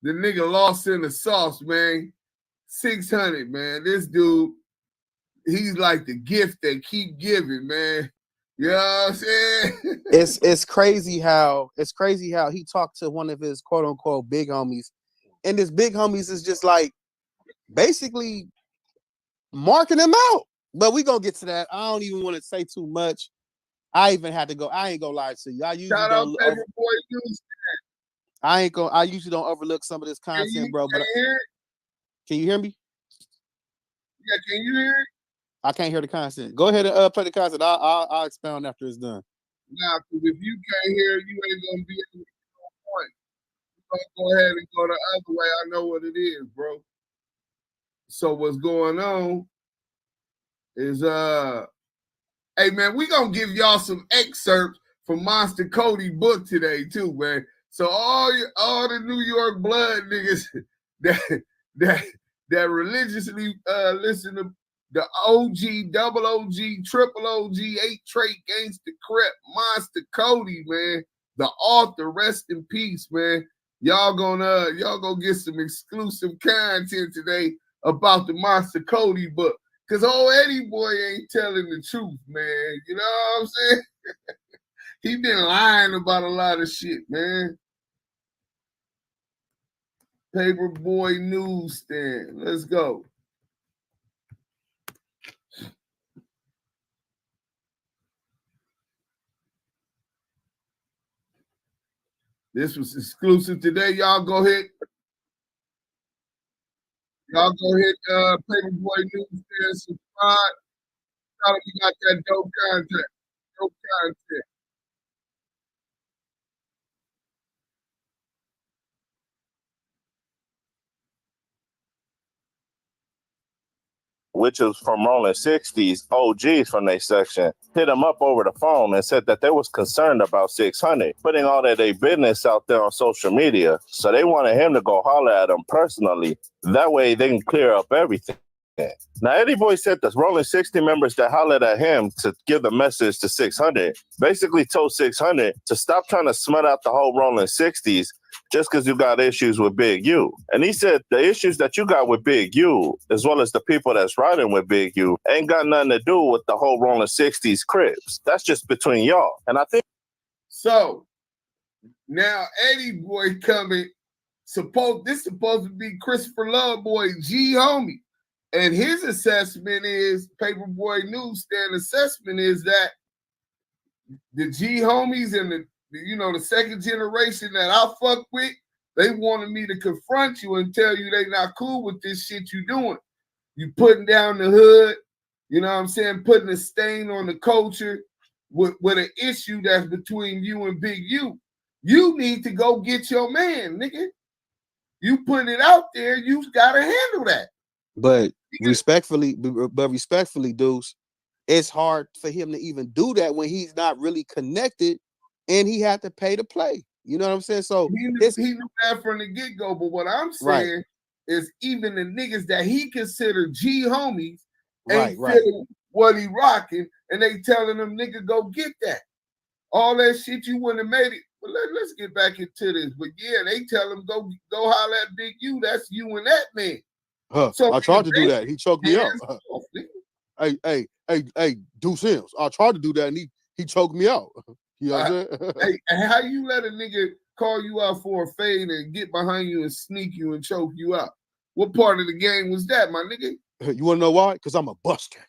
the nigga lost in the sauce, man. 600, man. This dude, he's like the gift that keep giving, man. You know what I'm saying? It's crazy how he talked to one of his quote unquote big homies, and this big homies is just like basically marking him out. But we gonna get to that. I don't even want to say too much. I even had to go. I ain't gonna lie to you. I usually Shout out Paperboy News. I usually don't overlook some of this content, bro. But can you hear me? Yeah, can you hear it? I can't hear the content. Go ahead and play the content. I'll expound after it's done. Nah, because if you can't hear, you ain't gonna be able to get on point. We're gonna go ahead and go the other way. I know what it is, bro. So what's going on is hey man, we gonna give y'all some excerpts from Monster Cody book today too, man. So all the New York blood niggas that religiously listen to the OG, double OG, triple OG, 8 trait gangster Crip, Monster Cody, man. The author, rest in peace, man. Y'all gonna get some exclusive content today about the Monster Cody book. Cause old Eddie boy ain't telling the truth, man. You know what I'm saying? He been lying about a lot of shit, man. Paperboy Newsstand. Let's go. This was exclusive today. Y'all go ahead. Paperboy Newsstand, subscribe. Tell them you got that dope content. Dope content. Which is from Rolling 60s, OGs from their section, hit him up over the phone and said that they was concerned about 600, putting all of their business out there on social media. So they wanted him to go holler at them personally. That way they can clear up everything. Now, Eddie Boy said the Rolling 60 members that hollered at him to give the message to 600 basically told 600 to stop trying to smut out the whole Rolling 60s just because you got issues with Big U. And he said the issues that you got with Big U, as well as the people that's riding with Big U, ain't got nothing to do with the whole Rolling 60s Crips. That's just between y'all. And I think... So, now Eddie Boy coming, this supposed to be Christopher Love Boy, G homie. And his assessment is, Paperboy Newsstand assessment is that the G homies and the second generation that I fuck with, they wanted me to confront you and tell you they not cool with this shit you doing. You putting down the hood, you know what I'm saying, putting a stain on the culture with an issue that's between you and Big U. You need to go get your man, nigga. You put it out there, you gotta handle that. But respectfully, dudes, it's hard for him to even do that when he's not really connected and he had to pay to play. You know what I'm saying? So he knew that from the get-go. But what I'm saying is even the niggas that he considered G homies ain't feeling what he rocking, and they telling them, nigga, go get that. All that shit you wouldn't have made it. But let's get back into this. But yeah, they tell him go holler at Big U. That's you and that man. So I tried to do that. He choked me out. Hey, Deuce Sims. I tried to do that and he choked me out. You know what I'm saying? Hey, how you let a nigga call you out for a fade and get behind you and sneak you and choke you out? What part of the game was that, my nigga? You want to know why? Because I'm a buster.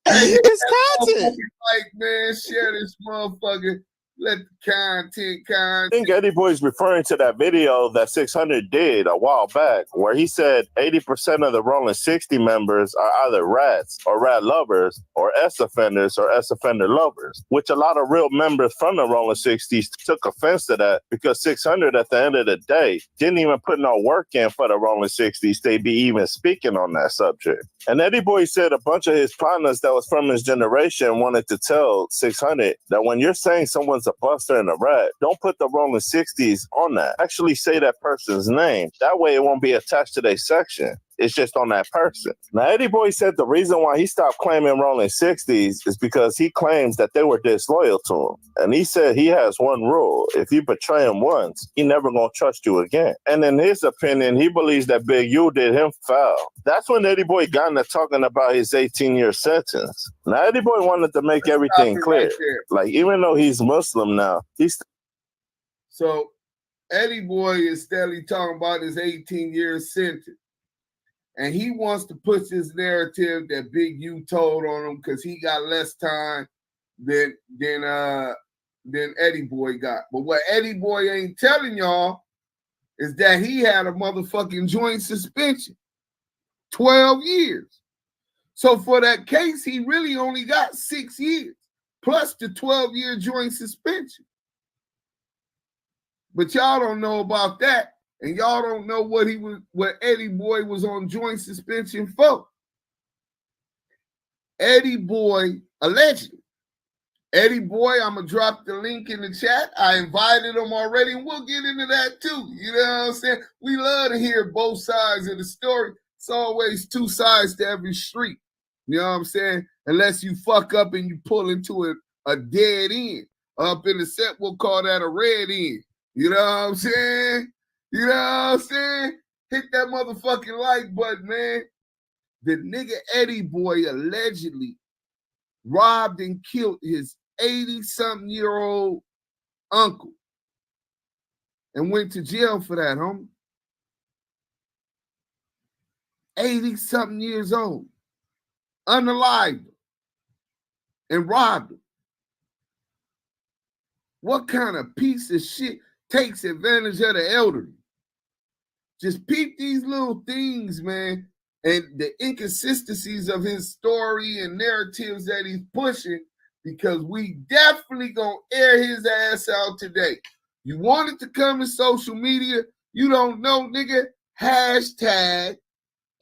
It's content. Like, man, share this motherfucker. Let the content. I think Eddie Boy's referring to that video that 600 did a while back, where he said 80% of the Rolling 60 members are either rats or rat lovers or S-offenders or S-offender lovers, which a lot of real members from the Rolling 60s took offense to that because 600 at the end of the day didn't even put no work in for the Rolling 60s. They be even speaking on that subject. And Eddie Boy said a bunch of his partners that was from his generation wanted to tell 600 that when you're saying someone's a buster and a rat, don't put the Rolling 60s on that. Actually say that person's name. That way it won't be attached to their section. It's just on that person. Now, Eddie Boy said the reason why he stopped claiming Rolling 60s is because he claims that they were disloyal to him. And he said he has one rule. If you betray him once, he never gonna trust you again. And in his opinion, he believes that Big U did him foul. That's when Eddie Boy got into talking about his 18-year sentence. Now, Eddie Boy wanted to make everything clear. Like, even though he's Muslim now, he's... So, Eddie Boy is steadily talking about his 18-year sentence. And he wants to push this narrative that Big U told on him because he got less time than Eddie Boy got. But what Eddie Boy ain't telling y'all is that he had a motherfucking joint suspension. 12 years. So for that case, he really only got 6 years, plus the 12-year joint suspension. But y'all don't know about that. And y'all don't know what Eddie Boy was on joint suspension for. Eddie Boy, allegedly. Eddie Boy, I'm going to drop the link in the chat. I invited him already, and we'll get into that too. You know what I'm saying? We love to hear both sides of the story. It's always two sides to every street. You know what I'm saying? Unless you fuck up and you pull into a dead end. Up in the set, we'll call that a red end. You know what I'm saying? You know what I'm saying? Hit that motherfucking like button, man. The nigga Eddie Boy allegedly robbed and killed his 80-something-year-old uncle and went to jail for that, homie. 80-something years old. Unalive and robbed him. What kind of piece of shit takes advantage of the elderly? Just peep these little things, man, and the inconsistencies of his story and narratives that he's pushing, because we definitely gonna air his ass out today. You wanted to come to social media, you don't know, nigga, hashtag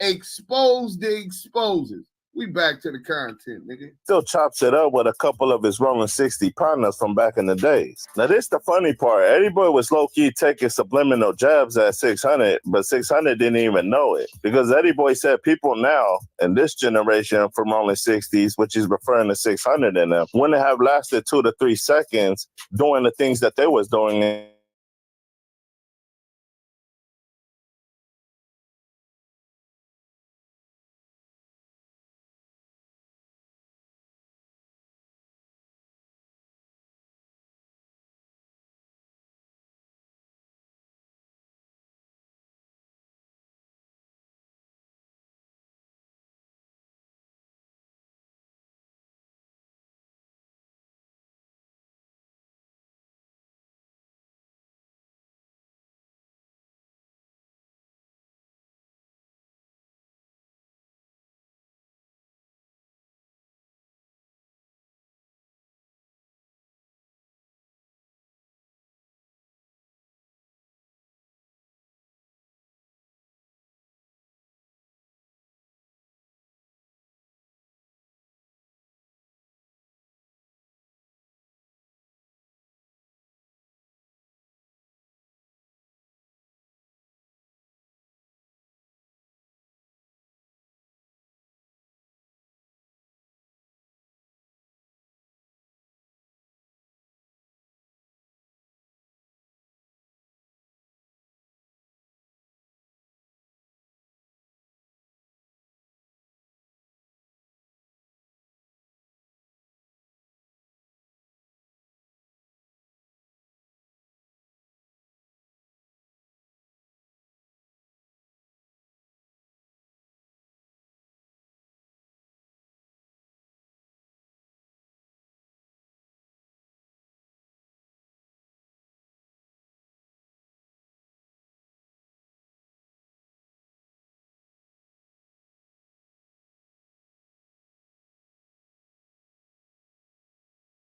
expose the exposers. We back to the content, nigga. Still chops it up with a couple of his Rolling 60 partners from back in the days. Now, this the funny part. Eddie Boy was low-key taking subliminal jabs at 600, but 600 didn't even know it. Because Eddie Boy said people now, in this generation from Rolling 60s, which is referring to 600 in them, wouldn't have lasted 2 to 3 seconds doing the things that they was doing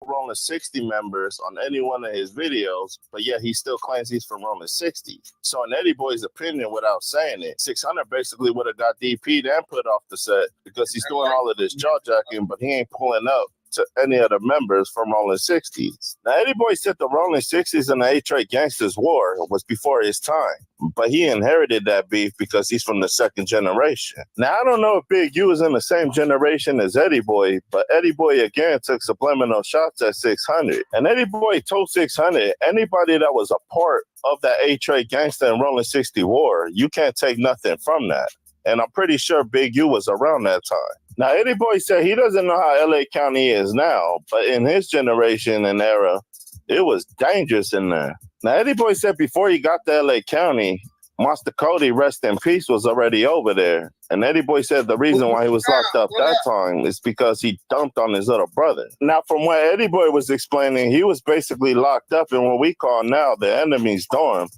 Rolling 60 members on any one of his videos, but yet he still claims he's from Rolling 60. So in Eddie Boy's opinion, without saying it, 600 basically would have got DP'd and put off the set because he's doing all of this jaw jacking, but he ain't pulling up to any of the members from Rolling 60s. Now, Eddie Boy said the Rolling 60s and the A-Track Gangsters War was before his time, but he inherited that beef because he's from the second generation. Now, I don't know if Big U is in the same generation as Eddie Boy, but Eddie Boy again took subliminal shots at 600. And Eddie Boy told 600, anybody that was a part of that A-Track Gangster and Rolling 60 War, you can't take nothing from that. And I'm pretty sure Big U was around that time. Now, Eddie Boy said he doesn't know how LA County is now, but in his generation and era, it was dangerous in there. Now, Eddie Boy said before he got to LA County, Monster Cody, rest in peace, was already over there. And Eddie Boy said the reason why he was locked up that time is because he dumped on his little brother. Now, from what Eddie Boy was explaining, he was basically locked up in what we call now the enemy's dorm.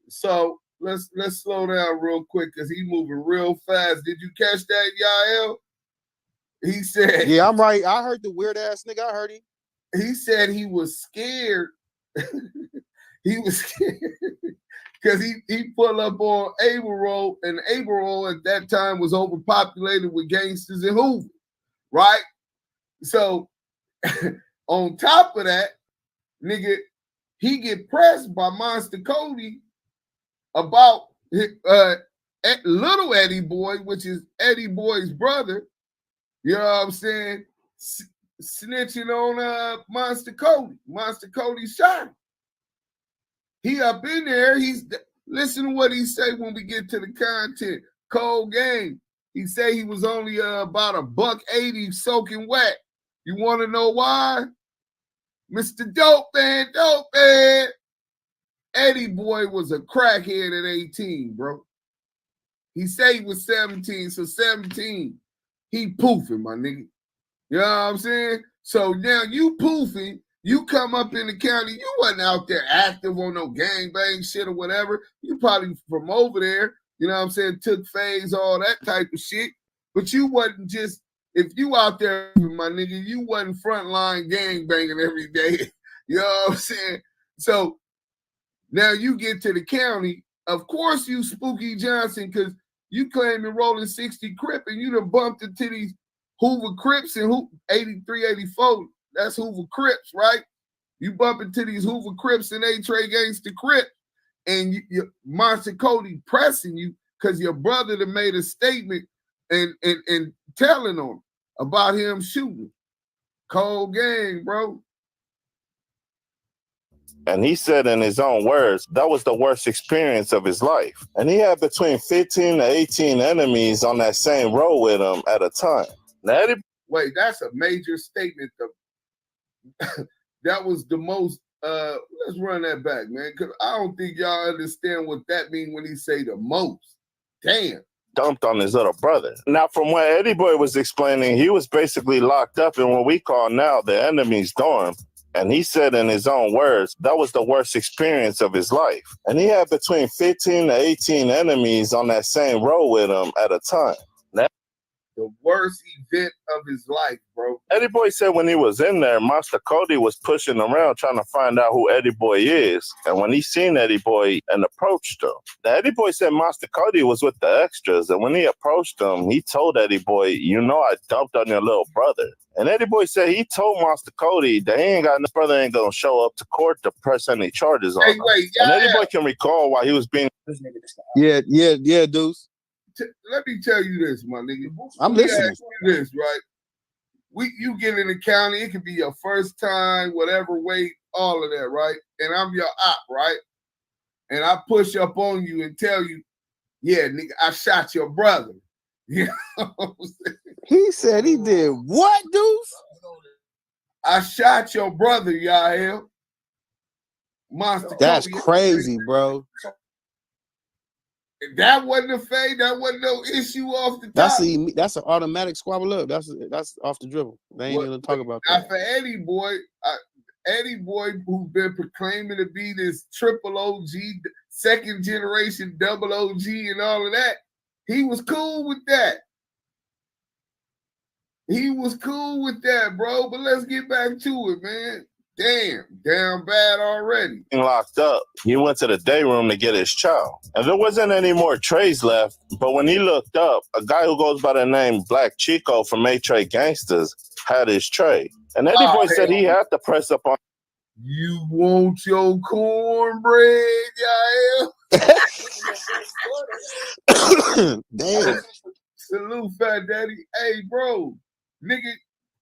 So let's slow down real quick because he's moving real fast. Did you catch that, Yael? He said, yeah, I'm right. I heard the weird ass nigga. I heard him. He said he was scared. He was scared because he pulled up on Abel, and Abel at that time was overpopulated with gangsters in Hoover, right? So on top of that, nigga, he get pressed by Monster Cody about little Eddie Boy, which is Eddie Boy's brother. You know what I'm saying? Snitching on Monster Cody. Monster Cody shot him. He up in there. Listen to what he say when we get to the content. Cold game. He say he was only about $1.80 soaking wet. You want to know why? Mr. Dope Man. Eddie Boy was a crackhead at 18, bro. He say he was 17, so 17, he poofing, my nigga. You know what I'm saying? So now you poofing, you come up in the county, you wasn't out there active on no gangbang shit or whatever. You probably from over there, you know what I'm saying, took phase, all that type of shit. But you wasn't just, if you out there, my nigga, you wasn't frontline gangbanging every day. You know what I'm saying? So now you get to the county, of course you Spooky Johnson, because you claiming rolling 60 Crip and you done bumped into these Hoover Crips and 83, 84. That's Hoover Crips, right? You bump into these Hoover Crips and A-Track Gangster Crip, and Monster Cody pressing you because your brother done made a statement and telling on him about him shooting. Cold game, bro. And he said in his own words, that was the worst experience of his life. And he had between 15 to 18 enemies on that same road with him at a time. Now, wait, that's a major statement. That was the most, let's run that back, man, because I don't think y'all understand what that means when he say the most. Damn. Dumped on his little brother. Now, from what Eddie Boy was explaining, he was basically locked up in what we call now the enemy's dorm. And he said in his own words, that was the worst experience of his life. And he had between 15 to 18 enemies on that same road with him at a time. Now, the worst event of his life, bro. Eddie Boy said when he was in there, Monster Cody was pushing around trying to find out who Eddie Boy is. And when he seen Eddie Boy and approached him, the Eddie Boy said Monster Cody was with the extras. And when he approached him, he told Eddie Boy, you know I dumped on your little brother. And Eddie Boy said he told Monster Cody that his brother ain't gonna show up to court to press any charges on him. And Eddie Boy can recall why he was being. Yeah, Deuce. Let me tell you this, my nigga. I'm listening. This, right? You get in the county, it could be your first time, whatever weight, all of that, right? And I'm your op, right? And I push up on you and tell you, yeah, nigga, I shot your brother. You know what I'm saying? He said he did what, Deuce? I shot your brother, Yael. Monster. That's crazy, bro. That wasn't a fade. That wasn't no issue off the top. That's an automatic squabble up. That's off the dribble. They ain't gonna talk about that. For Eddie Boy, who's been proclaiming to be this triple OG, second generation double OG, and all of that, he was cool with that. He was cool with that, bro. But let's get back to it, man. Damn, down bad already. Locked up, he went to the day room to get his chow. And there wasn't any more trays left, but when he looked up, a guy who goes by the name Black Chico from A-Tray Gangsters had his tray. And Eddie Boy said he had to press up on. You want your cornbread, Yael? Damn. Salute, Fat Daddy. Hey, bro, nigga,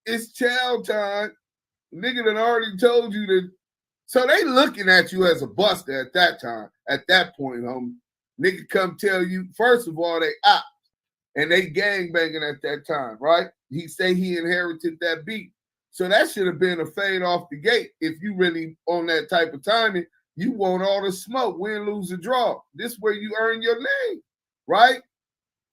it's chow time. Nigga done already told you that. So they looking at you as a buster at that time, at that point, homie. Nigga come tell you, first of all, they out. And they gangbanging at that time, right? He say he inherited that beat. So that should have been a fade off the gate. If you really on that type of timing, you want all the smoke, win, lose, or draw. This is where you earn your name, right?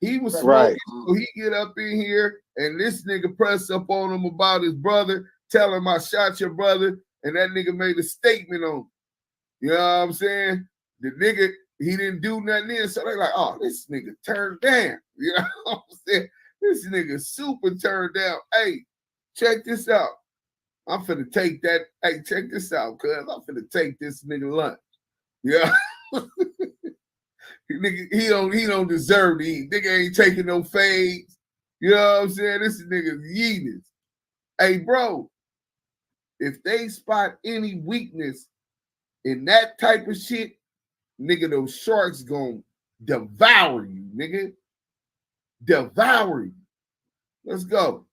He was smoking, Right. so he get up in here, and this nigga press up on him about his brother, tell him I shot your brother, and that nigga made a statement on him. You know what I'm saying? The nigga, he didn't do nothing in, so they like, oh, this nigga turned down. You know what I'm saying? This nigga super turned down. Hey, check this out. I'm finna take that. Hey, check this out, cuz I'm finna take this nigga lunch. Yeah. Nigga, he don't deserve to eat. Nigga ain't taking no fades. You know what I'm saying? This nigga's yeetus. Hey, bro, if they spot any weakness in that type of shit, nigga, those sharks gonna devour you, nigga. Devour you. Let's go.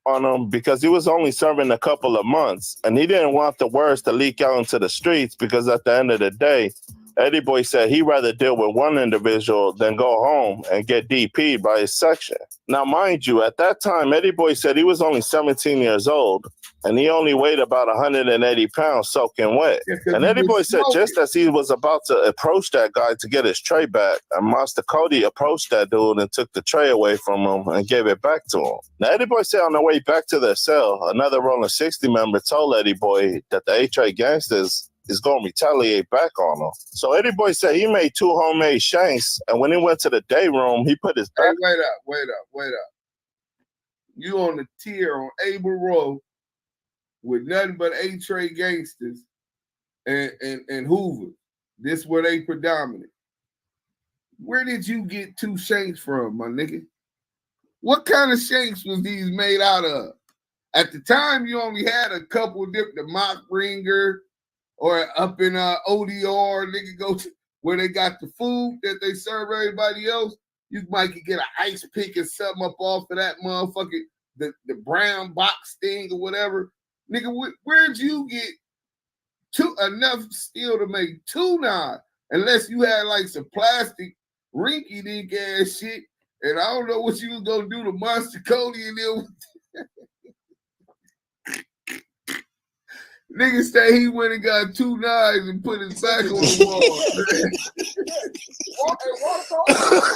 On him because he was only serving a couple of months and he didn't want the words to leak out into the streets because at the end of the day, Eddie Boy said he'd rather deal with one individual than go home and get DP'd by his section. Now, mind you, at that time, Eddie Boy said he was only 17 years old and he only weighed about 180 pounds soaking wet. Yeah, and Eddie Boy said just as he was about to approach that guy to get his tray back, and Master Cody approached that dude and took the tray away from him and gave it back to him. Now, Eddie Boy said on the way back to their cell, another Rolling 60 member told Eddie Boy that the A-Tray Gangsters is going to retaliate back on him. So Eddie Boy said he made 2 homemade shanks, and when he went to the day room, he put his back. Hey, wait up. You on the tier on Able Row with nothing but A-Tray Gangsters and Hoover. This where they predominate. Where did you get 2 shanks from, my nigga? What kind of shanks was these made out of? At the time, you only had a couple different, the mock ringer, or up in ODR, nigga go to where they got the food that they serve everybody else. You might could get an ice pick or something up off of that motherfucker, the brown box thing or whatever. Nigga, where'd you get enough steel to make 2 knives? Unless you had like some plastic rinky dink ass shit. And I don't know what you was gonna do to Monster Cody and them. Nigga say he went and got 2 knives and put his back on the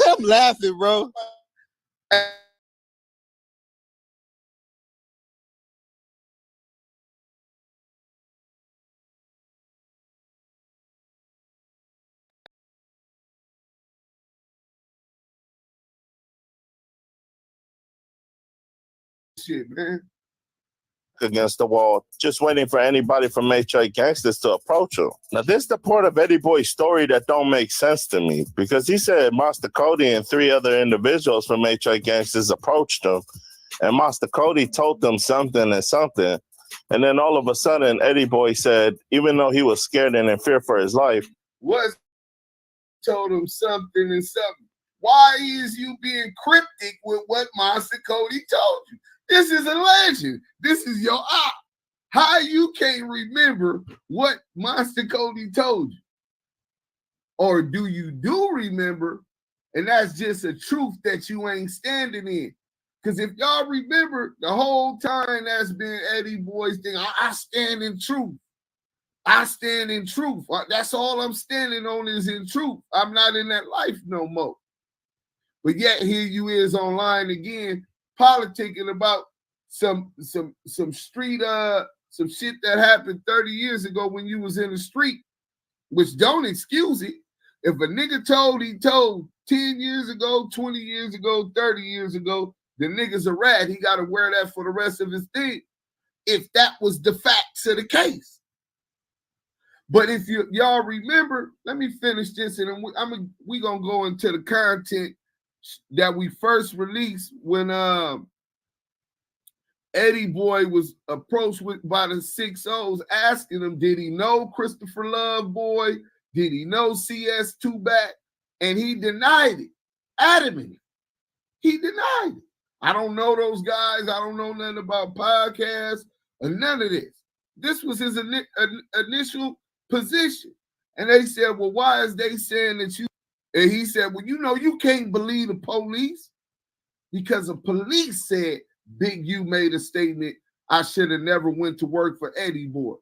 wall. I'm laughing, bro. Shit, man. Against the wall, just waiting for anybody from A-Tray Gangsters to approach him. Now, this is the part of Eddie Boy's story that don't make sense to me, because he said Master Cody and 3 other individuals from A-Tray Gangsters approached him, and Master Cody told them something, and then all of a sudden, Eddie Boy said, even though he was scared and in fear for his life, was told him something and something. Why is you being cryptic with what Master Cody told you? This is a legend. This is your op. How you can't remember what Master Cody told you? Or do you remember, and that's just a truth that you ain't standing in? Because if y'all remember, the whole time that's been Eddie Boy's thing, I stand in truth. I stand in truth. That's all I'm standing on is in truth. I'm not in that life no more. But yet here you is online again, politicking about some street some shit that happened 30 years ago when you was in the street, which don't excuse it. If a nigga he told 10 years ago, 20 years ago, 30 years ago, the nigga's a rat, he got to wear that for the rest of his thing. if that was the facts of the case. But if y'all remember, let me finish this, and we gonna go into the content that we first released when Eddie Boy was approached by the 6-0s asking him, did he know Christopher Love Boy? Did he know CS2 back? And he denied it, adamantly. He denied it. I don't know those guys. I don't know nothing about podcasts or none of this. This was his initial position. And they said, well, why is they saying that you? And he said, well, you know, you can't believe the police because the police said Big U made a statement, I should have never went to work for Eddie Boy.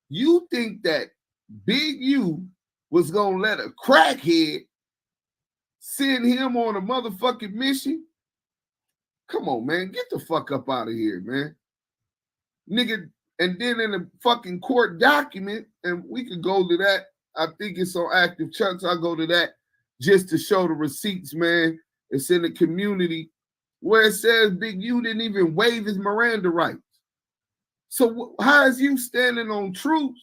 You think that Big U was going to let a crackhead send him on a motherfucking mission? Come on, man. Get the fuck up out of here, man. Nigga, and then in the fucking court document, and we could go to that. I think it's on Active Chunks. I'll go to that just to show the receipts, man. It's in the community where it says Big U didn't even waive his Miranda rights. So how is you standing on truth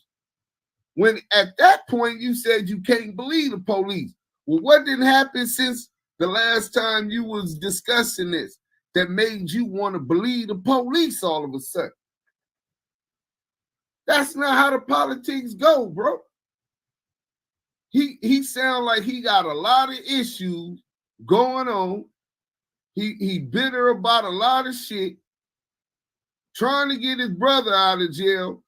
when at that point you said you can't believe the police? Well, what didn't happen since the last time you was discussing this that made you want to believe the police all of a sudden? That's not how the politics go, bro. He sound like he got a lot of issues going on. He bitter about a lot of shit, trying to get his brother out of jail,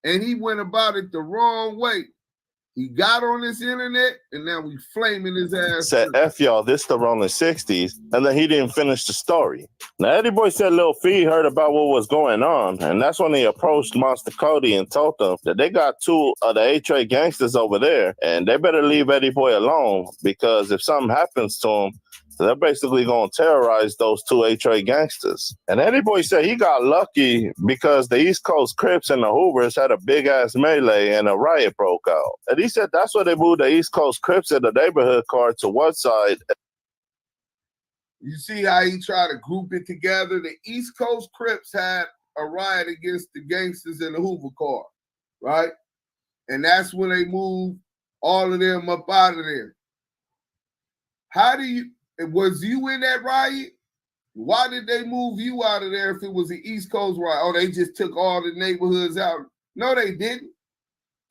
and he went about it the wrong way. He got on this internet, and now we flaming his ass. Said, F y'all, this the Rolling 60s, and then he didn't finish the story. Now, Eddie Boy said Lil Fee heard about what was going on, and that's when he approached Monster Cody and told them that they got 2 of the A-Tray gangsters over there, and they better leave Eddie Boy alone, because if something happens to him, they're basically going to terrorize those 2 A-Tray gangsters. And Eddie Boy said he got lucky because the East Coast Crips and the Hoovers had a big-ass melee and a riot broke out. And he said that's why they moved the East Coast Crips in the neighborhood car to one side. You see how he tried to group it together? The East Coast Crips had a riot against the gangsters in the Hoover car, right? And that's when they moved all of them up out of there. Was you in that riot? Why did they move you out of there if it was the East Coast riot? Oh, they just took all the neighborhoods out. No, they didn't.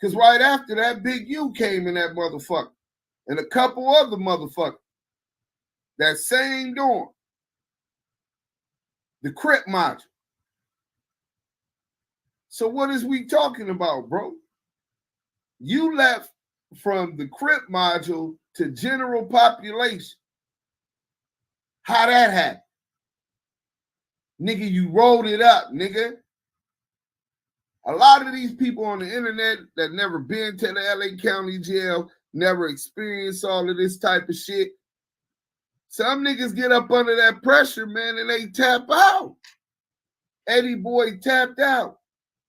Because right after that, Big U came in that motherfucker. And a couple other motherfuckers. That same dorm. The Crip module. So what is we talking about, bro? You left from the Crip module to general population. How that happened? Nigga, you rolled it up, nigga. A lot of these people on the internet that never been to the LA County Jail, never experienced all of this type of shit. Some niggas get up under that pressure, man, and they tap out. Eddie Boy tapped out.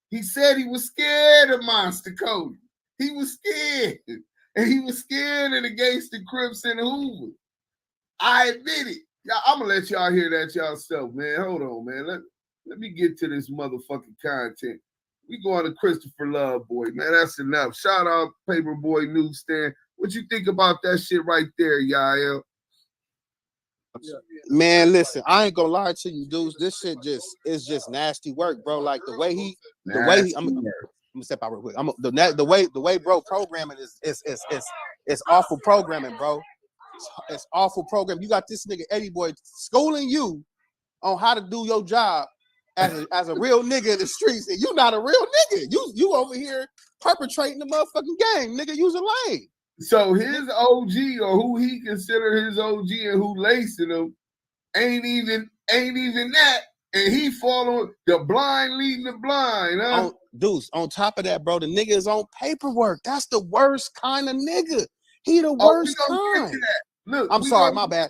He said he was scared of Monster Cody. He was scared. And he was scared of the gangster Crips and Hoover. I admit it. I'm going to let y'all hear that yourself, man. Hold on, man. Let me get to this motherfucking content. We going to Christopher Love Boy, man. That's enough. Shout out Paperboy Newsstand. What you think about that shit right there, Yael? Man, listen, I ain't gonna lie to you, dudes. This shit is just nasty work, bro. Like the way he I'm gonna step out real quick. The way bro programming is awful programming, bro. It's awful programming. You got this nigga Eddie Boy schooling you on how to do your job as a real nigga in the streets, and you not a real nigga. You over here perpetrating the motherfucking game, nigga. You's a lame. So his OG, or who he considered his OG and who lacing him, ain't even that, and he following the blind leading the blind, huh? Deuce, on top of that, bro, the nigga is on paperwork. That's the worst kind of nigga. He the worst kind. Look, I'm sorry, my bad.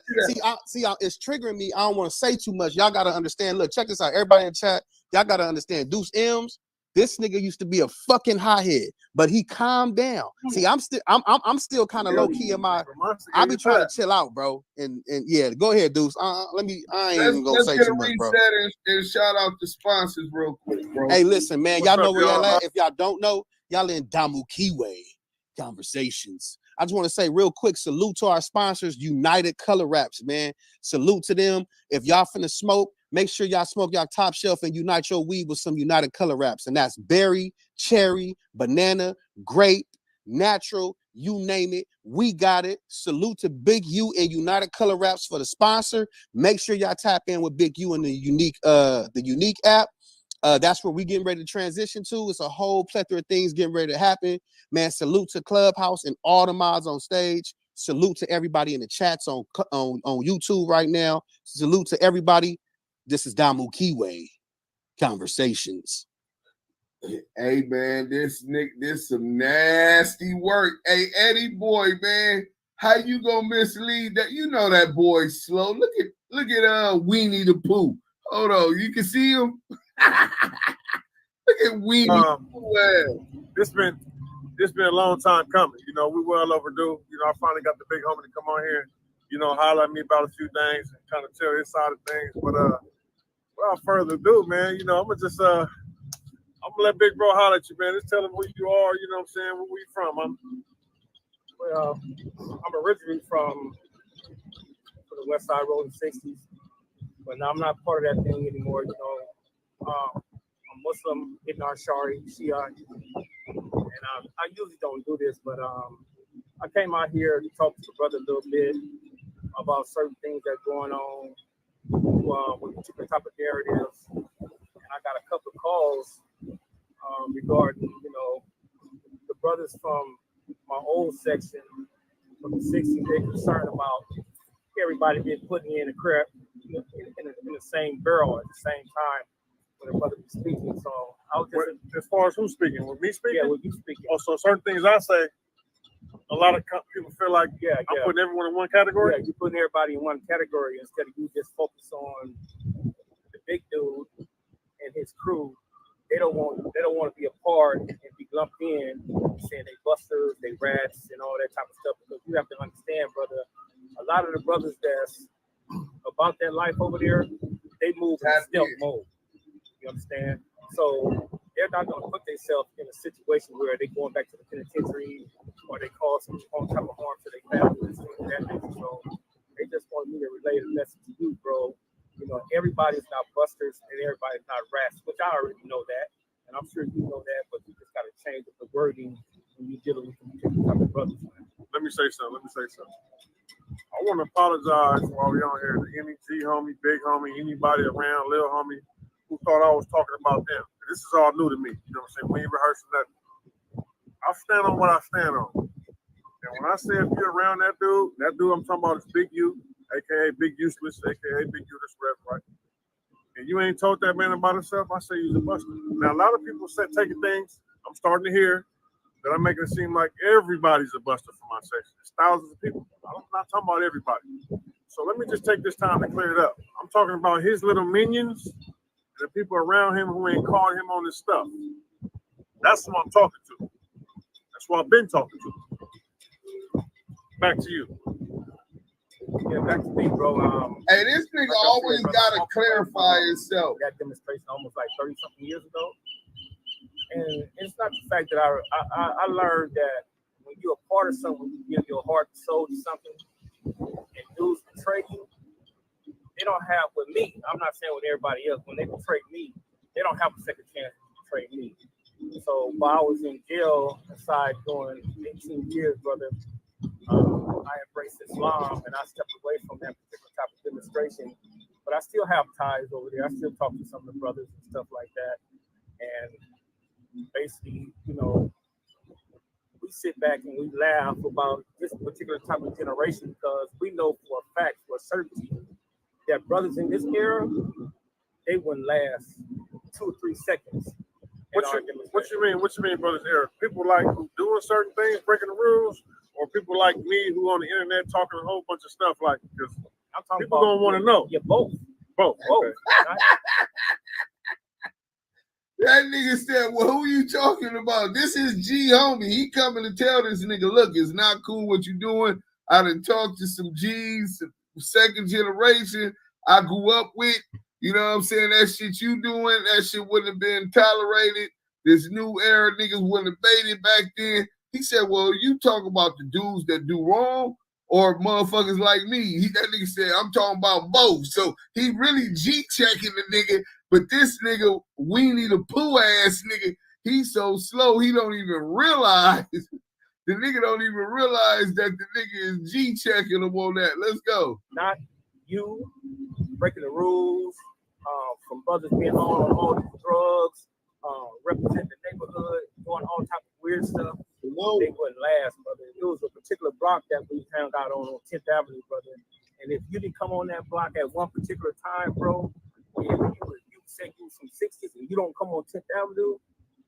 See, it's triggering me. I don't want to say too much. Y'all gotta understand. Look, check this out. Everybody in chat, y'all gotta understand. Deuce M's This nigga used to be a fucking hothead, but he calmed down. See, I'm still kind of low key in my. I be trying to chill out, bro. And yeah, go ahead, Deuce. I ain't even gonna say too much, bro. And shout out the sponsors real quick, bro. Hey, listen, man, y'all know where y'all at. If y'all don't know, y'all in Damu Kiwe Conversations. I just want to say real quick, salute to our sponsors, United Color Wraps, man. Salute to them. If y'all finna smoke, make sure y'all smoke y'all top shelf and unite your weed with some United Color Wraps. And that's berry, cherry, banana, grape, natural, you name it. We got it. Salute to Big U and United Color Wraps for the sponsor. Make sure y'all tap in with Big U and the unique app. That's where we getting ready to transition to. It's a whole plethora of things getting ready to happen. Man, salute to Clubhouse and all the mods on stage. Salute to everybody in the chats on YouTube right now. Salute to everybody. This is Damu Kiwe Conversations. Hey, man, this some nasty work. Hey, Eddie boy, man, how you gonna mislead that? You know that boy's slow. Look at Weenie the Pooh. Hold on, you can see him. Look at Weenie. This been a long time coming. You know, we well overdue. You know, I finally got the big homie to come on here, you know, holler at me about a few things and kind of tell his side of things. But without further ado, man, you know, I'm gonna let Big Bro holler at you, man. Just tell him who you are, you know what I'm saying, where you from. I'm originally from the West Side Rolling 60s, but now I'm not part of that thing anymore, you know. I'm Muslim, Ibn Ashari, Shia, and I usually don't do this, but I came out here to talk to the brother a little bit about certain things that are going on with particular type of narratives, and I got a couple of calls regarding, you know, the brothers from my old section from the 60s. They're concerned about everybody being put in a crib in the same barrel at the same time when the brother was speaking. So I was just as far as who's speaking, with me speaking? Yeah, with you speaking. Oh, so certain things I say, a lot of people feel like I'm putting everyone in one category. Yeah, you're putting everybody in one category instead of you just focus on the big dude and his crew. They don't want to be a part and be lumped in, saying they busters, they rats, and all that type of stuff. Because you have to understand, brother, a lot of the brothers that's about that life over there, they move in stealth mode. You understand? So they're not going to put themselves in a situation where they're going back to the penitentiary or they cause some type of harm to their families and that nature. So they just want me to relay the message to you, bro. You know, everybody's not busters and everybody's not rats, which I already know that. And I'm sure you know that, but you just got to change the wording when you're dealing with some type of brothers. Let me say something. I want to apologize while we're on here to any G homie, big homie, anybody around, little homie who thought I was talking about them. This is all new to me. You know what I'm saying? We ain't rehearsing nothing. I stand on what I stand on. And when I say if you're around that dude I'm talking about is Big U, aka Big Useless, aka Big U this rep, right? And you ain't told that man about himself, I say he's a buster. Now a lot of people say taking things, I'm starting to hear that I'm making it seem like everybody's a buster for my section. It's thousands of people. I'm not talking about everybody. So let me just take this time to clear it up. I'm talking about his little minions and the people around him who ain't called him on this stuff. That's who I'm talking to. That's who I've been talking to. Back to you. Yeah, back to me, bro. Hey, this nigga always gotta clarify himself. That demonstration almost like 30-something years ago. And it's not the fact that I learned that when you're a part of something, you give your heart and soul to something, and dudes betray you, they don't have, with me, I'm not saying with everybody else, when they betray me, they don't have a second chance to betray me. So while I was in jail, aside doing 18 years, brother, I embraced Islam and I stepped away from that particular type of demonstration. But I still have ties over there. I still talk to some of the brothers and stuff like that. And basically, you know, we sit back and we laugh about this particular type of generation because we know for a fact, for a certainty, that brothers in this era, they wouldn't last 2 or 3 seconds. What you mean, brothers era? People like who doing certain things, breaking the rules, or people like me who on the internet talking a whole bunch of stuff like, because people don't want to know. Yeah, both. Okay. That nigga said, well, who you talking about? This is G homie. He coming to tell this nigga, look, it's not cool what you doing. I done talked to some G's, second generation I grew up with. You know what I'm saying? That shit you doing, that shit wouldn't have been tolerated. This new era niggas wouldn't have made it back then. He said, well, you talk about the dudes that do wrong or motherfuckers like me. That nigga said, I'm talking about both. So he really G-checking the nigga. But this nigga, Weenie the Pooh ass nigga, he's so slow, he don't even realize. The nigga don't even realize that the nigga is G-checking him on that. Let's go. Not you breaking the rules, from brothers being on all these drugs, representing the neighborhood, doing all type of weird stuff. Hello? They wouldn't last, brother. It was a particular block that we hung out on 10th Avenue, brother. And if you didn't come on that block at one particular time, bro, if you said you was from 60s and you don't come on 10th Avenue,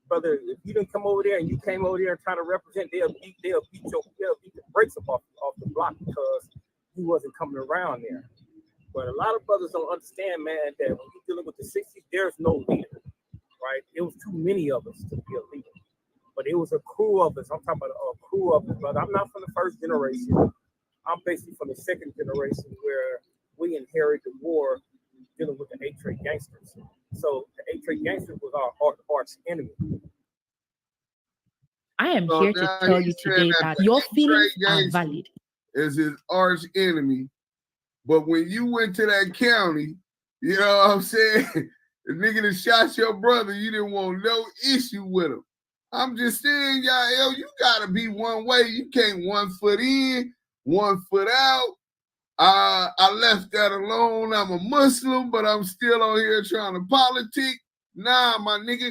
brother, if you didn't come over there and you came over there and try to represent, they'll beat the brakes up off the block because you wasn't coming around there. But a lot of brothers don't understand, man, that when you're dealing with the 60s, there's no leader, right? It was too many of us to be a leader. But it was a crew of us. I'm talking about a crew of us, brother. I'm not from the first generation. I'm basically from the second generation where we inherited the war dealing with the A-Trade gangsters. So the A-Trade gangsters was our arch enemy. I am here to tell you today that your feelings are valid. Is his arch enemy. But when you went to that county, you know what I'm saying? The nigga that shot your brother, you didn't want no issue with him. I'm just saying, y'all, you gotta be one way. You can't 1 foot in, 1 foot out. I left that alone. I'm a Muslim, but I'm still on here trying to politic. Nah, my nigga.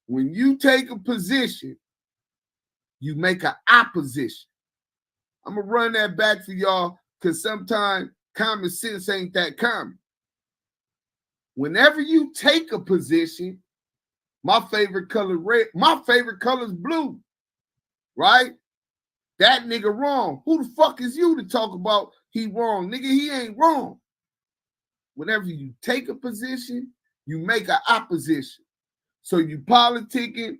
When you take a position, you make an opposition. I'm gonna run that back for y'all because sometimes common sense ain't that common. Whenever you take a position, my favorite color red, my favorite color is blue, right? That nigga wrong. Who the fuck is you to talk about he wrong? Nigga, he ain't wrong. Whenever you take a position, you make an opposition. So you politicking,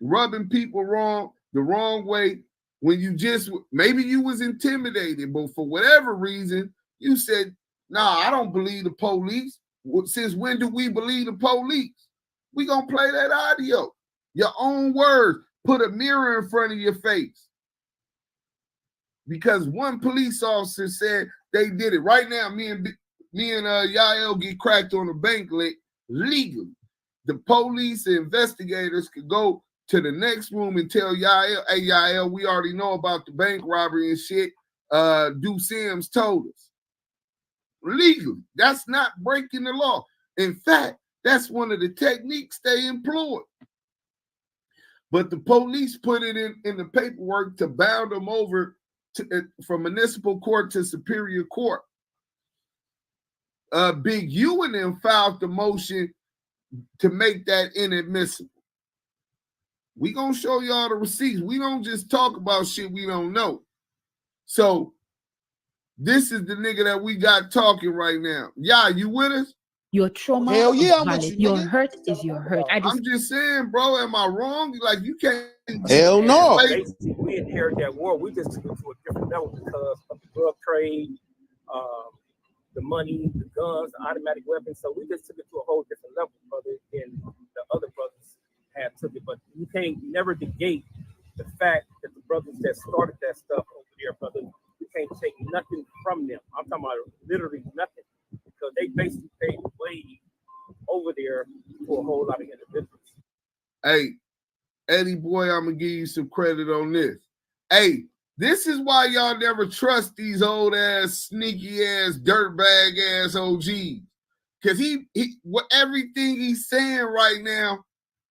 rubbing people wrong, the wrong way, when you just, maybe you was intimidated, but for whatever reason, you said, nah, I don't believe the police. Since when do we believe the police? We gonna play that audio. Your own words. Put a mirror in front of your face. Because one police officer said they did it. Right now, me and Yael get cracked on the bank legally. The police and investigators could go to the next room and tell Yael, hey, Yael, we already know about the bank robbery and shit. Du Sims told us. Legally. That's not breaking the law. In fact, that's one of the techniques they employ. But the police put it in the paperwork to bound them over from municipal court to superior court. Big U and them filed the motion to make that inadmissible. We gonna show y'all the receipts. We don't just talk about shit we don't know. So this is the nigga that we got talking right now. Yeah, you with us? Your trauma Hell yeah, is valid. Your hurt is your hurt. I'm just saying, bro, am I wrong? Like, you can't. Hell no. Basically, we inherited that war. We just took it to a different level because of the drug trade, the money, the guns, the automatic weapons. So we just took it to a whole different level, brother, than the other brothers had took it. But you can't never negate the fact that the brothers that started that stuff over there, brother, you can't take nothing from them. I'm talking about literally nothing. Because they basically paid the way over there for a whole lot of individuals. Hey, Eddie boy, I'm gonna give you some credit on this. Hey, this is why y'all never trust these old ass, sneaky ass, dirtbag ass OGs. Because he what everything he's saying right now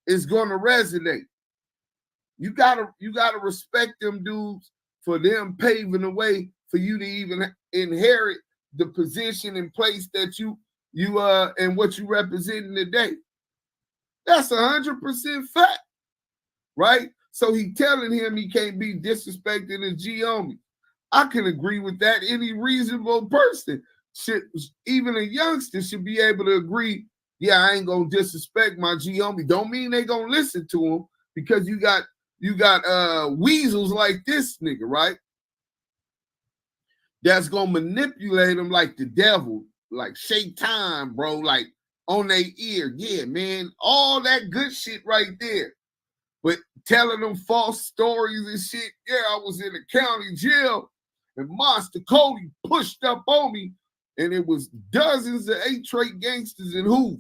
is gonna resonate. You gotta respect them dudes for them paving the way for you to even inherit the position and place that you and what you representing today. That's 100% fact, right? So he telling him he can't be disrespecting his G homie. I can agree with that. Any reasonable person should, even a youngster, should be able to agree yeah, I ain't gonna disrespect my G homie. Don't mean they gonna listen to him because you got weasels like this nigga, right? That's gonna manipulate them like the devil, like Shaitan, bro, like on their ear. Yeah, man, all that good shit right there. But telling them false stories and shit. Yeah, I was in the county jail and Monster Cody pushed up on me and it was dozens of 8-tray gangsters and Hoovers.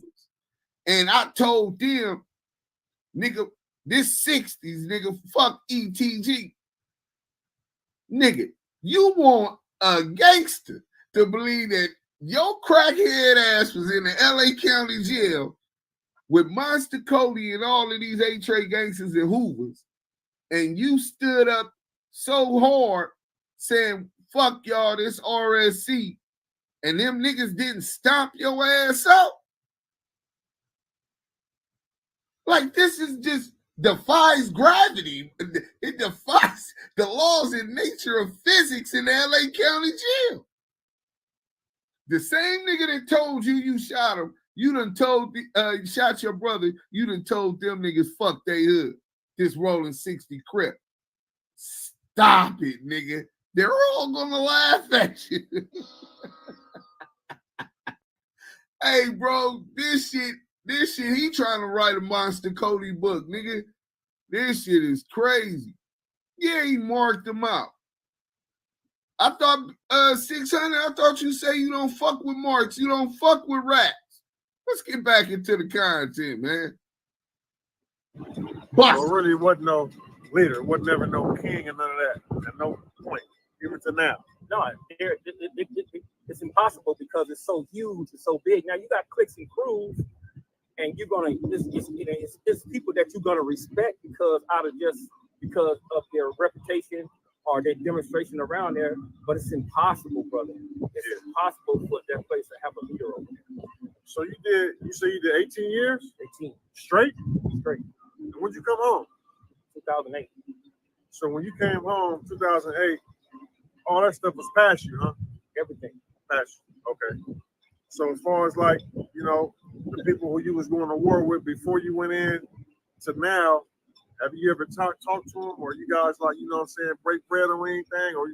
And I told them, nigga, this 60s, nigga, fuck ETG. Nigga, you want a gangster to believe that your crackhead ass was in the LA County jail with Monster Cody and all of these 8-tray gangsters and Hoovers, and you stood up so hard saying, fuck y'all, this RSC, and them niggas didn't stomp your ass out? Like, this is just defies gravity. It defies the laws and nature of physics in the LA County jail. The same nigga that told you you shot him, you done told, shot your brother, you done told them niggas fuck they hood. This rolling 60 Crip. Stop it, nigga. They're all gonna laugh at you. Hey, bro, this shit, he trying to write a Monster Cody book, nigga. This shit is crazy. Yeah, he marked them out. I thought 600, I thought you say you don't fuck with marks, you don't fuck with rats. Let's get back into the content, man. Well, really, wasn't no leader, wasn't never no king and none of that. At no point, even to now. No, it's impossible because it's so huge, it's so big. Now you got cliques and crews, and you're gonna it's people that you're gonna respect because of their reputation or their demonstration around there. But it's impossible, brother. It's impossible for that place to have a leader over there. So you say you did 18 years? 18 straight. And when'd you come home? 2008. So when you came home, 2008, all that stuff was past you, huh? Everything past you. Okay. So as far as like, the people who you was going to war with before you went in to now, have you ever talked to them, or you guys like, break bread or anything, or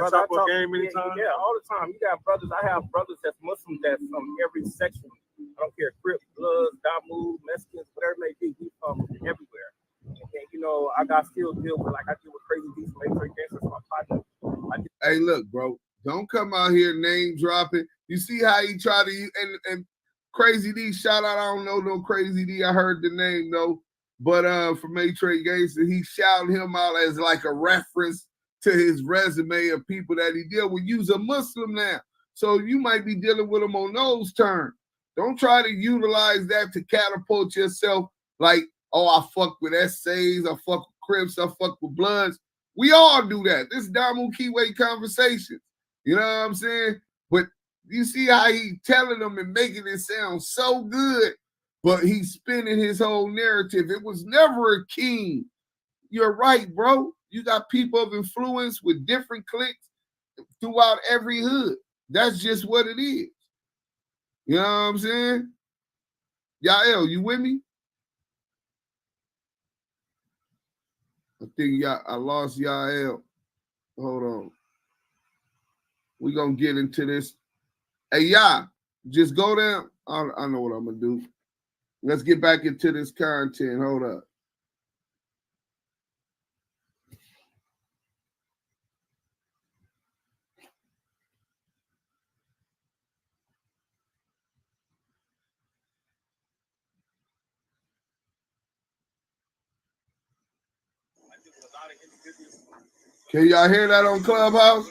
chop up game anytime? Yeah, all the time. You got brothers. I have brothers that's Muslim that's from every section. I don't care, Crip, Bloods, Damu, Mexicans, whatever it may be. We from everywhere. And I got still deal with I deal with crazy beats from 8-tray gangsters, my partner. Hey, look, bro, don't come out here name dropping. You see how he tried to and Crazy D, shout out. I don't know no Crazy D. I heard the name though. But from 8-tray gangster, he shouted him out as like a reference to his resume of people that he deal with. You's a Muslim now, so you might be dealing with him on those terms. Don't try to utilize that to catapult yourself like, oh, I fuck with essays, I fuck with Crips, I fuck with Bloods. We all do that. This is Damu Keyway conversation. You know what I'm saying? But you see how he telling them and making it sound so good. But he's spinning his whole narrative. It was never a king. You're right, bro. You got people of influence with different cliques throughout every hood. That's just what it is. You know what I'm saying? Yael, you with me? I think I lost Yael. Hold on. We're going to get into this. Hey, just go down. I know what I'm going to do. Let's get back into this content. Hold up. Can y'all hear that on Clubhouse?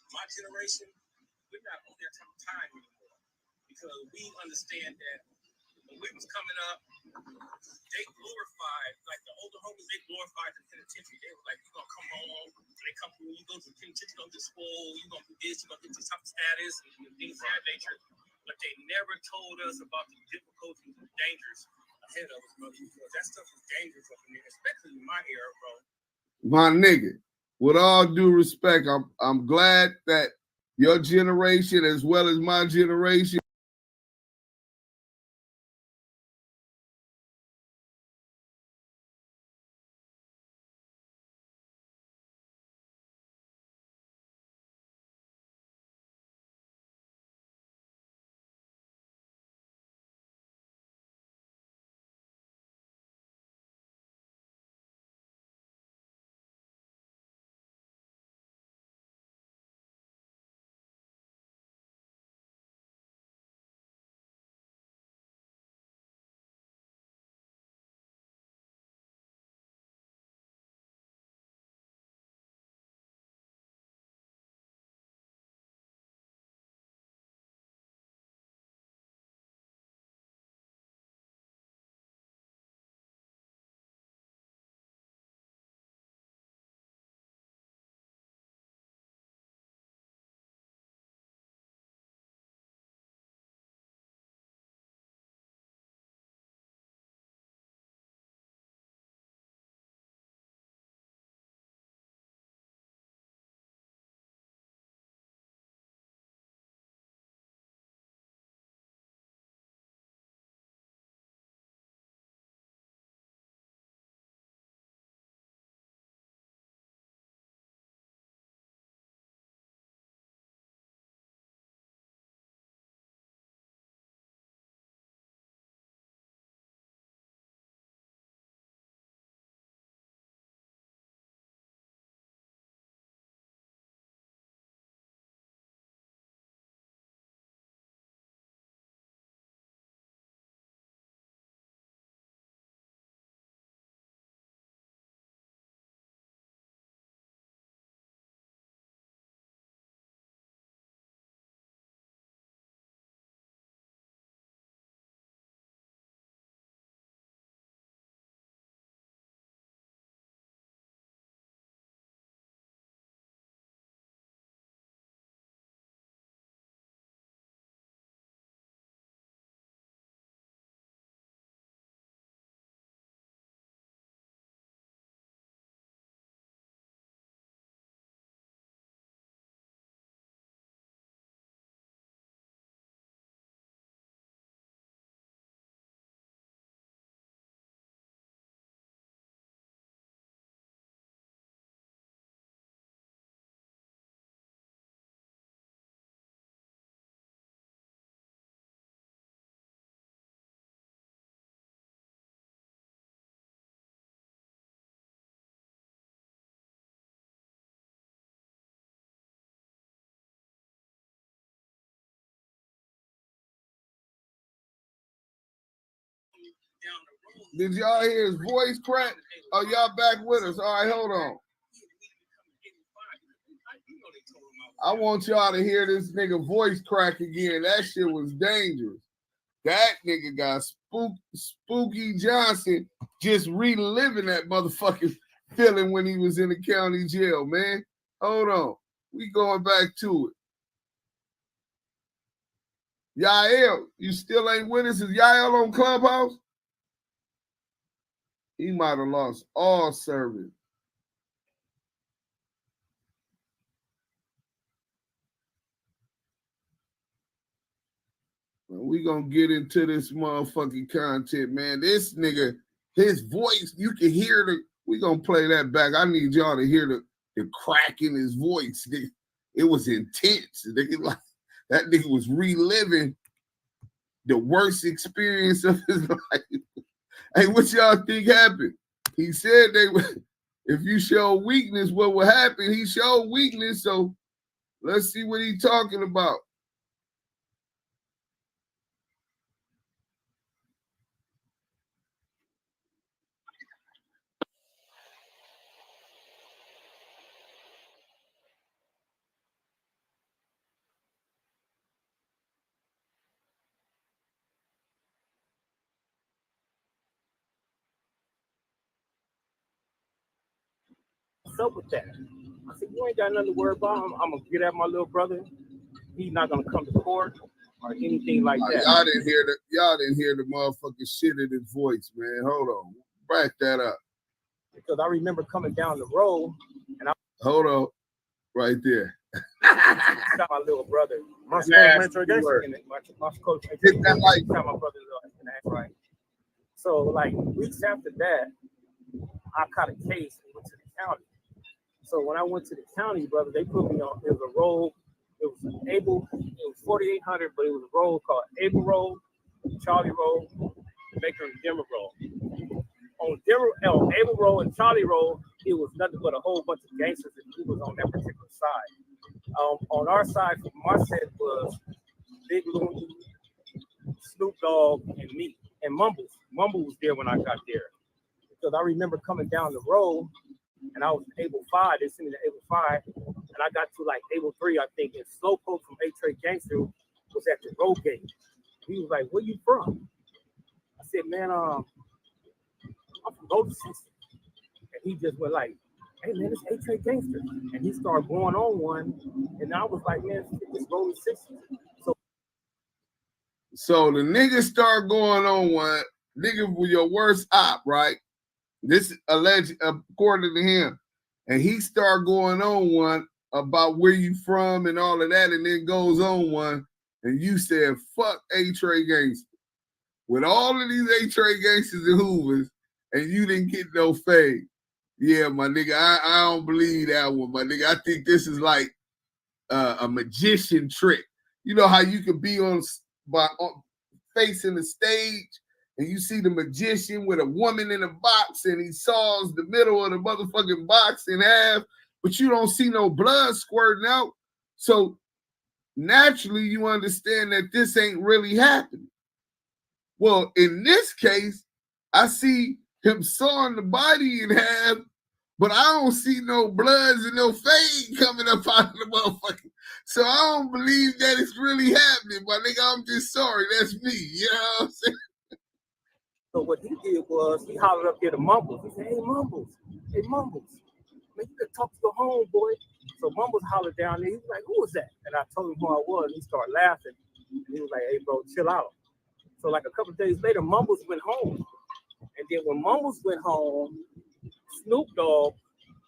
My generation, we're not on that time anymore because we understand that when we was coming up, they glorified, like the older homies, they glorified the penitentiary. They were like, you're going to come home. They come through, you go to the penitentiary, you're going to get school, you're going to do this, you're going to get this type of status, and things of that nature. But they never told us about the difficulties and dangers ahead of us, brother, because that stuff is dangerous up in there, especially in my era, bro. My nigga, with all due respect, I'm glad that your generation as well as my generation. Did y'all hear his voice crack? Oh, y'all back with us. All right, hold on. I want y'all to hear this nigga voice crack again. That shit was dangerous. That nigga got Spooky Johnson just reliving that motherfucking feeling when he was in the county jail, man. Hold on. We going back to it. Yael, you still ain't with us? Is Yael on Clubhouse? He might have lost all service. We gonna get into this motherfucking content, man. This nigga, his voice, you can hear we gonna play that back. I need y'all to hear the crack in his voice. It was intense. Like, that nigga was reliving the worst experience of his life. Hey, what y'all think happened? He said if you show weakness, what will happen? He showed weakness, so let's see what he's talking about. What's up with that? I said, you ain't got nothing to worry about. I'm gonna get at my little brother. He's not gonna come to court or anything like that. Y'all didn't hear the motherfucking shit in his voice, man. Hold on. Back that up. Because I remember coming down the road and hold on. Right there. Shot my little brother. My Nasty My word. coach, Hit that like- shot my brother in the ass, right? So like weeks after that, I caught a case and went to the county. So when I went to the county, brother, they put me on. It was a roll. It was Able. It was 4800, but it was a roll called Able Roll, Charlie Roll, Baker and Denver Roll. On Able Roll and Charlie Roll, it was nothing but a whole bunch of gangsters who was on that particular side. On our side, from our set was Big Looney, Snoop Dogg, and me, and Mumbles. Mumble was there when I got there. Because I remember coming down the road, and I was in Able 5. They sent me to Able 5, and I got to like Able 3, I think, and Slowpoke from A-Trade Gangster was at the road gate. He was like, "Where you from?" I said, "Man, I'm from Golden 60." And he just went like, "Hey man, it's A-Trade Gangster." And he started going on one, and I was like, "Man, it's Golden 60." So the nigga start going on one. Nigga was your worst op, right? This alleged, according to him. And he start going on one about where you from and all of that, and then goes on one, and you said, "Fuck A-Trade Gangster." With all of these A-Trade Gangsters and Hoovers, and you didn't get no fade. Yeah, my nigga, I don't believe that one, my nigga. I think this is like a magician trick. You know how you could be on facing the stage, and you see the magician with a woman in a box, and he saws the middle of the motherfucking box in half, but you don't see no blood squirting out. So naturally, you understand that this ain't really happening. Well, in this case, I see him sawing the body in half, but I don't see no bloods and no fade coming up out of the motherfucker. So I don't believe that it's really happening, my nigga. I'm just sorry. That's me. You know what I'm saying? So what he did was he hollered up here to Mumbles. He said, "Hey Mumbles, man, you could talk to your homeboy." So Mumbles hollered down there. He was like, "Who was that?" And I told him who I was. And he started laughing. And he was like, "Hey bro, chill out." So like a couple of days later, Mumbles went home. And then when Mumbles went home, Snoop Dogg,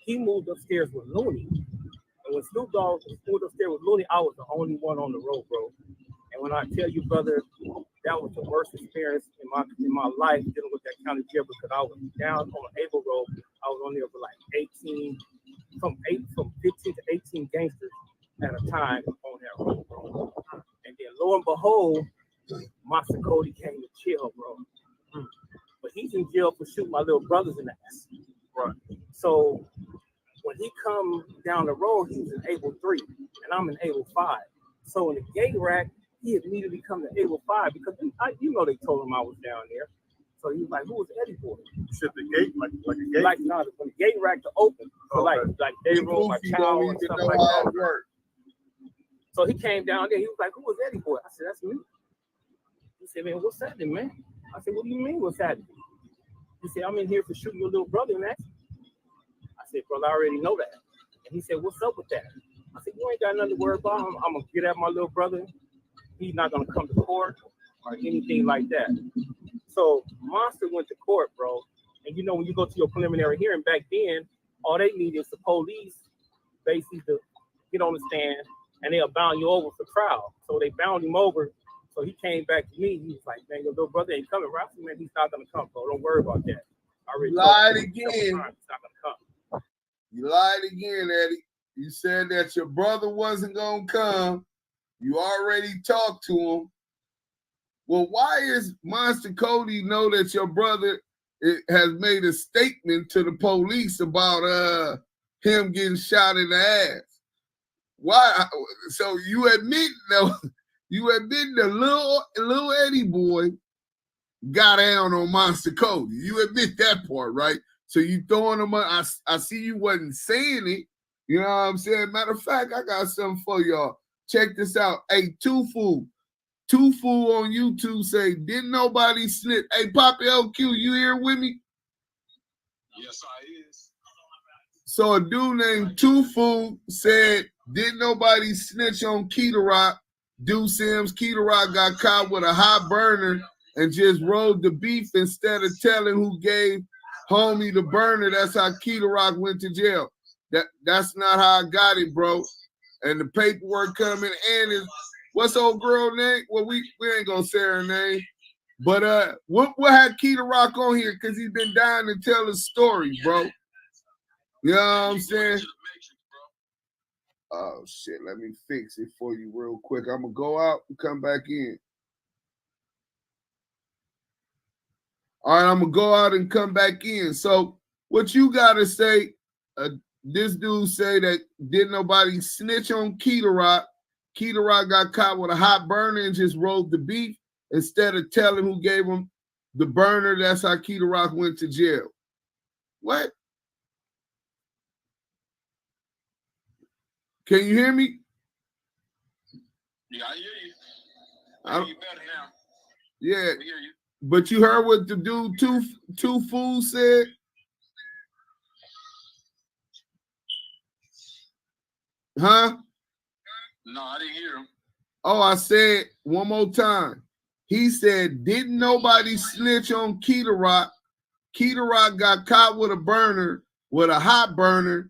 he moved upstairs with Looney. And when Snoop Dogg moved upstairs with Looney, I was the only one on the road, bro. And when I tell you, brother, that was the worst experience in my life dealing with that county jail, because I was down on Able Road. I was on there for like from 15 to 18 gangsters at a time on that road, bro. And then lo and behold, Monster Cody came to chill, bro. But he's in jail for shooting my little brothers in the ass. Right. So when he come down the road, he was in Able 3, and I'm in Able 5. So in the gate rack, he immediately come to Able 5 because they told him I was down there. So he was like, "Who was Eddie Boy?" You said the gate, like a gate? Like, no, when the gate rack to open. So like day room, my child and stuff like that. So he came down there. He was like, "Who was Eddie Boy?" I said, "That's me." He said, "Man, what's happening, man?" I said, "What do you mean what's happening?" He said, "I'm in here for shooting your little brother in that." I said, "Brother, I already know that." And he said, "What's up with that?" I said, "You ain't got nothing to worry about. I'm going to get at my little brother. He's not going to come to court or anything like that." So Monster went to court, bro. And you know, when you go to your preliminary hearing back then, all they need is the police basically to get on the stand, and they'll bound you over for trial. So they bound him over. So he came back to me. He was like, "Man, your little brother ain't coming." Right? Man, he's not going to come, bro. Don't worry about that. I already lied again. He's not going to come. You lied again, Eddie. You said that your brother wasn't going to come. You already talked to him. Well, why is Monster Cody know that your brother has made a statement to the police about him getting shot in the ass? Why? So you admit the little Eddie Boy got down on Monster Cody. You admit that part, right? So you throwing him up. I see you wasn't saying it. You know what I'm saying? Matter of fact, I got something for y'all. Check this out. Hey, Two Fool on YouTube say, "Didn't nobody snitch?" Hey, Poppy LQ, you here with me? Yes, I is. So a dude named Two Fool said, "Didn't nobody snitch on Keita Rock?" Dude Sims, Keita Rock got caught with a hot burner and just rolled the beef instead of telling who gave homie the burner. That's how Keita Rock went to jail. That's not how I got it, bro. and the paperwork coming, and is what's old girl name? Well, we ain't gonna say her name, but we'll have Keita Rock on here because he's been dying to tell his story, bro. You know what I'm saying? Oh shit, let me fix it for you real quick. I'm gonna go out and come back in. All right, I'm gonna go out and come back in. So what you gotta say, this dude say that didn't nobody snitch on Keita Rock. Keita Rock got caught with a hot burner and just rolled the beef instead of telling who gave him the burner. That's how Keita Rock went to jail. What? Can you hear me? Yeah, I hear you. I hear you better now. Yeah. I hear you. But you heard what the dude two fools said? Huh? No, I didn't hear him. Oh, I said one more time. He said, didn't nobody snitch on Keita Rock? Keita Rock got caught with a burner, with a hot burner,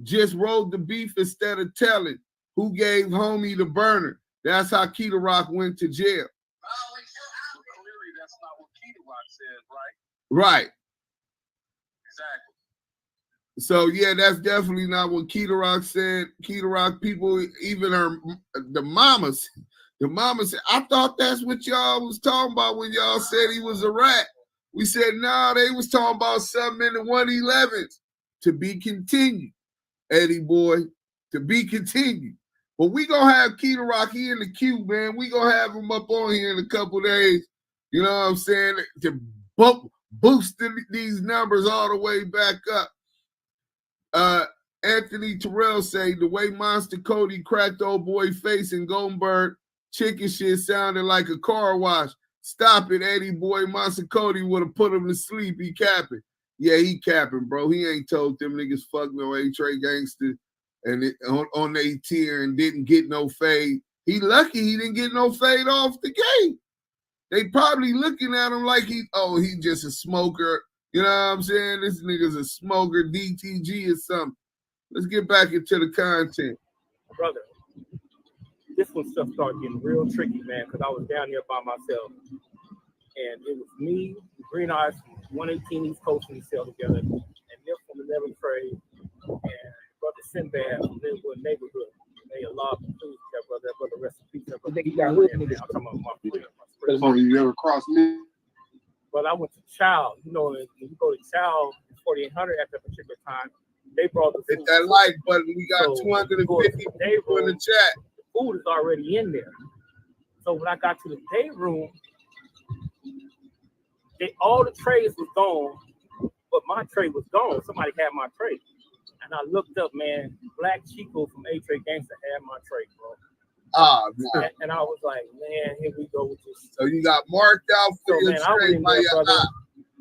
just rolled the beef instead of telling who gave homie the burner. That's how Keita Rock went to jail. Well, clearly that's not what Keita Rock said, right? Right. Exactly. So yeah, that's definitely not what Keita Rock said. Keita Rock people, even the mamas said, I thought that's what y'all was talking about when y'all said he was a rat. We said, no, they was talking about something in the 111s. To be continued, Eddie boy, to be continued. But we gonna have Keita Rock here in the queue, man. We gonna have him up on here in a couple days. You know what I'm saying? To boost these numbers all the way back up. Anthony Terrell say the way Monster Cody cracked old boy face in Goldberg chicken shit sounded like a car wash. Stop it, Eddie boy. Monster Cody would have put him to sleep. He capping. Yeah, he capping, bro. He ain't told them niggas fuck no A-Trey gangster and on their tier and didn't get no fade. He lucky he didn't get no fade off the gate. They probably looking at him like he just a smoker. You know what I'm saying? This nigga's a smoker, DTG or something. Let's get back into the content. Brother, this one stuff started getting real tricky, man, because I was down here by myself. And it was me, Green Eyes from 118 East Coast in the cell together, and Nip from the 11th Trade, and Brother Sinbad from Linwood Neighborhood. May Allah include that brother rest in peace. That brother, I'm talking about my friend. So you ever crossed me? But I went to Child. You know, when you go to Child, 4800 at that particular time, they brought the food. Hit that like button. We got 250 people in the chat. The food is already in there. So when I got to the day room, all the trays was gone, but my tray was gone. Somebody had my tray. And I looked up, man, Black Chico from A-Trey Gangsta had my tray, bro. Man. And I was like, man, here we go with this. So you got marked out for your tray by your eye.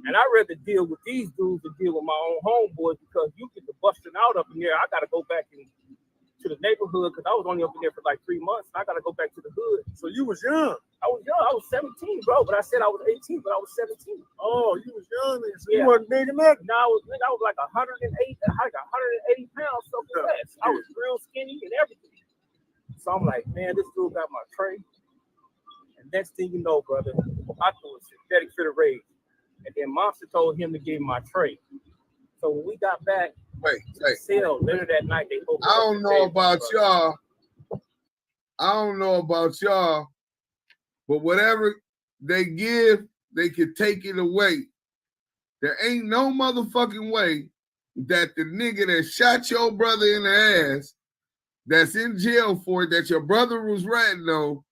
And I'd rather deal with these dudes than deal with my own homeboys because you get the busting out up in there. I got to go back to the neighborhood because I was only up in there for like 3 months. And I got to go back to the hood. So you was young. I was young. I was 17, bro. But I said I was 18, but I was 17. Oh, you was young. So yeah. You wasn't big enough? No, I was like 180 pounds, something like that. I was real skinny and everything. So I'm like, man, this dude got my tray. And next thing you know, brother, I threw a synthetic fit of rage. And then Monster told him to give me my tray. So when we got back to the cell later that night, they opened I don't know about y'all. I don't know about y'all, but whatever they give, they can take it away. There ain't no motherfucking way that the nigga that shot your brother in the ass, that's in jail for it, that your brother was ratting on,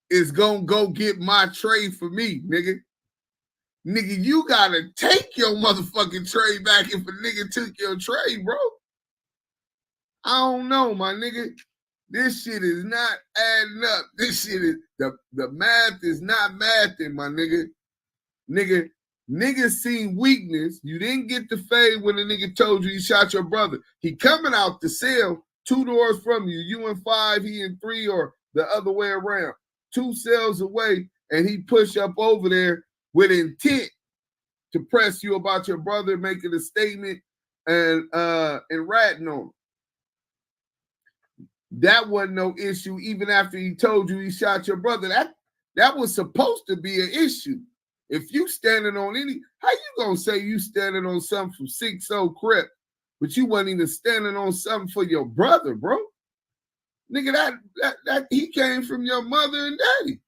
is gonna go get my tray for me, nigga. Nigga, you gotta take your motherfucking tray back if a nigga took your tray, bro. I don't know, my nigga. This shit is not adding up. This shit is, the math is not mathing, my nigga. Nigga seen weakness. You didn't get the fade when the nigga told you he shot your brother. He coming out the cell 2 doors from you. You in 5, he in 3, or the other way around. 2 cells away, and he push up over there with intent to press you about your brother making a statement and ratting on him. that wasn't no issue. Even after he told you he shot your brother, that was supposed to be an issue. If you standing on how you gonna say you standing on something from 6-0 Crip, but you wasn't even standing on something for your brother, bro? Nigga, that he came from your mother and daddy.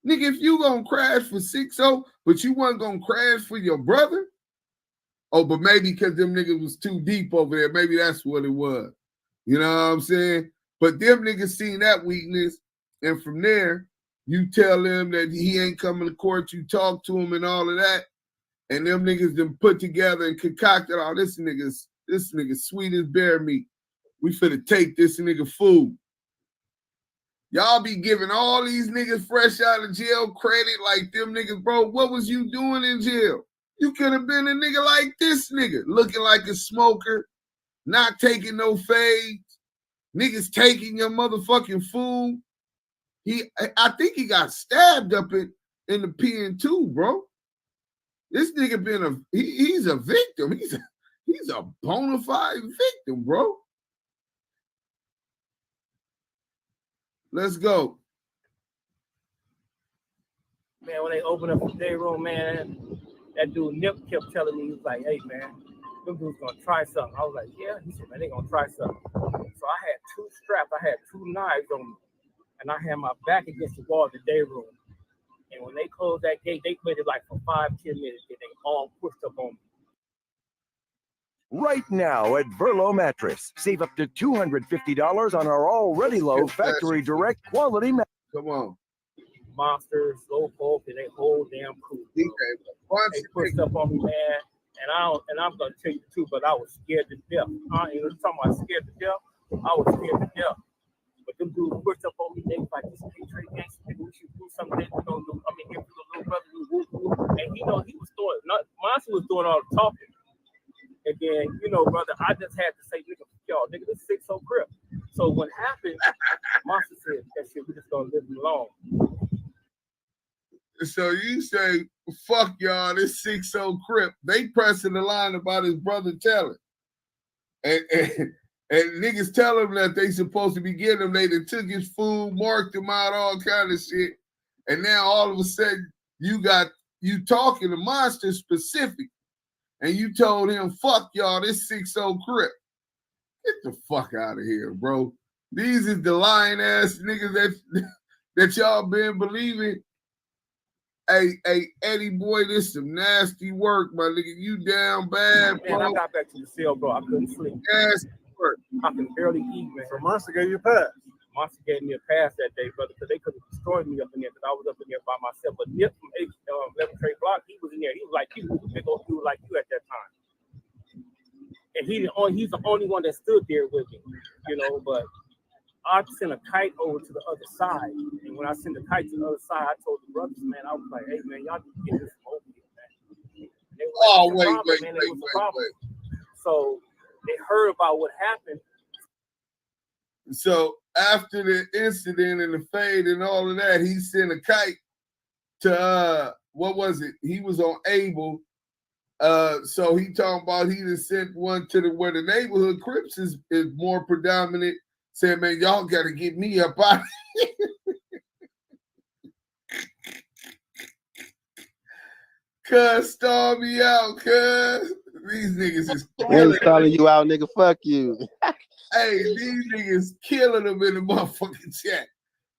Nigga, if you gonna crash for 6-0, but you wasn't gonna crash for your brother, oh, but maybe because them niggas was too deep over there, maybe that's what it was. You know what I'm saying? But them niggas seen that weakness, and from there, you tell them that he ain't coming to court, you talk to him and all of that, and them niggas then put together and concocted all this nigga sweet as bear meat. We finna take this nigga food. Y'all be giving all these niggas fresh out of jail credit like them niggas, bro. What was you doing in jail? You could have been a nigga like this nigga, looking like a smoker, not taking no fades, niggas taking your motherfucking food. I think he got stabbed up in the PN2, bro. This nigga he's a victim. He's a bona fide victim, bro. Let's go. Man, when they opened up the day room, man, that dude Nip kept telling me, he was like, hey, man, them dudes gonna try something. I was like, yeah. He said, man, they gonna try something. So I had 2 straps. I had 2 knives on me. And I had my back against the wall of the day room. And when they closed that gate, they waited like for 5-10 minutes. And they all pushed up on me. Right now at Verlo Mattress, save up to $250 on our already low factory direct quality mattress. Come on. Monsters, low folk, and they whole damn crew. They pushed up on me, man. And I'm gonna tell you the truth, but I was scared to death. You know, talking about scared to death. I was scared to death. But them dudes pushed up on me. They was like, "This is Trey gangster. We should do something." Give you a little brother. And he was doing. Monster was doing all the talking. And then, brother, I just had to say, nigga, y'all, nigga, this 6-0 Crip. So what happened? Monster said, that shit, we just gonna leave him alone. So you say, fuck y'all, this 6-0 Crip. They pressing the line about his brother telling. And niggas tell him that they supposed to be getting him. They done took his food, marked him out, all kind of shit. And now all of a sudden, you talking to Monster specific. And you told him, fuck y'all, this 6-0 Crip. Get the fuck out of here, bro. These is the lying ass niggas that y'all been believing. Hey, Eddie boy, this some nasty work, my nigga. You down bad, bro. Man, I got back to the cell, bro. I couldn't sleep. Nasty work. I can barely eat, man. So Monster gave you a pass. Monster gave me a pass that day, brother, because they could have destroyed me up in there because I was up in there by myself. But Nip from 11 Trade Block, he was in there. He was like you, he was a big old dude like you at that time. And he's the only one that stood there with me, but I sent a kite over to the other side. And when I sent the kite to the other side, I told the brothers, man, I was like, hey, man, y'all need to get this over here, man. Wait. So they heard about what happened. So after the incident and the fade and all of that, he sent a kite to what was it? He was on Able. So he talking about he just sent one to where the neighborhood Crips is more predominant, saying, man, y'all gotta get me up out of here. Cuz star me out, cuz. These niggas is Really stalling you out, nigga. Fuck you. Hey, these niggas killing them in the motherfucking chat.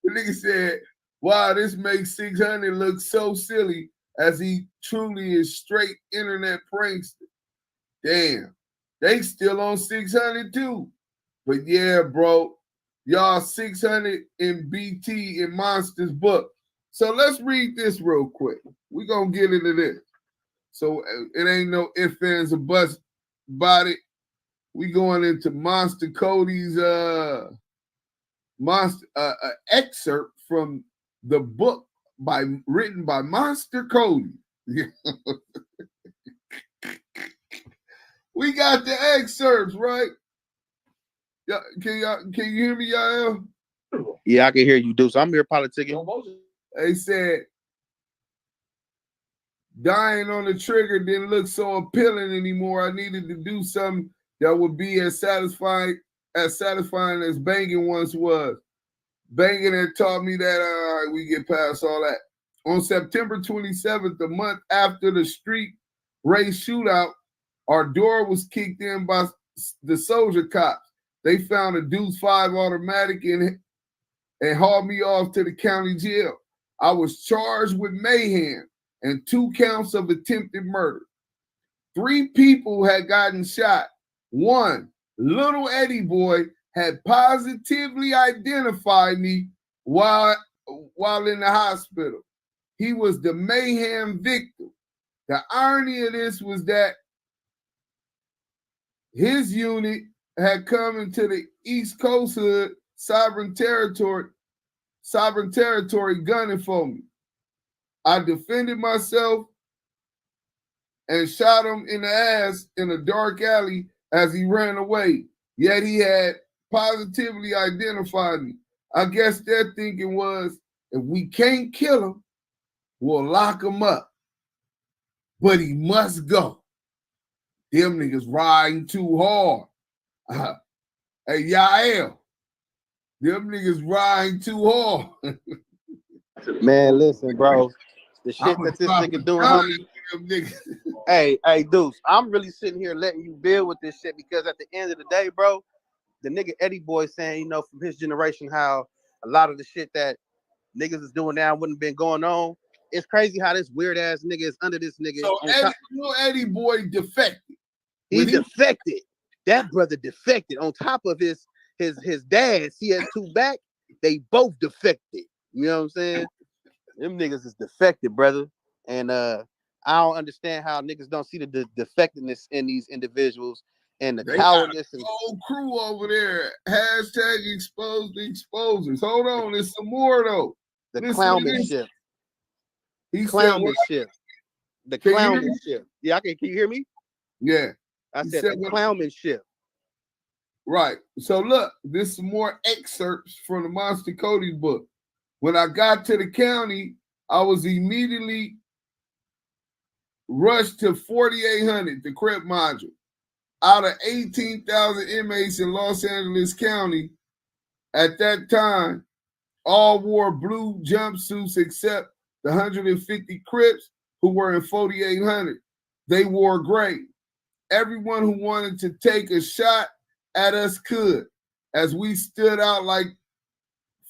The nigga said, wow, this makes 600 look so silly as he truly is straight internet prankster. Damn. They still on 600 too. But yeah, bro, y'all 600 in BT in Monster's book. So let's read this real quick. We're going to get into this. So it ain't no ifs, ands, or buts about it. We going into Monster Cody's excerpt from the book written by Monster Cody. We got the excerpts, right? Can you hear me, y'all? Yeah, I can hear you, dude. So I'm here politicking. They said dying on the trigger didn't look so appealing anymore. I needed to do something that would be as satisfying as satisfying as banging once was. Banging had taught me that all right, we get past all that. On September 27th, the month after the street race shootout, our door was kicked in by the soldier cops. They found a Deuce 5 automatic and hauled me off to the county jail. I was charged with mayhem and 2 counts of attempted murder. 3 people had gotten shot. 1, little Eddie boy, had positively identified me while in the hospital. He was the mayhem victim. The irony of this was that his unit had come into the East Coast hood, sovereign territory gunning for me. I defended myself and shot him in the ass in a dark alley as he ran away. Yet he had positively identified me. I guess their thinking was, if we can't kill him, we'll lock him up. But he must go. Them niggas riding too hard. Hey, Yael, them niggas riding too hard. Man, listen, bro. The shit that this nigga doing, homie. Hey, Deuce, I'm really sitting here letting you build with this shit because at the end of the day, bro, the nigga Eddie boy saying, you know, from his generation, how a lot of the shit that niggas is doing now wouldn't have been going on. It's crazy how this weird ass nigga is under this nigga. So Eddie boy defected. He defected. That brother defected. On top of his dad, he has 2 back. They both defected. You know what I'm saying? Them niggas is defected, brother. And I don't understand how niggas don't see the defectiveness in these individuals and the cowardice. The whole crew over there. Hashtag expose the exposers. Hold on, there's some more though. The clownmanship. He clownmanship. The clownmanship. Yeah, can you hear me? Yeah. I said the clownmanship. Right. So look, this is some more excerpts from the Monster Cody book. When I got to the county, I was immediately rushed to 4800, the Crip module. Out of 18,000 inmates in Los Angeles County, at that time, all wore blue jumpsuits except the 150 Crips who were in 4800. They wore gray. Everyone who wanted to take a shot at us could, as we stood out like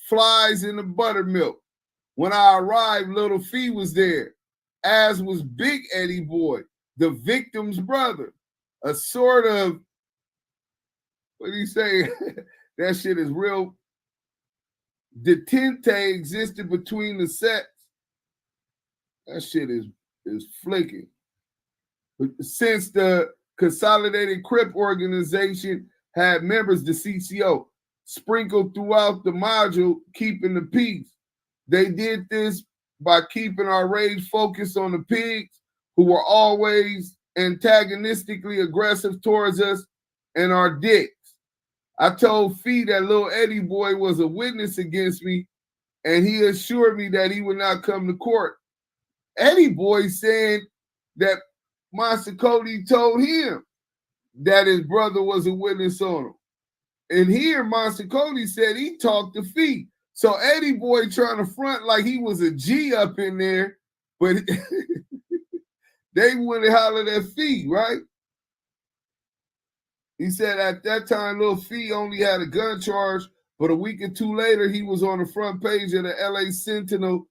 flies in the buttermilk. When I arrived, Little Fee was there, as was Big Eddie Boy, the victim's brother. A sort of, what do you say? That shit is real. Detente existed between the sets. That shit is flicking. But since the Consolidated Crip organization had members, the CCO, sprinkled throughout the module, keeping the peace. They did this by keeping our rage focused on the pigs, who were always antagonistically aggressive towards us, and our dicks. I told Fee that little Eddie boy was a witness against me, and he assured me that he would not come to court. Eddie boy saying that Monster Cody told him that his brother was a witness on him. And here, Monster Cody said he talked to Fee. So Eddie boy trying to front like he was a G up in there, but they went and hollered at Fee, right? He said at that time, little Fee only had a gun charge, but a week or 2 later, he was on the front page of the LA Sentinel,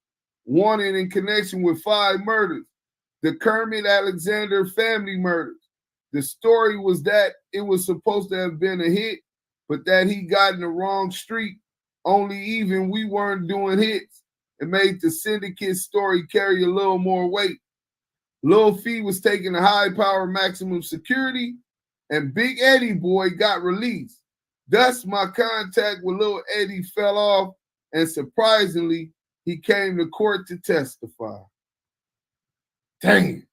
wanted in connection with 5 murders, the Kermit Alexander family murders. The story was that it was supposed to have been a hit, but that he got in the wrong street. Only even we weren't doing hits. It made the syndicate story carry a little more weight. Lil Fee was taking a high power maximum security, and Big Eddie boy got released. Thus, my contact with Lil Eddie fell off, and surprisingly, he came to court to testify. Dang.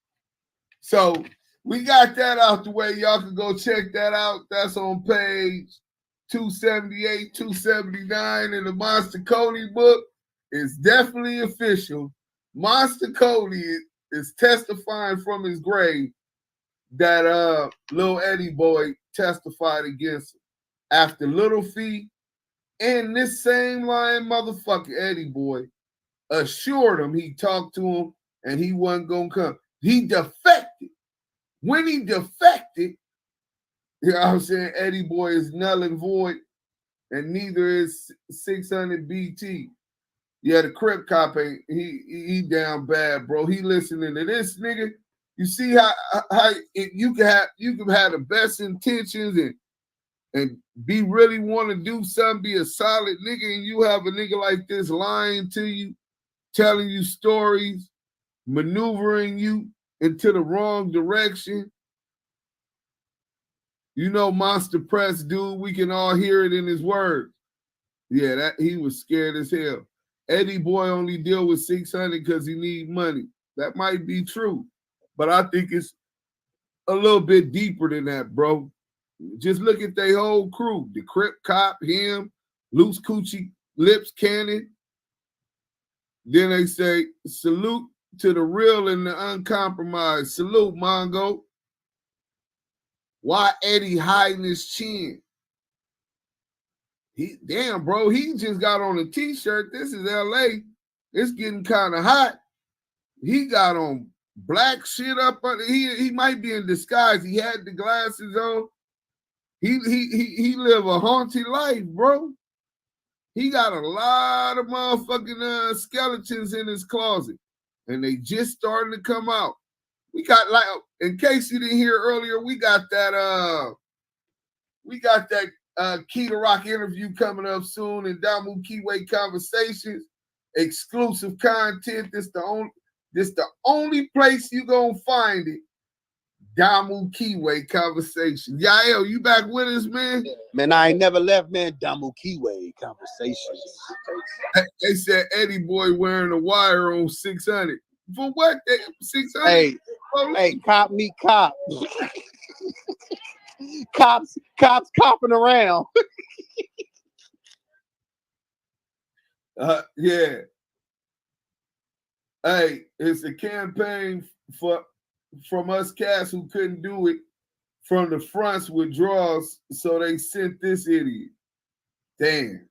So we got that out the way. Y'all can go check that out. That's on page 278, 279 in the Monster Cody book. It's definitely official. Monster Cody is testifying from his grave that little Eddie boy testified against him. after Little Fee and this same lying motherfucker, Eddie Boy, assured him he talked to him and he wasn't going to come. He defected. When he defected, you know what I'm saying, Eddie Boy is null and void, and neither is 600 BT. Yeah, the Crip cop ain't, he down bad, bro. He listening to this nigga. You see how you can have the best intentions and be really want to do something, be a solid nigga, and you have a nigga like this lying to you, telling you stories, maneuvering you into the wrong direction. You know, Monster Press, dude, we can all hear it in his words. Yeah, that he was scared as hell. Eddie Boy only deal with 600 because he need money. That might be true, but I think it's a little bit deeper than that, bro. Just look at their whole crew. The Crip Cop, him, Loose Coochie, Lips Cannon. Then they say, salute to the real and the uncompromised. Salute, Mongo. Why Eddie hiding his chin? Damn, bro, he just got on a t-shirt. This is LA. It's getting kind of hot. He got on black shit up under. He might be in disguise. He had the glasses on. He live a haunted life, bro. He got a lot of motherfucking skeletons in his closet, and they just starting to come out. We got, like, in case you didn't hear earlier, we got that Key to Rock interview coming up soon, and Damu Keyway Conversations, exclusive content. This the only place you gonna find it. Damu Keyway Conversations. Yael, you back with us, man? Man, I ain't never left, man. Damu Keyway Conversations. They said Eddie Boy wearing a wire on 600. For what? 600? Hey, cop meet cop. Cops copping around. Yeah. Hey, it's a campaign from us cats who couldn't do it from the fronts withdrawals, so they sent this idiot. Damn.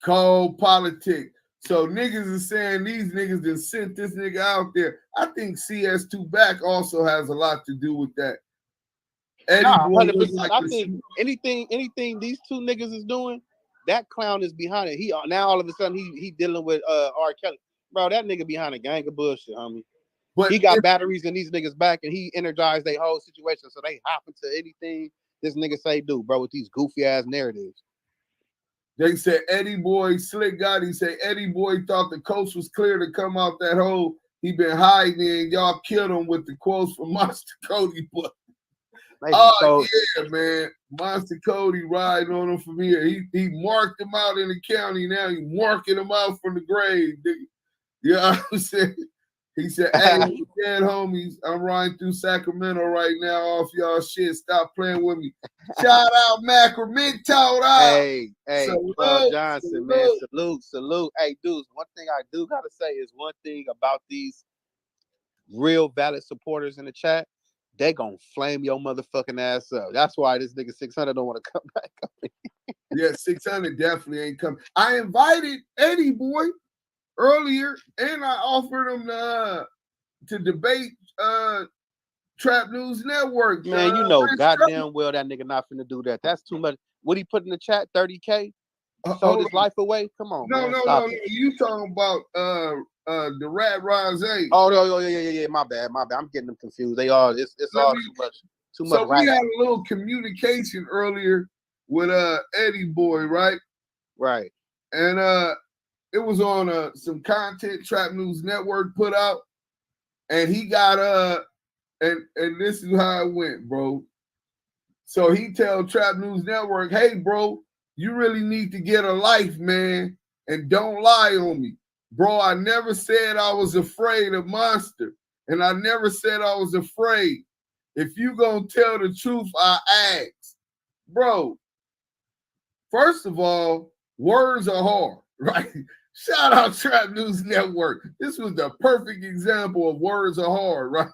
Cold politic. So niggas is saying these niggas just sent this nigga out there. I think CS2 Back also has a lot to do with that. Nah, 100%. Like I think anything these two niggas is doing, that clown is behind it. He now all of a sudden he dealing with R. Kelly. Bro, that nigga behind a gang of bullshit, homie. But he got batteries in these niggas back, and he energized their whole situation, so they hop into anything this nigga say do, bro, with these goofy ass narratives. They said Eddie Boy, Slick Gotti say Eddie Boy thought the coast was clear to come out that hole he been hiding in. Y'all killed him with the quotes from Monster Cody. But yeah, man. Monster Cody riding on him from here. He marked him out in the county. Now he marking him out from the grave. You know what I'm saying? He said, hey, dead homies, I'm riding through Sacramento right now off y'all shit. Stop playing with me. Shout out Macramento. Hey, salute, Johnson, salute. Man. Salute. Hey, dudes, one thing I do got to say is one thing about these real valid supporters in the chat. They gonna flame your motherfucking ass up. That's why this nigga 600 don't want to come back up. Yeah, 600 definitely ain't coming. I invited Eddie Boy earlier, and I offered him to debate Trap News Network. Man, you know goddamn well that nigga not finna do that. That's too much. What he put in the chat, 30K? Sold his life away? Come on, man. No. You talking about the Rat Rose? Oh, yeah. My bad. I'm getting them confused. They are. It's all too much. So we had a little communication earlier with Eddie Boy, right? Right. And it was on some content Trap News Network put out, and he got and this is how it went, bro. So he tell Trap News Network, hey, bro, you really need to get a life, man, and don't lie on me. Bro, I never said I was afraid of Monster, and I never said I was afraid. If you gonna tell the truth, I ask. Bro, first of all, words are hard, right? Shout out Trap News Network. This was the perfect example of words are hard, right?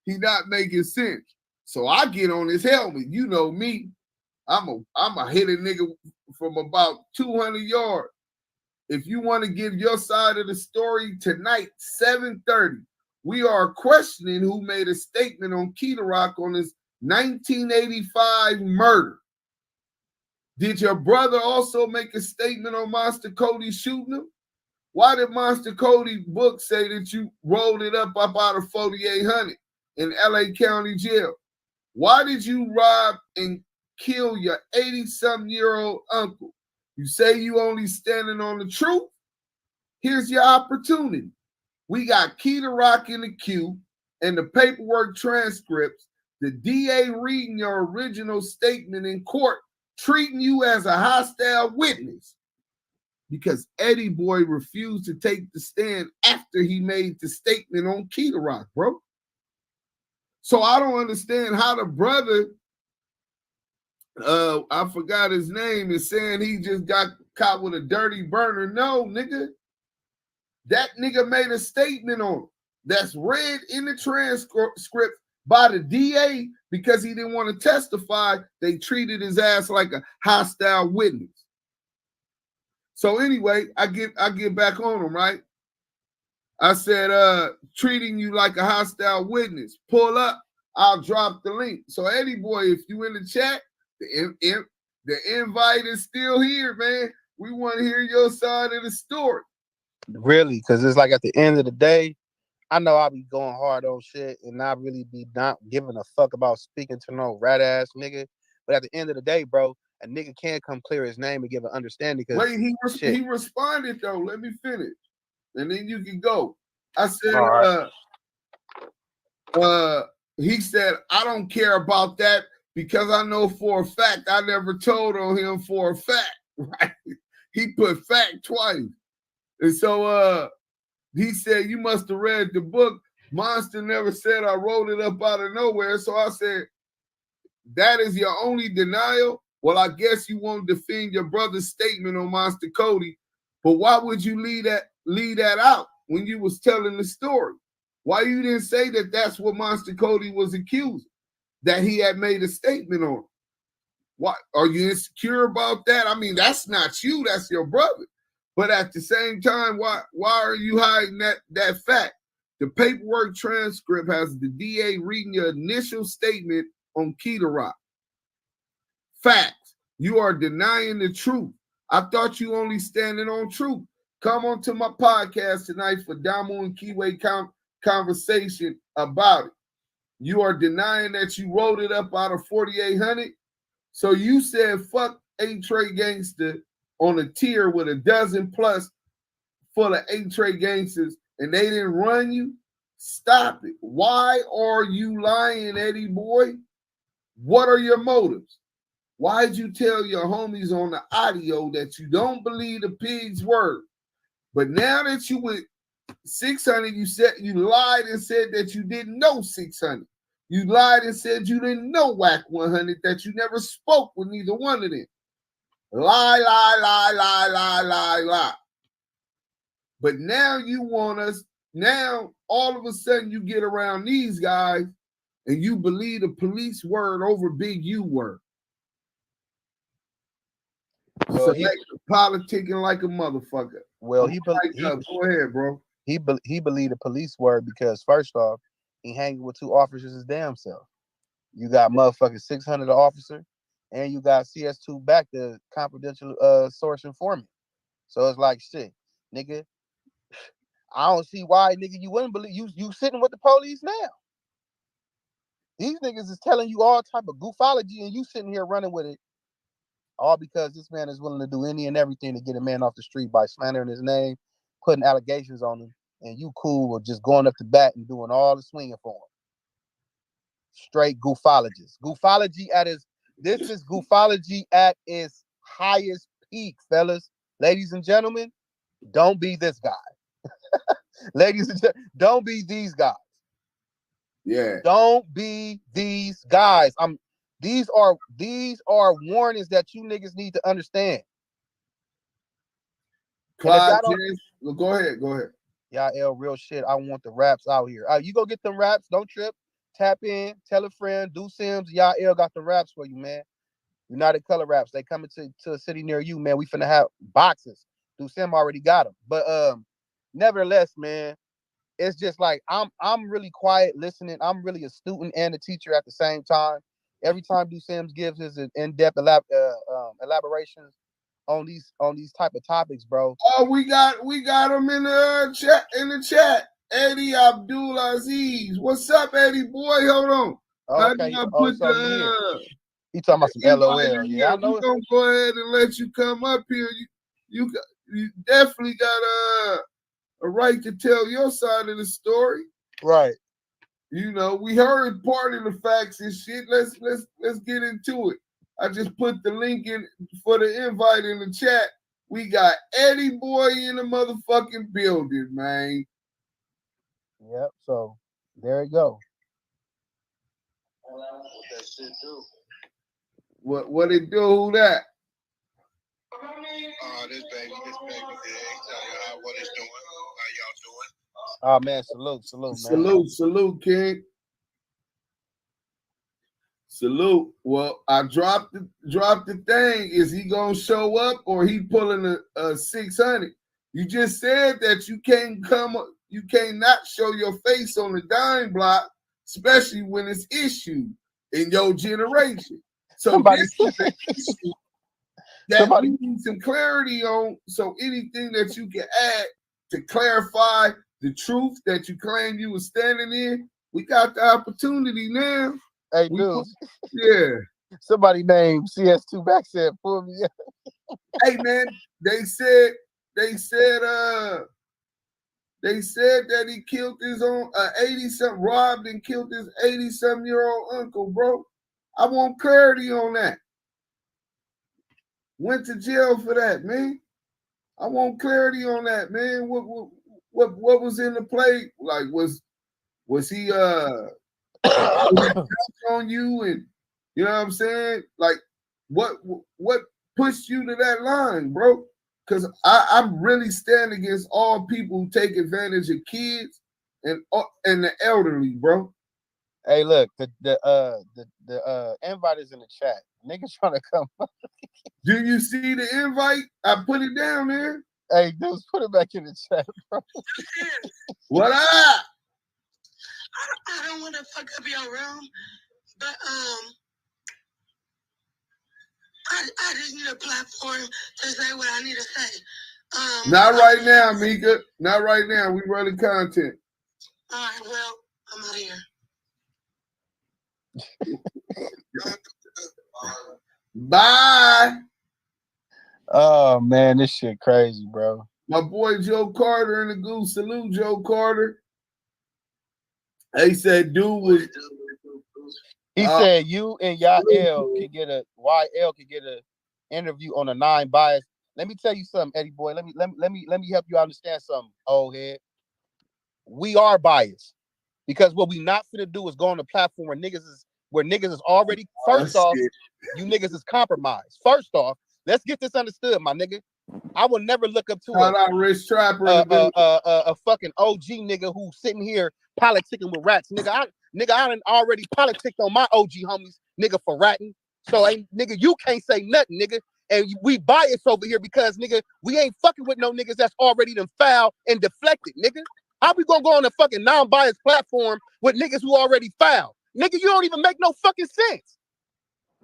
He not making sense. So I get on his helmet. You know me. I'm a hit a nigga from about 200 yards. If you want to give your side of the story tonight, 7:30, we are questioning who made a statement on Key to Rock on his 1985 murder. Did your brother also make a statement on Monster Cody shooting him? Why did Monster Cody book say that you rolled it up out of 4800 in LA County Jail? Why did you rob and kill your 80-something-year-old uncle? You say you only standing on the truth? Here's your opportunity. We got Key to Rock in the queue and the paperwork transcripts, the DA reading your original statement in court, treating you as a hostile witness because Eddie Boy refused to take the stand after he made the statement on Key to Rock, bro. So I don't understand how the brother, I forgot his name, is saying he just got caught with a dirty burner. No, nigga. That nigga made a statement on him that's read in the transcript by the DA because he didn't want to testify. They treated his ass like a hostile witness. So anyway, I get back on him, right? I said, treating you like a hostile witness. Pull up, I'll drop the link. So Eddie Boy, if you in the chat, the invite is still here, man. We want to hear your side of the story. Really, because it's like at the end of the day, I know I'll be going hard on shit and not really be not giving a fuck about speaking to no rat ass nigga. But at the end of the day, bro, a nigga can't come clear his name and give an understanding. Wait, he responded though. Let me finish, and then you can go. I said, he said, I don't care about that because I know for a fact I never told on him for a fact. Right? He put fact twice, and so he said, you must have read the book. Monster never said I wrote it up out of nowhere. So I said, that is your only denial? Well, I guess you won't defend your brother's statement on Monster Cody, but why would you leave that out when you was telling the story? Why you didn't say that that's what Monster Cody was accusing, that he had made a statement on? Why are you insecure about that? I mean, that's not you, that's your brother. But at the same time, why are you hiding that fact? The paperwork transcript has the DA reading your initial statement on Key to Rock. Facts. You are denying the truth. I thought you only standing on truth. Come on to my podcast tonight for Damo and Kiwi conversation about it. You are denying that you wrote it up out of 4800. So you said fuck A-Trey Gangster on a tier with a dozen plus full of A-Trey gangsters and they didn't run you? Stop it. Why are you lying, Eddie Boy? What are your motives? Why'd you tell your homies on the audio that you don't believe the pig's word? But now that you went 600, you said you lied and said that you didn't know 600. You lied and said you didn't know WAC 100, that you never spoke with neither one of them. Lie, lie, lie, lie, lie, lie, lie. But now you want us, now all of a sudden you get around these guys and you believe the police word over big U word. Well, so politicking like a motherfucker. Well, go ahead, bro. He believed the police word because first off, he hanging with two officers his damn self. You got motherfucking 600 officer, and you got CS2 back, the confidential source informant. So it's like shit, nigga. I don't see why, nigga, you wouldn't believe you sitting with the police now. These niggas is telling you all type of goofology, and you sitting here running with it. All because this man is willing to do any and everything to get a man off the street by slandering his name, putting allegations on him, and you cool with just going up to bat and doing all the swinging for him. Straight goofologist. This is goofology at its highest peak, fellas. Ladies and gentlemen, don't be this guy. Ladies and gentlemen, don't be these guys. Yeah. Don't be these guys. These are warnings that you niggas need to understand. Clyde, go ahead. Y'all real shit. I want the raps out here. You go get them raps. Don't trip. Tap in. Tell a friend. Do Sims. Y'all got the raps for you, man. United Color Raps. They coming to a city near you, man. We finna have boxes. Sim already got them. But nevertheless, man, it's just like I'm really quiet listening. I'm really a student and a teacher at the same time. Every time Sims gives his in-depth elaborations on these type of topics, bro. Oh, we got him in the chat. Eddie Abdul Aziz. What's up, Eddie boy? Hold on. Okay. He talking about some LOL. Yeah, I know. We're gonna go ahead and let you come up here. You definitely got a right to tell your side of the story. Right. You know, we heard part of the facts and shit. Let's get into it. I just put the link in for the invite in the chat. We got Eddie boy in the motherfucking building, man. Yep. So there you go. What that shit do? What it do? Who that? This baby did. Tell you what it's doing. How y'all doing? Oh man, salute, man. Salute, King. Salute. Well, I dropped the thing. Is he gonna show up or he pulling a 600? You just said that you can't not show your face on the dime block, especially when it's issued in your generation. So this is an issue that we need some clarity on. So anything that you can add to clarify the truth that you claim you were standing in, we got the opportunity now. Hey, dude. Yeah. Somebody named CS2 back said for me. Hey, man, they said that he killed his own 80-something, robbed and killed his 80-something-year-old uncle, bro. I want clarity on that. Went to jail for that, man. I want clarity on that, man. What was in the play? Like, was he on you, and you know what I'm saying? Like, what pushed you to that line, bro? Because I'm really standing against all people who take advantage of kids and the elderly, bro. Hey, look, the invite is in the chat. Niggas trying to come. Do you see the invite? I put it down there. Hey, dudes, put it back in the chat, bro. What up? I don't want to fuck up your room, but I just need a platform to say what I need to say. Not right now, Mika. Not right now. We running content. All right, well, I'm out of here. Bye. Oh man, this shit crazy, bro. My boy Joe Carter in the goose. Salute, Joe Carter. He said, dude was. He said you and YL can get a interview on a 9 bias. Let me tell you something, Eddie boy. Let me help you understand something, old head. We are biased because what we not finna do is go on the platform where niggas is already. First off, you niggas is compromised. First off, let's get this understood, my nigga. I will never look up to a fucking OG nigga who's sitting here politicking with rats, nigga. I done already politicked on my OG homies, nigga, for ratting. So, nigga, you can't say nothing, nigga. And we biased over here because, nigga, we ain't fucking with no niggas that's already done foul and deflected, nigga. How we gonna go on a fucking non-biased platform with niggas who already foul? Nigga, you don't even make no fucking sense.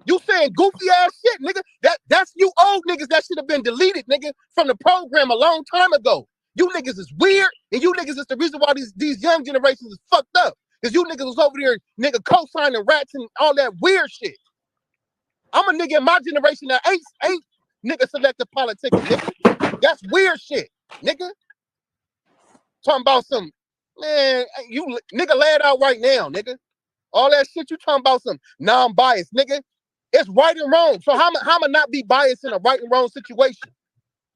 You saying goofy ass shit, nigga. That's you old niggas that should have been deleted, nigga, from the program a long time ago. You niggas is weird, and you niggas is the reason why these young generations is fucked up. Because you niggas was over there, nigga, co-signing rats and all that weird shit. I'm a nigga in my generation that ain't nigga selective politics, nigga. That's weird shit, nigga. Talking about some, man, you nigga lay it out right now, nigga. All that shit you talking about some non-biased, nigga. It's right and wrong. So how am I not be biased in a right and wrong situation?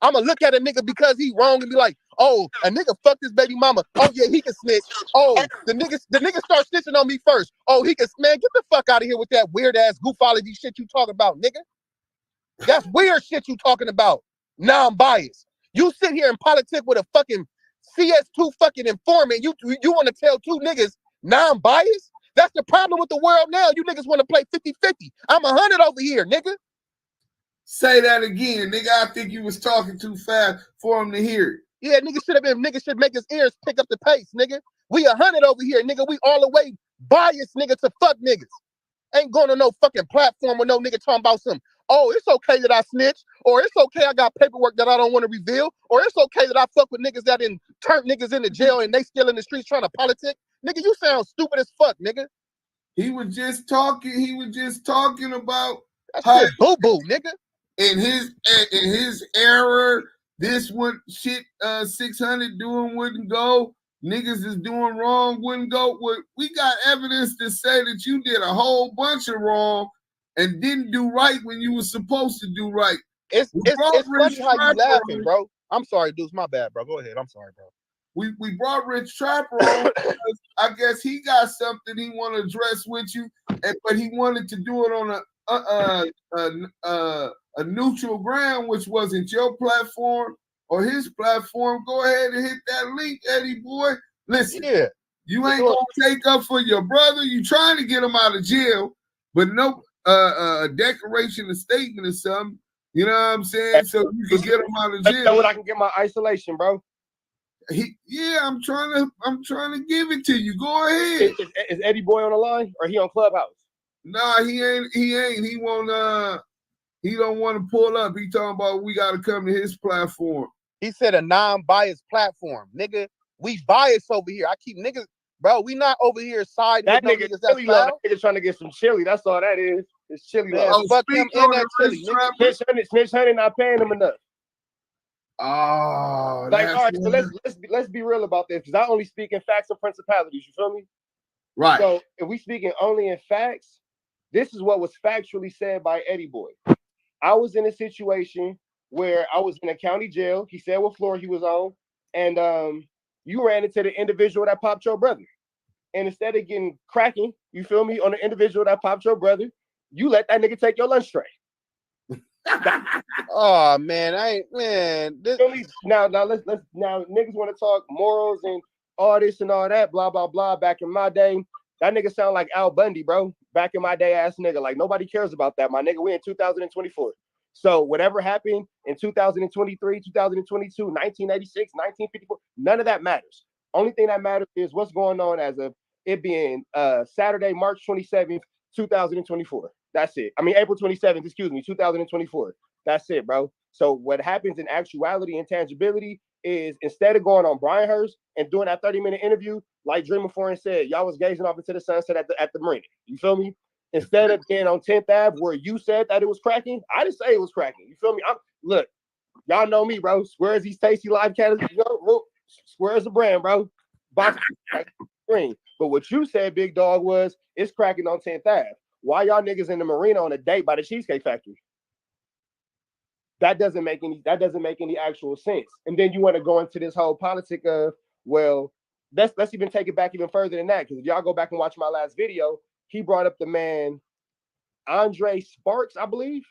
I'm gonna look at a nigga because he wrong and be like, oh, a nigga fucked his baby mama. Oh yeah, he can snitch. Oh, the nigga start snitching on me first. Oh, he can, man, get the fuck out of here with that weird ass goofology shit you talking about, nigga. That's weird shit you talking about. Non-biased. You sit here in politics with a fucking CS2 fucking informant. You want to tell two niggas non-biased? That's the problem with the world now. You niggas want to play 50-50. I'm 100 over here, nigga. Say that again, nigga. I think you was talking too fast for him to hear it. Yeah, nigga should make his ears pick up the pace, nigga. We 100 over here, nigga. We all the way biased, nigga, to fuck niggas. Ain't going to no fucking platform with no nigga talking about some, oh, it's okay that I snitch, or it's okay I got paperwork that I don't want to reveal, or it's okay that I fuck with niggas that done turned niggas into jail and they still in the streets trying to politic. Nigga, you sound stupid as fuck, nigga. He was just talking about that shit boo-boo, nigga. In his era, this one shit 600 doing wouldn't go. Niggas is doing wrong wouldn't go. We got evidence to say that you did a whole bunch of wrong and didn't do right when you were supposed to do right. It's funny how you laughing, bro. I'm sorry, dudes. My bad, bro. Go ahead. I'm sorry, bro. We brought Rich Trapper on because I guess he got something he want to address with you, but he wanted to do it on a neutral ground, which wasn't your platform or his platform. Go ahead and hit that link, Eddie boy. Listen, you ain't gonna take up for your brother. You trying to get him out of jail, but no declaration of statement or something. You know what I'm saying? So you can get him out of jail. So when I can get my isolation, bro. I'm trying to give it to you. Go ahead. Is Eddie boy on the line or he on Clubhouse? Nah, he ain't. He won't. He don't want to pull up. He talking about we got to come to his platform. He said a non-biased platform, nigga. We biased over here. I keep niggas, bro. We not over here siding that with nigga. No niggas That nigga trying to get some chili. That's all that is. It's chili. Fuck him and that chili. Snitch honey not paying him enough. Oh, like all right. So let's be real about this because I only speak in facts and principalities. You feel me? Right. So if we speaking only in facts, this is what was factually said by Eddie boy. I was in a situation where I was in a county jail. He said what floor he was on, and you ran into the individual that popped your brother. And instead of getting cracking, you feel me, on the individual that popped your brother, you let that nigga take your lunch tray. Oh man, now let's niggas want to talk morals and all this and all that, blah blah blah. Back in my day, that nigga sound like Al Bundy, bro. Back in my day, ass nigga. Like nobody cares about that, my nigga. We in 2024. So whatever happened in 2023, 2022, 1986, 1954, none of that matters. Only thing that matters is what's going on as of it being Saturday, March 27th, 2024. That's it. I mean, April 27th, excuse me, 2024. That's it, bro. So what happens in actuality and tangibility is instead of going on Brian Hurst and doing that 30-minute interview, like Dreamer Foreign said, y'all was gazing off into the sunset at the marina. You feel me? Instead of being on 10th Ave where you said that it was cracking, I didn't say it was cracking. You feel me? Look, y'all know me, bro. Squares these tasty live cannons. Squares the brand, bro. Box screen. But what you said, big dog, was it's cracking on 10th Ave. Why y'all niggas in the marina on a date by the Cheesecake Factory? That doesn't make any actual sense. And then you want to go into this whole politic of, well, let's even take it back even further than that. Because if y'all go back and watch my last video, he brought up the man Andre Sparks, I believe.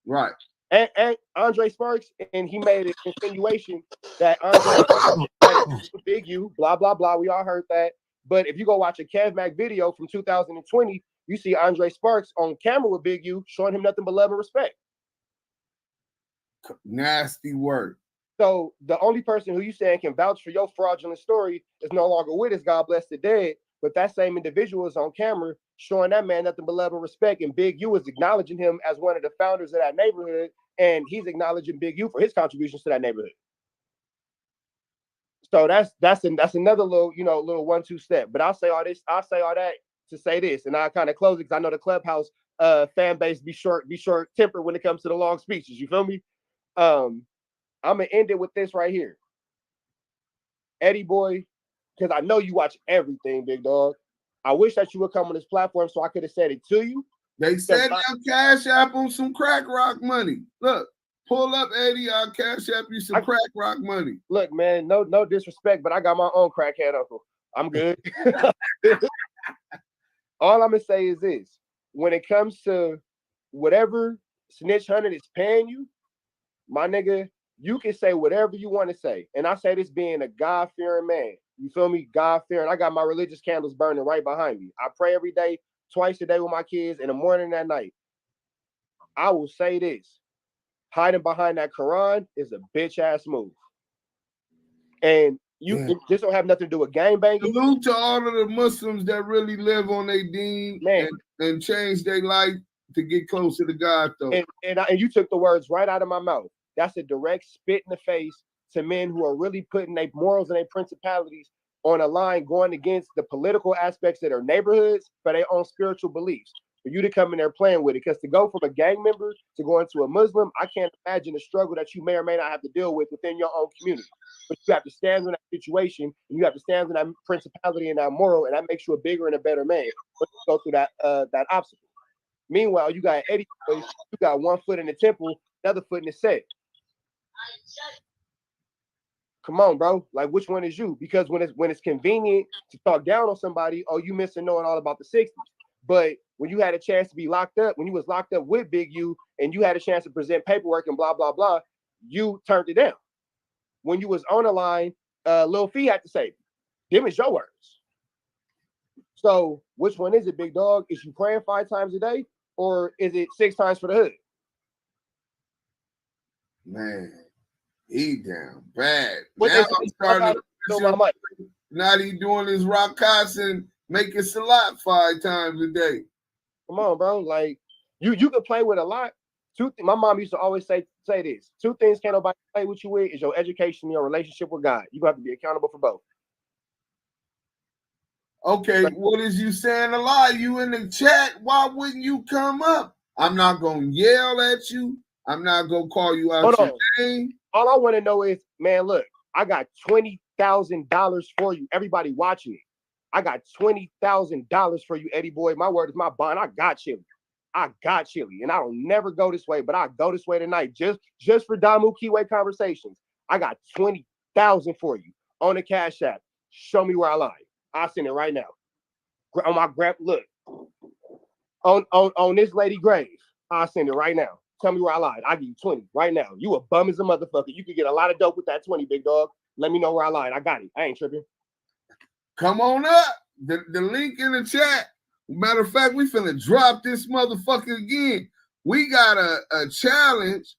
Right. And Andre Sparks, and he made an insinuation that Andre Sparks big U, blah, blah, blah. We all heard that. But if you go watch a Kev Mac video from 2020, you see Andre Sparks on camera with Big U showing him nothing but love and respect. Nasty word. So the only person who you saying can vouch for your fraudulent story is no longer with us, God bless the dead. But that same individual is on camera showing that man nothing but love and respect. And Big U is acknowledging him as one of the founders of that neighborhood. And he's acknowledging Big U for his contributions to that neighborhood. So that's another little 1-2 step. But I'll say all that to say this, and I'll kind of close it because I know the Clubhouse fan base be short tempered when it comes to the long speeches. You feel me? I'm gonna end it with this right here. Eddie boy, because I know you watch everything, big dog. I wish that you would come on this platform so I could have said it to you. They said they'll cash app on some crack rock money. Look, pull up, Eddie. I'll cash app you some crack rock money. Look, man, no disrespect, but I got my own crackhead uncle. I'm good. All I'm gonna say is this: when it comes to whatever Snitch 100 is paying you, my nigga, you can say whatever you want to say. And I say this being a God-fearing man. You feel me? God-fearing. I got my religious candles burning right behind me. I pray every day, twice a day with my kids, in the morning and at night. I will say this: hiding behind that Quran is a bitch ass move, and it just don't have nothing to do with gang banging. Salute to all of the Muslims that really live on their deen and change their life to get closer to God, though. And you took the words right out of my mouth. That's a direct spit in the face to men who are really putting their morals and their principalities on a line, going against the political aspects of their neighborhoods for their own spiritual beliefs. For you to come in there playing with it, because to go from a gang member to going to a Muslim, I can't imagine the struggle that you may or may not have to deal with within your own community. But you have to stand in that situation, and you have to stand in that principality and that moral, and that makes you a bigger and a better man. But you go through that obstacle. Meanwhile, you got Eddie, you got one foot in the temple, another foot in the set. Come on, bro. Like, which one is you? Because when it's convenient to talk down on somebody, oh, you missing knowing all about the 60s. But when you had a chance to be locked up, when you was locked up with Big U, and you had a chance to present paperwork and blah, blah, blah, you turned it down. When you was on the line, Lil Fee had to say, them is your words. So which one is it, big dog? Is you praying 5 times a day, or is it 6 times for the hood? Man, he down bad. What Now I'm starting to now he doing his rock and making salat 5 times a day. Come on, bro. Like you can play with a lot. My mom used to always say this: 2 things can't nobody play with you with is your education and your relationship with God. You have to be accountable for both. Okay, what is you saying a lie? You in the chat? Why wouldn't you come up? I'm not gonna yell at you. I'm not gonna call you out your name. All I want to know is, man, look, I got $20,000 for you. Everybody watching it. I got $20,000 for you, Eddie boy. My word is my bond. I got chili. And I don't never go this way, but I go this way tonight just for Damu Keyway conversations. I got $20,000 for you on the Cash App. Show me where I lie. I'll send it right now. On my look on this lady grave. I'll send it right now. Tell me where I lied. I'll give you 20 right now. You a bum as a motherfucker. You could get a lot of dope with that 20, big dog. Let me know where I lied. I got it. I ain't tripping. Come on up. The link in the chat. Matter of fact, we finna drop this motherfucker again. We got a challenge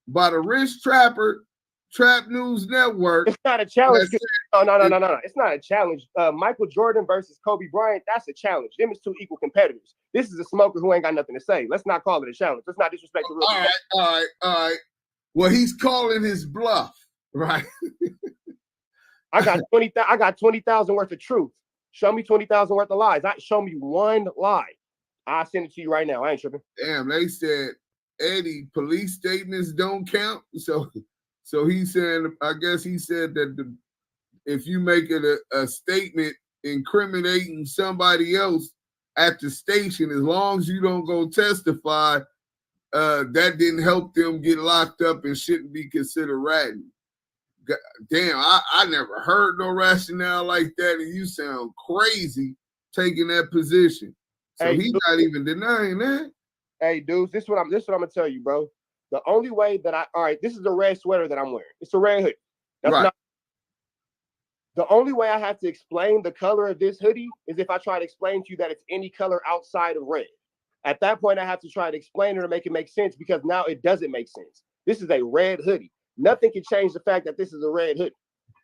by the Rich Trapper Trap News Network. It's not a challenge. No. It's not a challenge. Michael Jordan versus Kobe Bryant, that's a challenge. Them is 2 equal competitors. This is a smoker who ain't got nothing to say. Let's not call it a challenge. Let's not disrespect the real. All right. Well, he's calling his bluff, right? I got 20,000 worth of truth. Show me 20,000 worth of lies. Show me one lie. I'll send it to you right now. I ain't tripping. Damn, they said, Eddie, police statements don't count. So he's saying, I guess he said that if you make it a statement incriminating somebody else at the station, as long as you don't go testify, that didn't help them get locked up and shouldn't be considered ratting. Damn, I never heard no rationale like that, and you sound crazy taking that position. So he's not even denying that. Hey, dudes, this is what I'm gonna tell you, bro. The only way that this is a red sweater that I'm wearing. It's a red hoodie. That's right. The only way I have to explain the color of this hoodie is if I try to explain to you that it's any color outside of red. At that point, I have to try to explain it to make it make sense, because now it doesn't make sense. This is a red hoodie. Nothing can change the fact that this is a red hoodie.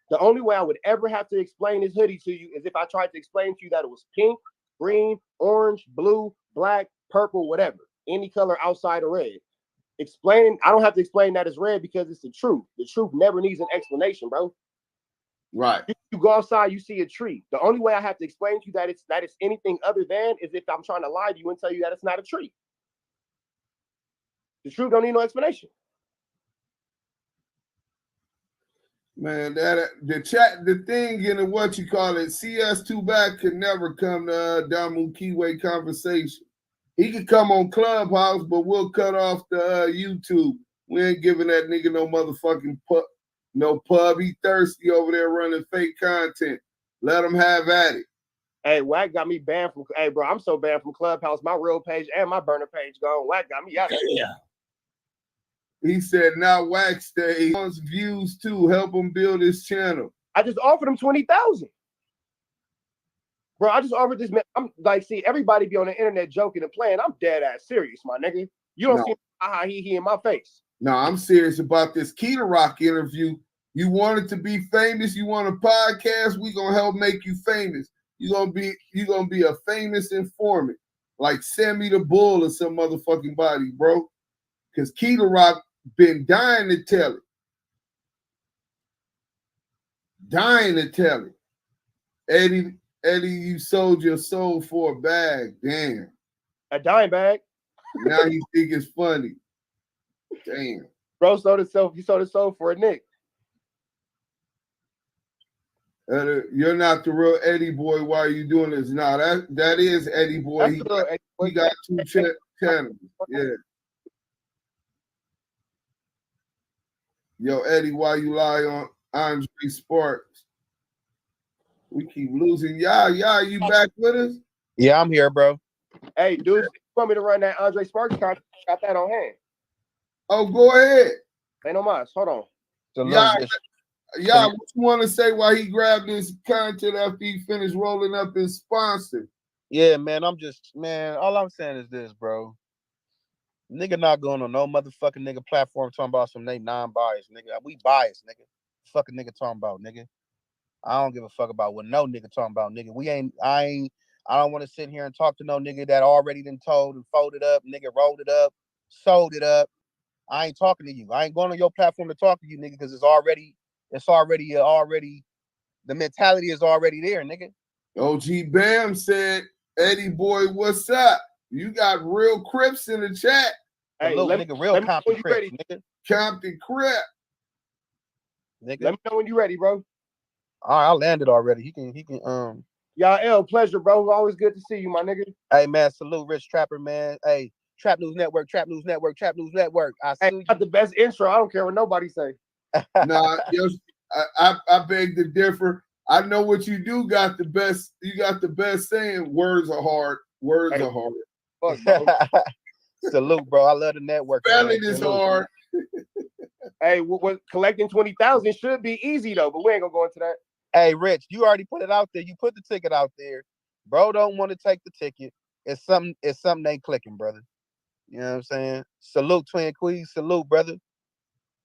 The only way I would ever have to explain this hoodie to you is if I tried to explain to you that it was pink, green, orange, blue, black, purple, whatever. Any color outside of red. I don't have to explain that it's red because it's the truth. The truth never needs an explanation, bro. Right. You go outside, you see a tree. The only way I have to explain to you that it's anything other than is if I'm trying to lie to you and tell you that it's not a tree. The truth don't need no explanation. Man, the thing in what you call it, CS2 back could never come to Damu Keyway conversation. He could come on Clubhouse, but we'll cut off the YouTube. We ain't giving that nigga no motherfucking pub. He thirsty over there running fake content. Let him have at it. Hey, Wack got me banned from. Hey, bro, I'm so banned from Clubhouse. My real page and my burner page gone. Wack got me out of here. He said, now Wack stays. He wants views too. Help him build his channel. I just offered him 20,000. Bro, I just offered this man. I'm like, see, everybody be on the internet joking and playing. I'm dead ass serious, my nigga. You don't see how he in my face. No, I'm serious about this Key Rock interview. You wanted to be famous. You want a podcast? We gonna help make you famous. You gonna be a famous informant like Sammy the Bull or some motherfucking body, bro. Because Key Rock been dying to tell it. Dying to tell it. Eddie, you sold your soul for a bag. Damn. A dime bag. Now you think it's funny. Damn. Bro sold himself. He sold his soul for a nick. You're not the real Eddie boy. Why are you doing this? Nah, that is Eddie boy. He got two channels. Yeah. Yo, Eddie, why you lie on Andre Sparks? We keep losing. Yeah, you back with us? Yeah, I'm here, bro. Hey, dude, you want me to run that Andre Sparks contract? Got that on hand. Oh, go ahead. Ain't no mas. Hold on. Yeah, what you want to say why he grabbed this content after he finished rolling up his sponsor? Yeah, man, all I'm saying is this, bro. Nigga not going on no motherfucking nigga platform talking about some they non-biased, nigga. We biased, nigga. Fuck a nigga talking about, nigga. I don't give a fuck about what no nigga talking about, nigga. I don't want to sit here and talk to no nigga that already done told and folded up, nigga rolled it up, sold it up. I ain't talking to you. I ain't going on your platform to talk to you, nigga, because it's already the mentality is already there, nigga. OG Bam said, Eddie boy, what's up? You got real Crips in the chat. Hey, nigga, real Compton Crips, nigga. Compton Crip. Nigga. Let me know when you ready, bro. All right, I landed already. He can Y'all pleasure, bro. Always good to see you, my nigga. Hey man, salute Rich Trapper, man. Hey, Trap News Network. I got the best intro. I don't care what nobody say. Nah, I beg to differ. I know what you do got the best. You got the best saying. Words are hard. Words are hard. Fuck, bro. Salute, bro. I love the network. Spelling is hard. Hey, what collecting 20,000 should be easy though, but we ain't gonna go into that. Hey, Rich, you already put it out there. You put the ticket out there. Bro don't want to take the ticket. It's something they clicking, brother. You know what I'm saying? Salute, Twin Queens. Salute, brother.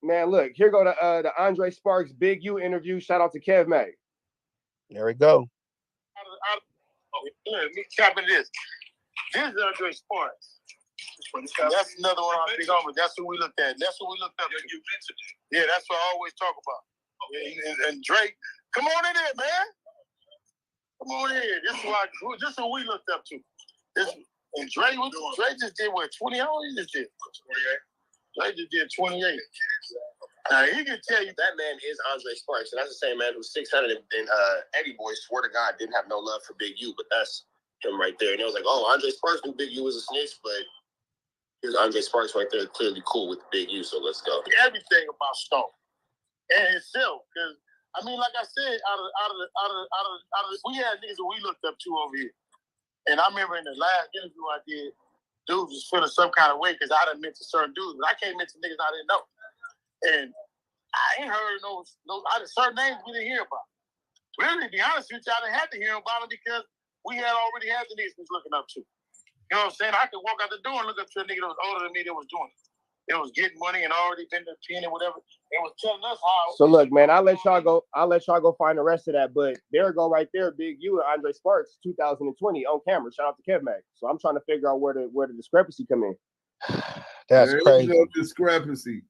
Man, look, here go the Andre Sparks Big U interview. Shout out to Kev May. There we go. Me capping this. This is Andre Sparks. That's another one of our big homies. That's what we looked at. That's what we looked up to. Yeah, that's what I always talk about. And Drake, come on in there, man. Come on in. This is what we looked up to. And Drake just did what, 20 hours? He just did 28. Drake just did 28. He can tell you that man is Andre Sparks, and that's the same man who's 600 and Eddie Boy, swear to God, didn't have no love for Big U, but that's him right there. And it was like, oh, Andre Sparks knew Big U was a snitch, but here's Andre Sparks right there, clearly cool with Big U, so let's go. Everything about Stone and himself, because I mean, like I said, out of we had niggas that we looked up to over here, and I remember in the last interview I did, dudes was feeling some kind of way because I done mentioned certain dudes, but I can't mention niggas I didn't know. And I ain't heard no certain names we didn't hear about. Really, to be honest with you, I didn't have to hear about them because we had already had the niggas we was looking up to. You know what I'm saying? I could walk out the door and look up to a nigga that was older than me that was doing it. It was getting money and already been to pen and whatever. It was telling us how. So look, man, I'll let y'all go find the rest of that. But there go right there, Big U and Andre Sparks, 2020 on camera. Shout out to Kev Mac. So I'm trying to figure out where the discrepancy come in. That's crazy. There's no discrepancy.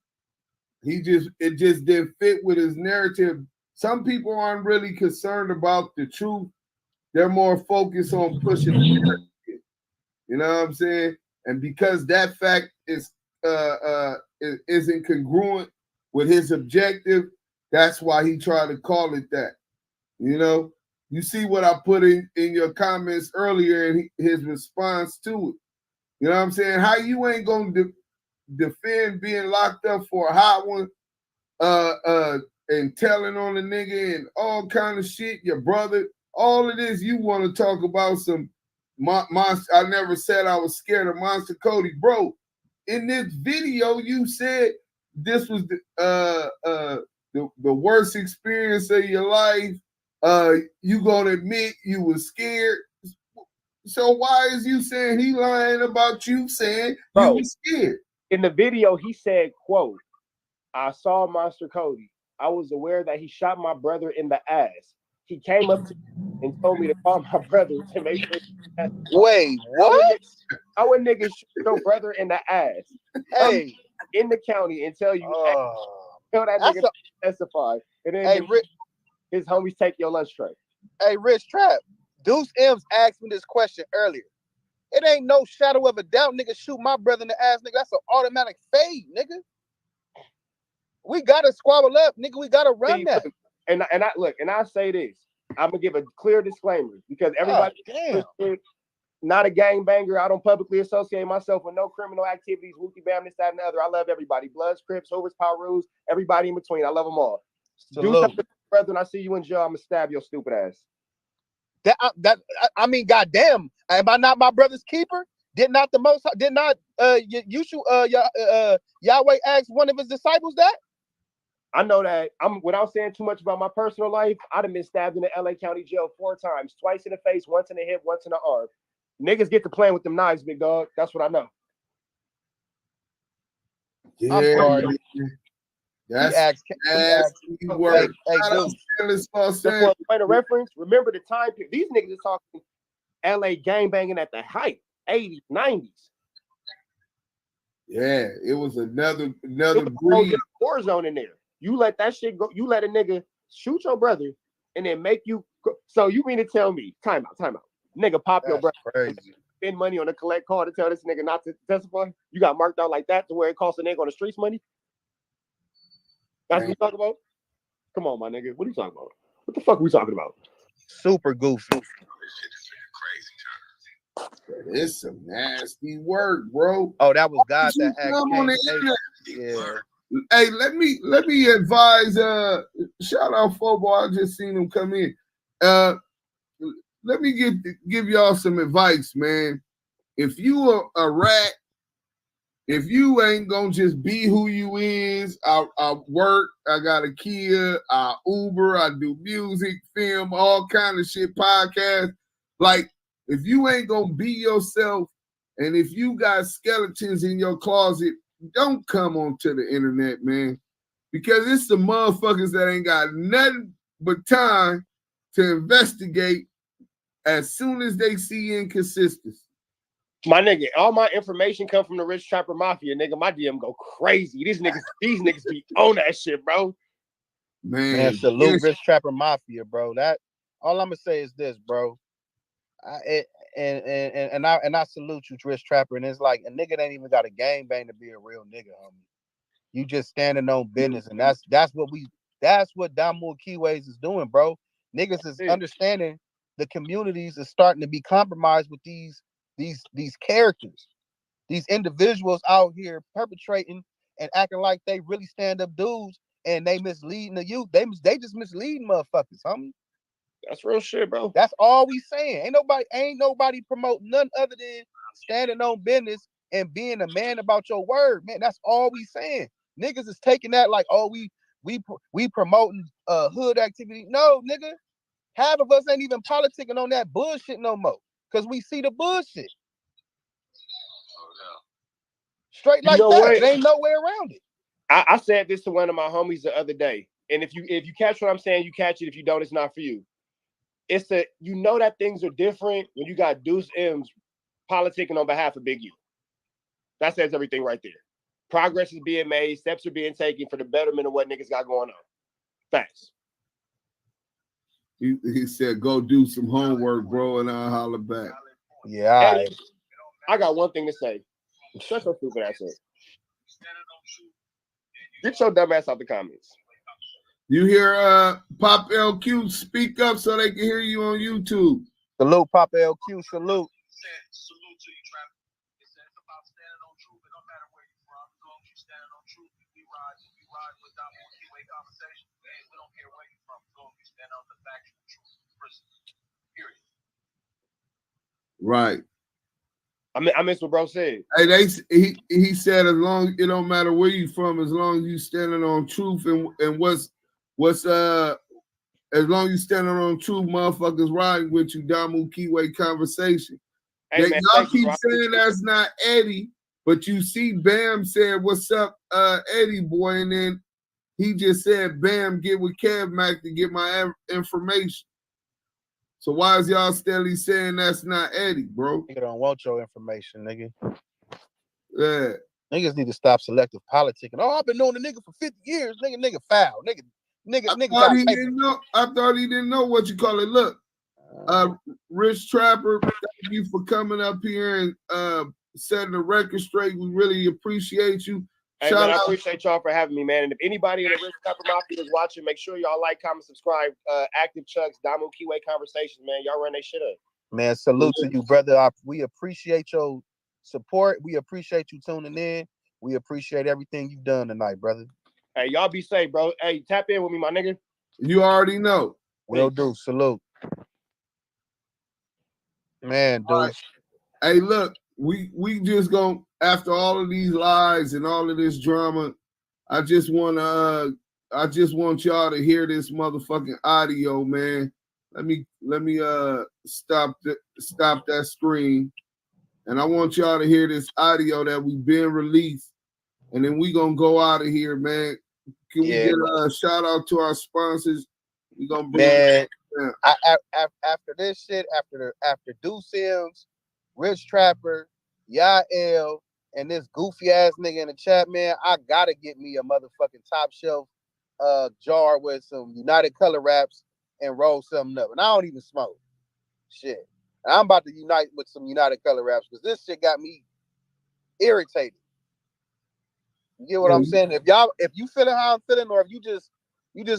It just didn't fit with his narrative. Some people aren't really concerned about the truth. They're more focused on pushing the narrative. You know what I'm saying? And because that fact isn't congruent with his objective, that's why he tried to call it that. You know, you see what I put in your comments earlier and his response to it. You know what I'm saying? How you ain't gonna defend being locked up for a hot one, and telling on the nigga and all kind of shit, your brother, all of this, you want to talk about some monster. I never said I was scared of Monster Cody. Bro, in this video, you said this was the worst experience of your life. You gonna admit you was scared. So why is you saying he lying about you saying Bro, you was scared? In the video, he said, quote, I saw Monster Cody. I was aware that he shot my brother in the ass. He came up to me and told me to call my brother to make sure. Wait, what? I would niggas shoot your brother in the ass. Hey, in the county and tell you, tell that nigga to testify. And then his homies take your lunch tray. Hey, Rich Trap, Deuce M's asked me this question earlier. It ain't no shadow of a doubt, nigga, shoot my brother in the ass, nigga. That's an automatic fade, nigga. We gotta squabble up, nigga. We gotta run that. And I say this. I'm gonna give a clear disclaimer because everybody not a gangbanger. I don't publicly associate myself with no criminal activities, wookie bam, this, that, and the other. I love everybody. Bloods, Crips, Hoovers, Pyrus, everybody in between. I love them all. Do something, brother, and I see you in jail, I'm gonna stab your stupid ass. I mean, goddamn, am I not my brother's keeper? Did not Yahweh ask one of his disciples that? I know that. Without saying too much about my personal life, I'd have been stabbed in the LA County Jail 4 times, twice in the face, once in the hip, once in the arm. Niggas get to playing with them knives, big dog. That's what I know. Yeah, I'm sorry. That's word. For point of reference, remember the time period. These niggas are talking LA gangbanging at the height, 80s, 90s. Yeah, it was another breed. War zone in there. You let that shit go. You let a nigga shoot your brother and then make you. So you mean to tell me? Time out. Nigga, pop your brother. Crazy. Spend money on a collect card to tell this nigga not to testify. You got marked out like that to where it costs a nigga on the streets money. That's what you talking about? Come on, my nigga. What are you talking about? What the fuck are we talking about? Super goofy. It's some nasty work, bro. Oh, that was God that asked. Yeah. Hey, let me advise. Shout out Fobo. I just seen him come in. Let me give y'all some advice, man. If you are a rat, if you ain't gonna just be who you is, I work, I got a kid, I Uber, I do music, film, all kind of shit, podcast. Like, if you ain't gonna be yourself, and if you got skeletons in your closet, don't come onto the internet, man. Because it's the motherfuckers that ain't got nothing but time to investigate as soon as they see inconsistencies. My nigga, all my information come from the Rich Trapper Mafia, nigga. My DM go crazy. These niggas be on that shit, bro. Man, salute Rich Trapper Mafia, bro. That all I'm gonna say is this, bro. I salute you, Rich Trapper. And it's like a nigga ain't even got a gangbang to be a real nigga, homie. You just standing on business, and that's what Damu Keyways is doing, bro. Niggas is understanding the communities is starting to be compromised with these characters, these individuals out here perpetrating and acting like they really stand up dudes, and they misleading the youth. They just misleading motherfuckers, homie. That's real shit, bro. That's all we saying. Ain't nobody promoting nothing other than standing on business and being a man about your word, man. That's all we saying. Niggas is taking that like, oh, we promoting hood activity. No, nigga. Half of us ain't even politicking on that bullshit no more. Cause we see the bullshit. Straight like that. It ain't no way around it. I said this to one of my homies the other day. And if you catch what I'm saying, you catch it. If you don't, it's not for you. It's you know that things are different when you got Deuce M's politicking on behalf of Big U. That says everything right there. Progress is being made, steps are being taken for the betterment of what niggas got going on. Thanks. He said, go do some homework, bro, and I'll holler back. Yeah, hey, I got one thing to say. Shut your stupid ass up. Get your dumb ass out the comments. You hear Pop LQ speak up so they can hear you on YouTube. Salute, Pop LQ, salute. Salute to you, Travis. It's about standing on truth. It don't matter where you're from. As long as you standing on truth, we ride with that one-way conversation. And we don't care where you're from. As long as you stand on the factual truth. Period. Right. I miss what bro said. Hey, he said as long it don't matter where you from, as long as you standing on truth and what's as long as you standing on truth, motherfuckers riding with you, Damu Keyway conversation. Hey, man, y'all thank you, keep bro. saying that's not Eddie, but you see Bam said, "What's up, Eddie boy?" And then he just said, "Bam, get with Kev Mac to get my information." So why is y'all steadily saying that's not Eddie, bro? Nigga don't want your information, nigga. Yeah. Niggas need to stop selective politicking. Oh, I've been knowing the nigga for 50 years. Nigga foul. Nigga I got he paper. didn't know. I thought he didn't know what you call it. Look, Rich Trapper, thank you for coming up here and setting the record straight. We really appreciate you. Hey, man, I appreciate y'all for having me, man. And if anybody in the Rich Trapper Mafia is watching, make sure y'all like, comment, subscribe. Active Chucks, Damu Kiwi Conversations, man. Y'all run that shit up. Man, salute to you, brother. We appreciate your support. We appreciate you tuning in. We appreciate everything you've done tonight, brother. Hey, y'all be safe, bro. Hey, tap in with me, my nigga. You already know. Will do. Salute. Man, dude. Right. Hey, look, we just gonna, after all of these lies and all of this drama, I just want y'all to hear this motherfucking audio, man. Let me stop that screen, and I want y'all to hear this audio that we've been released, and then we gonna go out of here, man. Can we get a shout out to our sponsors? We gonna bring after this shit, after Deuce Sims, Rich Trapper, Yael, and this goofy ass nigga in the chat, man, I gotta get me a motherfucking top shelf jar with some United Color Wraps and roll something up. And I don't even smoke. Shit. And I'm about to unite with some United Color Wraps because this shit got me irritated. You get what I'm saying? If you feeling how I'm feeling, or if you just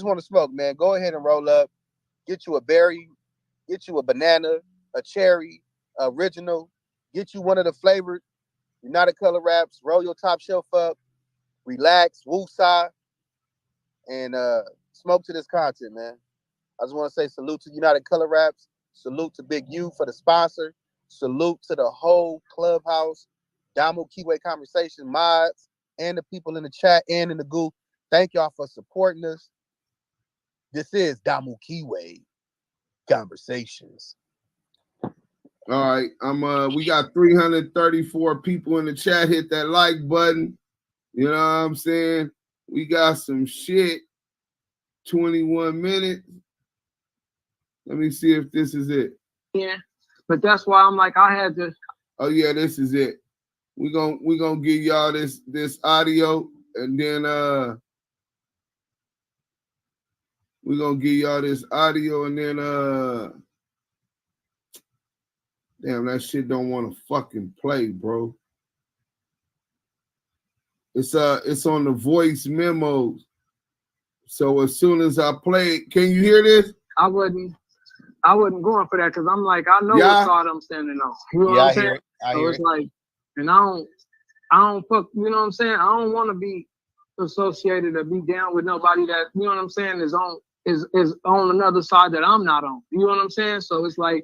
want to smoke, man, go ahead and roll up. Get you a berry, get you a banana, a cherry, original. Get you one of the flavored United Color Wraps. Roll your top shelf up. Relax, woosah, and smoke to this content, man. I just want to say salute to United Color Wraps. Salute to Big U for the sponsor. Salute to the whole clubhouse, Damu Kiwi Conversation mods, and the people in the chat and in the group. Thank y'all for supporting us. This is Damu Kiwi Conversations. All right, we got 334 people in the chat. Hit that like button. You know what I'm saying? We got some shit. 21 minutes. Let me see if this is it. Yeah, but that's why I'm like, I had to. Oh yeah, this is it. We gonna give y'all this audio, and then we're gonna give y'all this audio, and then damn, that shit don't want to fucking play, bro. It's on the voice memos. So as soon as I play it, can you hear this? I wasn't going for that because I'm like, I know what side I'm standing on. You know what I'm saying? So it's like, and I don't fuck, you know what I'm saying? I don't want to be associated or be down with nobody that, you know what I'm saying, is on another side that I'm not on. You know what I'm saying? So it's like,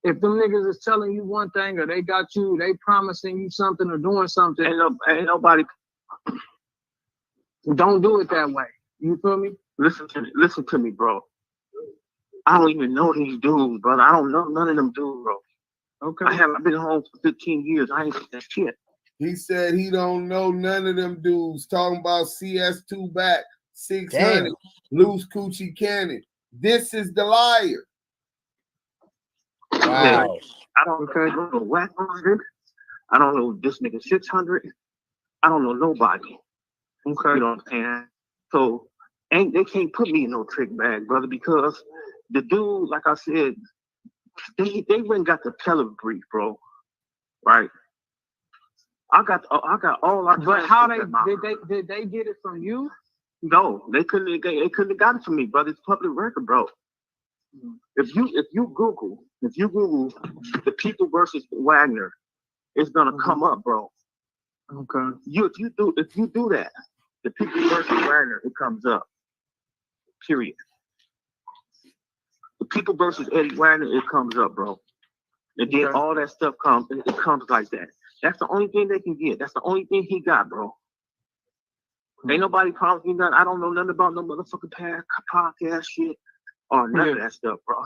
if them niggas is telling you one thing or they got you, they promising you something or doing something, ain't nobody don't do it that way. You feel me? Listen to me, bro. I don't even know these dudes, brother. I don't know none of them dudes, bro. Okay. I've been home for 15 years. I ain't that shit. He said he don't know none of them dudes. Talking about CS2 back, 600, loose coochie cannon. This is the liar. Wow. I don't know Whack 100. I don't know this nigga 600. I don't know nobody. Okay. You know what I'm saying? So they can't put me in no trick bag, brother, because the dude, like I said, they went got the pedigree, bro. Right? I got all our. But how did they get it from you? No, they couldn't have got it from me, brother. It's public record, bro. If you Google the people versus Wagner, it's gonna come up, bro. Okay. If you do that, the people versus Wagner, it comes up. Period. The people versus Eddie Wagner, it comes up, bro. And then all that stuff comes like that. That's the only thing they can get. That's the only thing he got, bro. Ain't nobody promised me nothing. I don't know nothing about no motherfucking podcast shit or none of that stuff, bro.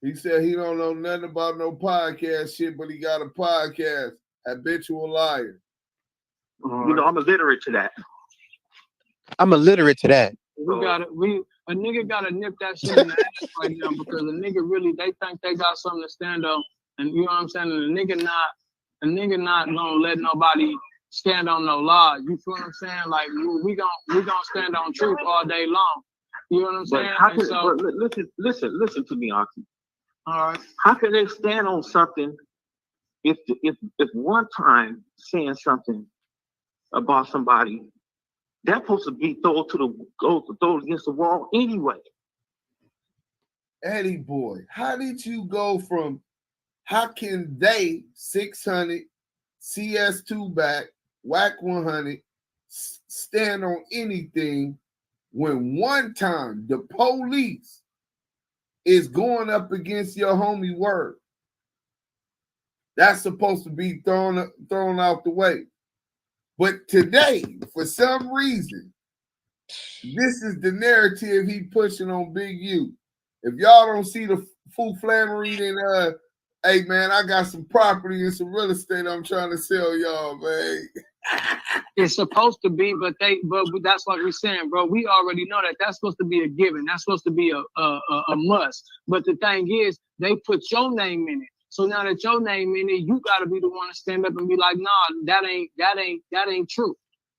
He said he don't know nothing about no podcast shit, but he got a podcast. Habitual liar. You know, I'm illiterate to that. I'm illiterate to that. A nigga gotta nip that shit in the ass right now because a nigga really they think they got something to stand on, and you know what I'm saying. And a nigga not gonna let nobody stand on no lie. You feel what I'm saying? Like we gonna stand on truth all day long. You know what I'm saying? But listen to me, Auntie. All right. How can they stand on something if one time saying something about somebody that's supposed to be thrown against the wall anyway? Eddie boy, how did you go from how can they 600 CS2 back whack 100 stand on anything when one time the police is going up against your homie word? That's supposed to be thrown out the way. But today, for some reason, this is the narrative he pushing on Big U. If y'all don't see the full Flannery, then hey man, I got some property and some real estate I'm trying to sell y'all, man. It's supposed to be, but that's what we're saying, bro. We already know that that's supposed to be a given. That's supposed to be a must. But the thing is, they put your name in it. So now that your name in it, you gotta be the one to stand up and be like, nah, that ain't true.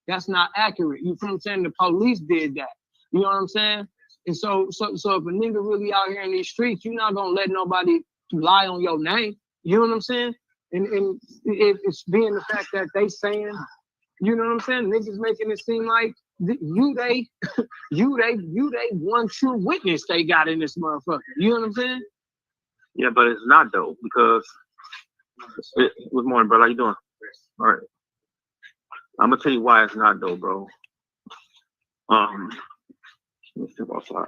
That's not accurate. You feel what I'm saying? The police did that. You know what I'm saying? And so if a nigga really out here in these streets, you're not gonna let nobody lie on your name. You know what I'm saying? And it's being the fact that they saying, you know what I'm saying? Niggas making it seem like you they one true witness they got in this motherfucker. You know what I'm saying? Yeah, but it's not though, because good morning, brother. How you doing? All right. I'm gonna tell you why it's not though, bro. Let me step outside.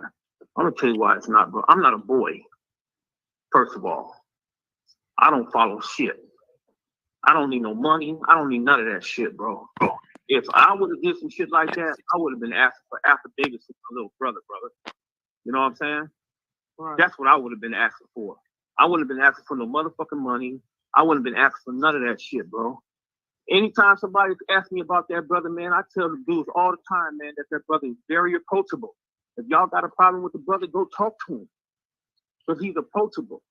I'm gonna tell you why it's not, bro. I'm not a boy. First of all, I don't follow shit. I don't need no money. I don't need none of that shit, bro. If I would have did some shit like that, I would have been asking for affidavits from my little brother. You know what I'm saying? Right. That's what I would have been asking for. I wouldn't have been asking for no motherfucking money. I wouldn't have been asking for none of that shit, bro. Anytime somebody asks me about that brother, man, I tell the dudes all the time, man, that brother is very approachable. If y'all got a problem with the brother, go talk to him. Because he's approachable.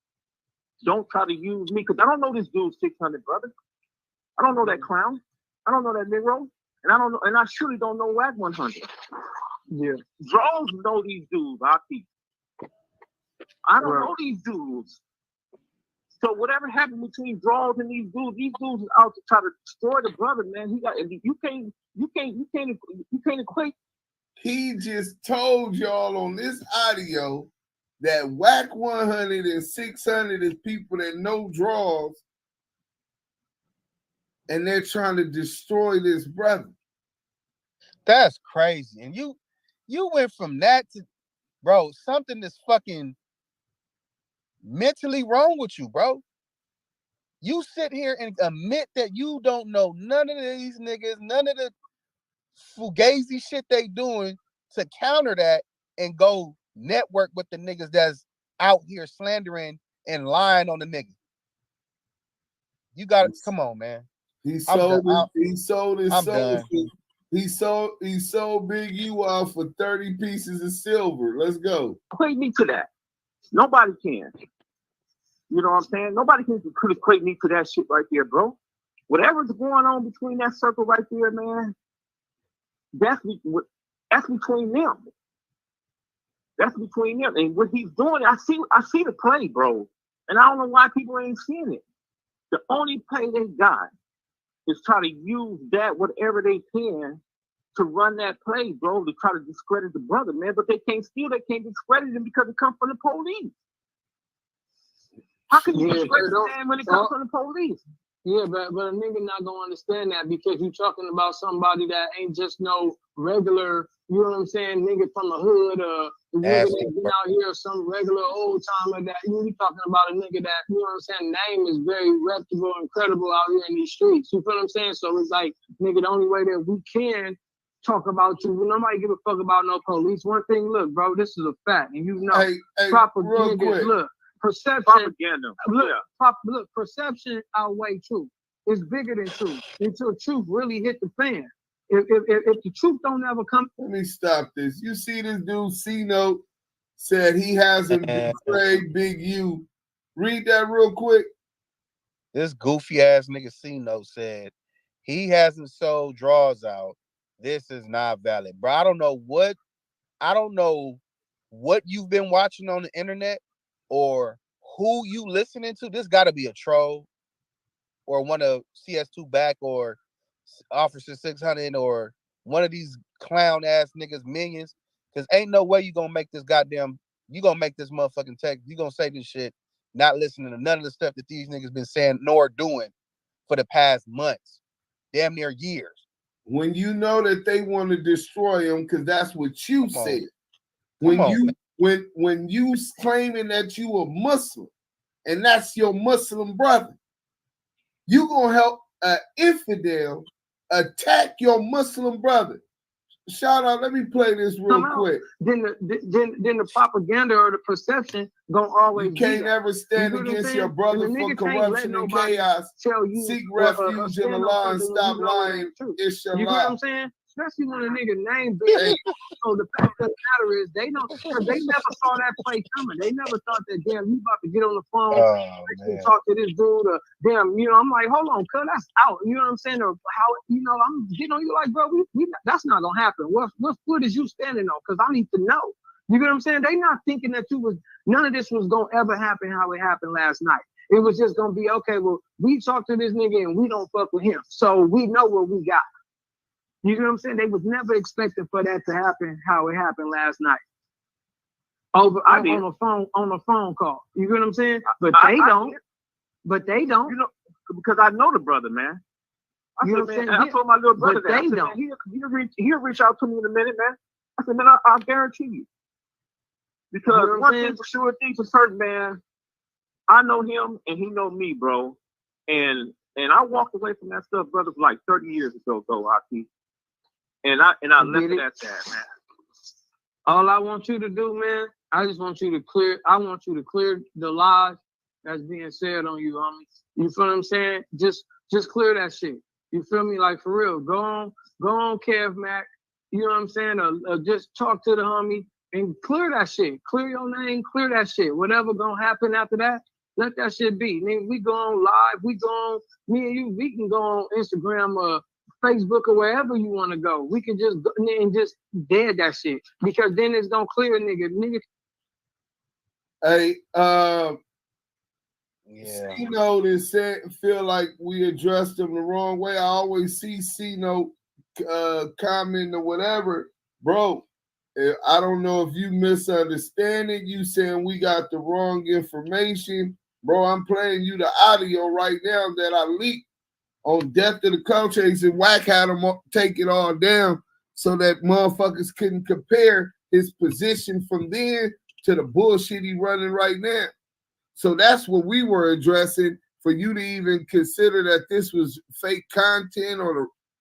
Don't try to use me, because I don't know this dude 600, brother. I don't know that clown. I don't know that Negro. And I surely don't know WAC 100. Yeah. Drones know these dudes, I don't know these dudes. So whatever happened between Draws and these dudes is out to try to destroy the brother, man. You can't equate. He just told y'all on this audio that WAC 100 and 600 is people that know Draws, and they're trying to destroy this brother. That's crazy. And you went from that to, bro, something is fucking mentally wrong with you, bro. You sit here and admit that you don't know none of these niggas, none of the fugazi shit they doing to counter that and go network with the niggas that's out here slandering and lying on the nigga. You got to come on, man. He sold his soul. Done. He sold Big U out for 30 pieces of silver. Let's go. Equate me to that. Nobody can. You know what I'm saying? Nobody can equate me to that shit right there, bro. Whatever's going on between that circle right there, man, that's between them. That's between them. And what he's doing, I see the play, bro. And I don't know why people ain't seeing it. The only play they got is try to use that, whatever they can, to run that play, bro, to try to discredit the brother, man. But they can't discredit him because it comes from the police. How can you discredit the man when it comes from the police? Yeah, but a nigga not gonna understand that because you're talking about somebody that ain't just no regular, you know what I'm saying, nigga from the hood, nigga that been out here, some regular old timer that you talking about a nigga that, you know what I'm saying, name is very reputable and credible out here in these streets. You feel what I'm saying? So it's like, nigga, the only way that we can talk about you, nobody give a fuck about no police. One thing, look, bro, this is a fact, and you know, proper niggas, look. perception. Propaganda. Look, perception outweigh truth. It's bigger than truth until truth really hit the fan. If the truth don't ever come. Let me stop this. You see this dude, C-Note, said he hasn't betrayed Big U. Read that real quick. This goofy ass nigga C-Note said he hasn't sold draws out. This is not valid. Bro, I don't know what you've been watching on the internet or who you listening to. This gotta be a troll or one of CS2 back or Officer 600 or one of these clown ass niggas minions. Cause ain't no way you gonna make this motherfucking text. You gonna say this shit, not listening to none of the stuff that these niggas been saying nor doing for the past months, damn near years. When you know that they want to destroy him, because that's what you said. When you claiming that you a Muslim and that's your Muslim brother, you gonna help an infidel attack your Muslim brother. Shout out, let me play this real quick. Then the propaganda or the perception gonna always. You can't ever stand against your brother for corruption and chaos. Seek refuge in Allah and stop lying. It's your You know what I'm saying? Especially when a nigga name big. So the fact of the matter is they never saw that play coming. They never thought that damn you about to get on the phone and talk to this dude or damn, I'm like, hold on, cuz that's out. You know what I'm saying? Or how I'm getting on you like, bro, we that's not gonna happen. What foot is you standing on? Cause I need to know. You know what I'm saying? They not thinking that none of this was gonna ever happen how it happened last night. It was just gonna be okay, well, we talked to this nigga and we don't fuck with him. So we know what we got. You know what I'm saying? They was never expecting for that to happen how it happened last night. On a phone call. You know what I'm saying? But they don't. Because I know the brother, man. I told my little brother that. They don't. He'll reach out to me in a minute, man. I said, man, I'll guarantee you. Because one thing for sure, things for certain, man. I know him and he know me, bro. And I walked away from that stuff, brother, like 30 years ago, Aki. And I left it at that, man. All I want you to do, man, I want you to clear the lies that's being said on you, homie. You feel what I'm saying? Just clear that shit. You feel me? Like for real. Go on, Kev Mac. You know what I'm saying? Or just talk to the homie and clear that shit. Clear your name, clear that shit. Whatever gonna happen after that, let that shit be. Nigga, we go on live, me and you, we can go on Instagram or Facebook or wherever you want to go. We can just go and just dead that shit because then it's gonna clear, nigga. Hey, C-Note is saying feel like we addressed him the wrong way. I always see C-Note comment or whatever, bro. I don't know if you misunderstand it. You saying we got the wrong information, bro. I'm playing you the audio right now that I leaked on Death of the Cultures, and Wack had him take it all down so that motherfuckers couldn't compare his position from then to the bullshit he running right now. So that's what we were addressing for you to even consider that this was fake content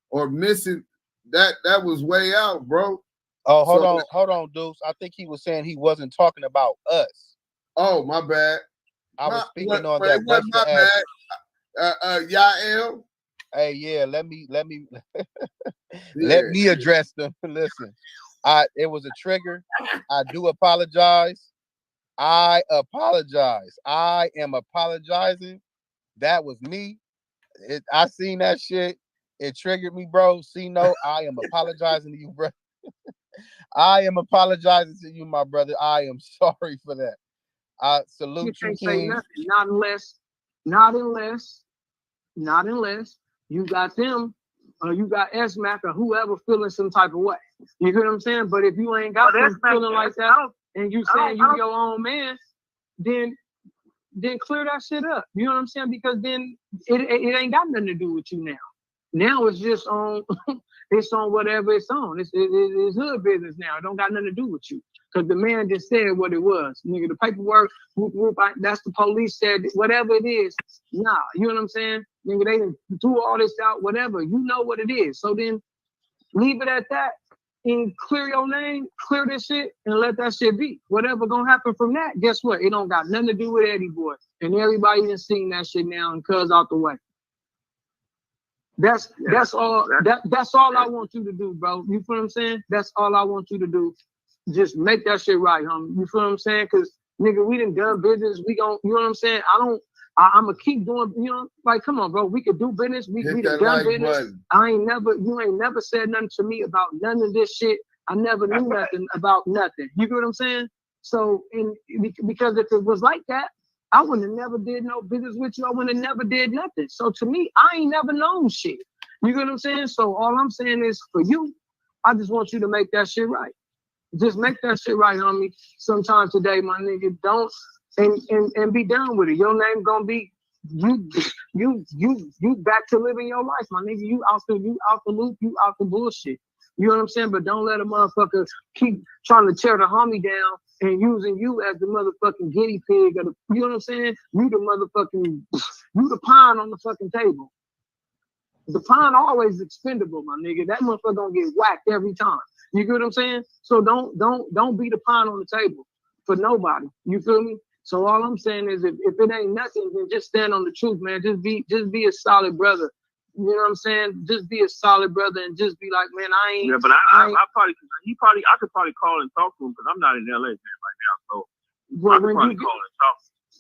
or missing. That was way out, bro. Oh, hold on, Deuce. I think he was saying he wasn't talking about us. Oh, my bad. I was speaking on that. My bad. Yael. Hey, yeah, let me let me address them. Listen, it was a trigger. I do apologize. I am apologizing. That was me. I seen that shit. It triggered me, bro. C-Note, I am apologizing to you, bro. I am apologizing to you, my brother. I am sorry for that. I salute you, King. Not unless you got them or you got S-Mac or whoever feeling some type of way. You hear what I'm saying? But if you ain't got them feeling like that and you saying you your own man, then clear that shit up. You know what I'm saying? Because then it ain't got nothing to do with you now. Now it's just on it's on whatever it's on. It's hood business now. It don't got nothing to do with you. Because the man just said what it was. Nigga, the paperwork, that's the police said, whatever it is. Nah, you know what I'm saying? Nigga, they threw all this out, whatever. You know what it is. So then leave it at that and clear your name, clear this shit, and let that shit be. Whatever gonna happen from that, guess what? It don't got nothing to do with Eddie Boy. And everybody done seen that shit now and cuz out the way. That's all I want you to do, bro. You feel what I'm saying? That's all I want you to do. Just make that shit right, homie. You feel what I'm saying? Cause nigga, we done business. We gon', you know what I'm saying? I'ma keep doing, you know, like, come on, bro. We could do business. We done business. Button. You ain't never said nothing to me about none of this shit. I never knew nothing about nothing. You get what I'm saying? So, because if it was like that, I wouldn't have never did no business with you. I wouldn't have never did nothing. So to me, I ain't never known shit. You get what I'm saying? So all I'm saying is for you, I just want you to make that shit right. Just make that shit right, homie. Sometime today, my nigga, don't and be done with it. Your name gonna be you back to living your life, my nigga. You out the loop, you out the bullshit. You know what I'm saying? But don't let a motherfucker keep trying to tear the homie down and using you as the motherfucking guinea pig of the, you know what I'm saying? You the pawn on the fucking table. The pawn always expendable, my nigga. That motherfucker gonna get whacked every time. You get what I'm saying? So don't be the pawn on the table for nobody. You feel me? So all I'm saying is if it ain't nothing, then just stand on the truth, man. Just be a solid brother. You know what I'm saying? Just be a solid brother and just be like, man, I ain't. Yeah, but I could probably call and talk to him because I'm not in LA right now. So well, I could probably call and talk.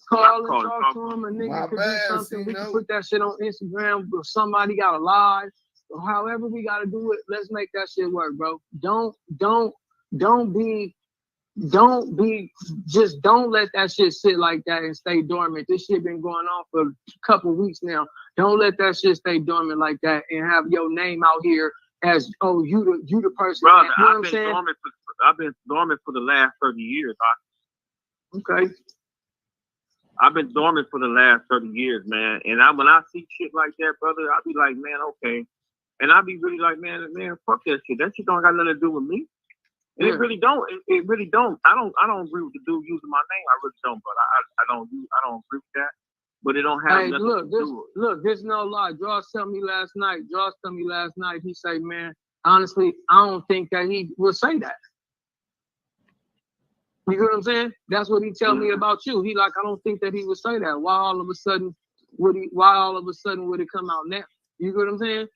Call and talk to him, a nigga could do something. We can put that shit on Instagram. If somebody got a live, or however we gotta do it, let's make that shit work, bro. Don't let that shit sit like that and stay dormant. This shit been going on for a couple weeks now. Don't let that shit stay dormant like that and have your name out here as you the person. Brother, you know I've been dormant for the last 30 years. Okay. I've been dormant for the last 30 years, man. And when I see shit like that, brother, I'll be like, man, okay. And I'll be really like, man, fuck that shit. That shit don't got nothing to do with me. And it really don't. It really don't. I don't agree with the dude using my name. I really don't. But I don't agree with that. But it don't have nothing to do with it. Look, this no lie. Josh told me last night. He say, man, honestly, I don't think that he would say that. You know what I'm saying? That's what he tell me about you. He like, I don't think that he would say that. Why all of a sudden would it come out now? You know what I'm saying?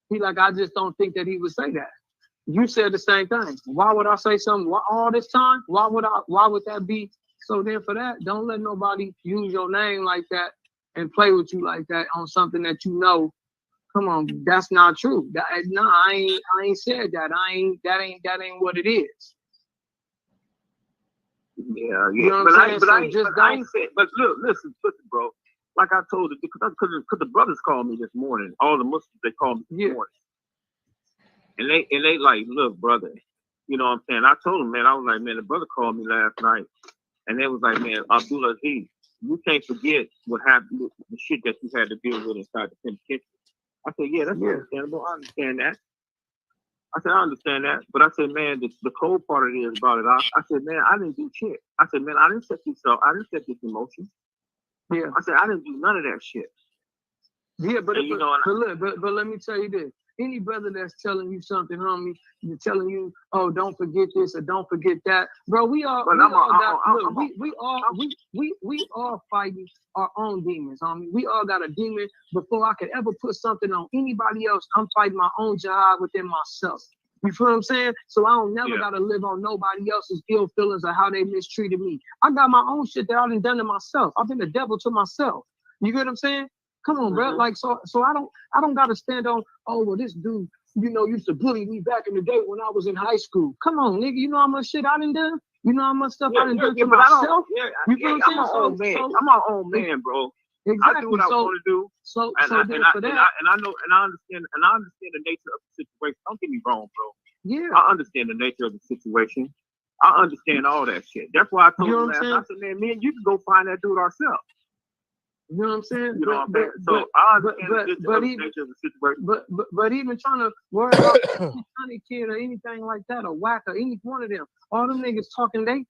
He like, I just don't think that he would say that. You said the same thing. Why would I say something all this time? Why would that be? So then for that, don't let nobody use your name like that and play with you like that on something that you know. Come on, that's not true. I ain't said that. That ain't what it is. Yeah. You know but what I ain't saying. But look, listen, bro. Like I told you, because the brothers called me this morning. All the Muslims, they called me this morning. And they like, look, brother, you know what I'm saying? I told them, man, I was like, man, the brother called me last night. And they was like, man, Abdul Aziz, you can't forget what happened, the shit that you had to deal with inside the penitentiary. I said, yeah, that's understandable. I understand that. I said, I understand that. But I said, man, the cold part of it is about it. I said, man, I didn't do shit. I said, man, I didn't set this emotion. Yeah. I said, I didn't do none of that shit. Yeah, but let me tell you this. Any brother that's telling you something, homie, they're telling you, oh, don't forget this or don't forget that, bro. We all fighting our own demons, homie. We all got a demon. Before I could ever put something on anybody else, I'm fighting my own jihad within myself. You feel what I'm saying? So I don't never gotta live on nobody else's ill feelings or how they mistreated me. I got my own shit that I done to myself. I've been the devil to myself. You get what I'm saying? Come on, bro. Like, so I don't gotta stand on, oh, well, this dude, used to bully me back in the day when I was in high school. Come on, nigga. You know how much shit I done done? You know how much stuff I done done to myself? You feel what I'm saying? I'm my own man, bro. Exactly. I do what I want to do. I understand the nature of the situation. Don't get me wrong, bro. Yeah. I understand the nature of the situation. I understand all that shit. That's why I told him last night. I said, man, me and you can go find that dude ourselves. You know what I'm saying? You know what I'm saying? So I understand the nature of the situation. But even trying to worry about any kid or anything like that, or whack or any one of them, all them niggas talking, they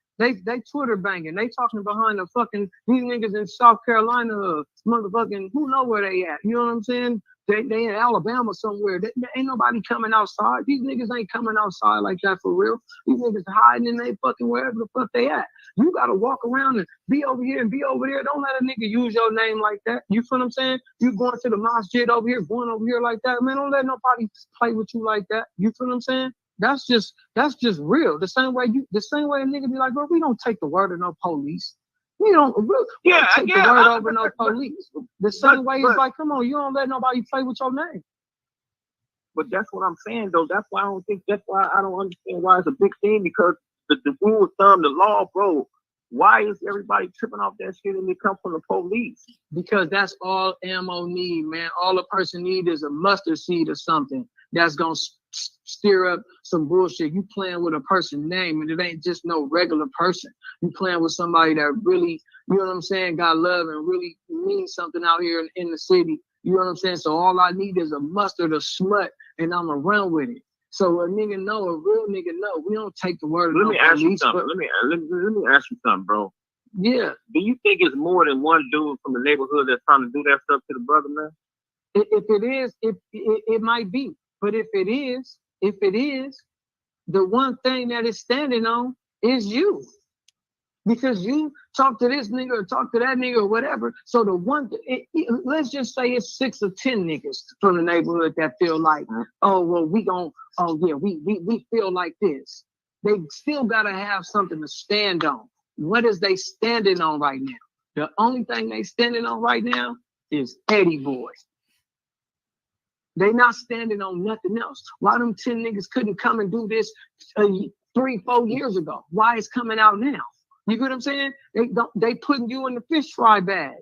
Twitter banging, they talking behind the fucking, these niggas in South Carolina, motherfucking, who know where they at? You know what I'm saying? They in Alabama somewhere. Ain't nobody coming outside. These niggas ain't coming outside like that for real. These niggas hiding in they fucking wherever the fuck they at. You gotta walk around and be over here and be over there. Don't let a nigga use your name like that. You feel what I'm saying? You going to the masjid over here, going over here like that. Man, don't let nobody play with you like that. You feel what I'm saying? That's just real. The same way a nigga be like, bro, we don't take the word of no police. We don't take the word over no police. The same way it's like, come on, you don't let nobody play with your name. But that's what I'm saying, though. That's why I don't understand why it's a big thing, because the rule of thumb, the law, bro. Why is everybody tripping off that shit and it come from the police? Because that's all ammo need, man. All a person need is a mustard seed or something that's gonna stir up some bullshit. You playing with a person's name, and it ain't just no regular person. You playing with somebody that really, you know what I'm saying, got love and really means something out here in the city. You know what I'm saying? So all I need is a mustard or smut, and I'ma run with it. So a nigga know, a real nigga know. We don't take the word of no police. Let me ask you something, bro. Yeah. Do you think it's more than one dude from the neighborhood that's trying to do that stuff to the brother, man? If it is, it might be. But if it is, the one thing that it's standing on is you. Because you talk to this nigga or talk to that nigga or whatever. So the one, let's just say it's 6 or 10 niggas from the neighborhood that feel like, oh, well, we feel like this. They still got to have something to stand on. What is they standing on right now? The only thing they standing on right now is Eddie Boy. They not standing on nothing else. Why them 10 niggas couldn't come and do this 3-4 years ago? Why it's coming out now? You get what I'm saying? They putting you in the fish fry bag.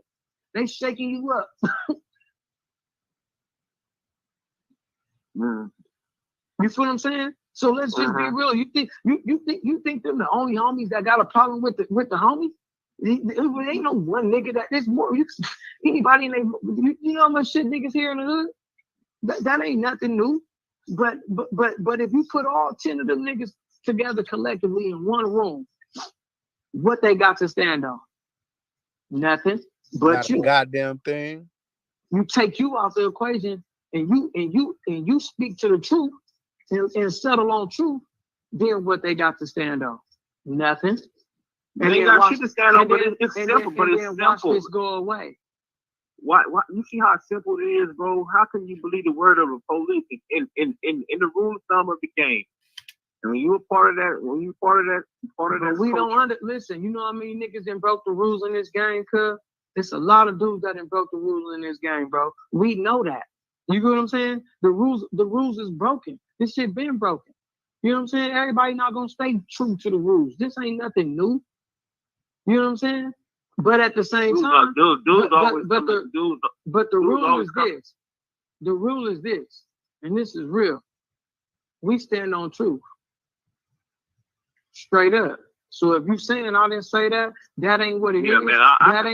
They shaking you up. You feel what I'm saying? So let's just be real. You think them the only homies that got a problem with the homies? There ain't no one nigga that there's more. Anybody in you know how much shit niggas here in the hood? That ain't nothing new. But if you put all 10 of them niggas together collectively in one room, what they got to stand on? Nothing. But not you a goddamn thing. You take you out the equation and you speak to the truth and settle on truth, then what they got to stand on? Nothing. And they got shit to stand on, but it's simple, but it's simple. Watch this go away. Why you see how simple it is, bro? How can you believe the word of the police in the rule of thumb of the game? And when you're part of that, we don't listen. You know what I mean? Niggas done broke the rules in this game, cuz it's a lot of dudes that done broke the rules in this game, bro. We know that. You get what I'm saying? The rules is broken. This shit been broken. You know what I'm saying? Everybody not gonna stay true to the rules. This ain't nothing new. You know what I'm saying? But at the same time, the rule is this. The rule is this, and this is real. We stand on truth. Straight up. So if you saying I didn't say that, that ain't what it is. Man, that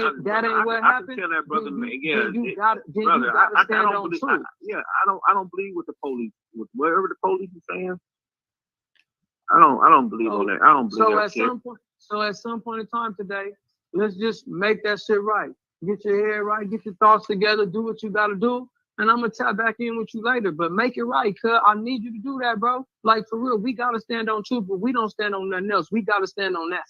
ain't what happened. Tell that brother, man. You gotta stand on truth. I don't believe with the police. With whatever the police is saying, I don't believe on that. I don't believe that shit. So at some point in time today, let's just make that shit right. Get your head right, get your thoughts together, do what you gotta do. And I'm gonna tap back in with you later, but make it right, cuz I need you to do that, bro. Like for real, we gotta stand on truth, but we don't stand on nothing else. We gotta stand on that.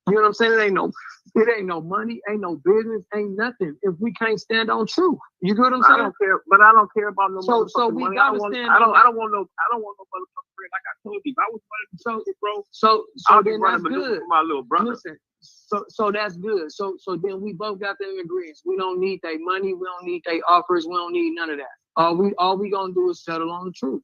You know what I'm saying? It ain't no money, ain't no business, ain't nothing if we can't stand on truth. You get what I'm saying? I don't care about no money. So we money. gotta stand. I don't want no motherfucking friend. Like I told you, if I was running the bro. So then that's good. My little brother. Listen. So that's good. So then we both got them in agreement. We don't need their money. We don't need their offers. We don't need none of that. All we gonna do is settle on the truth.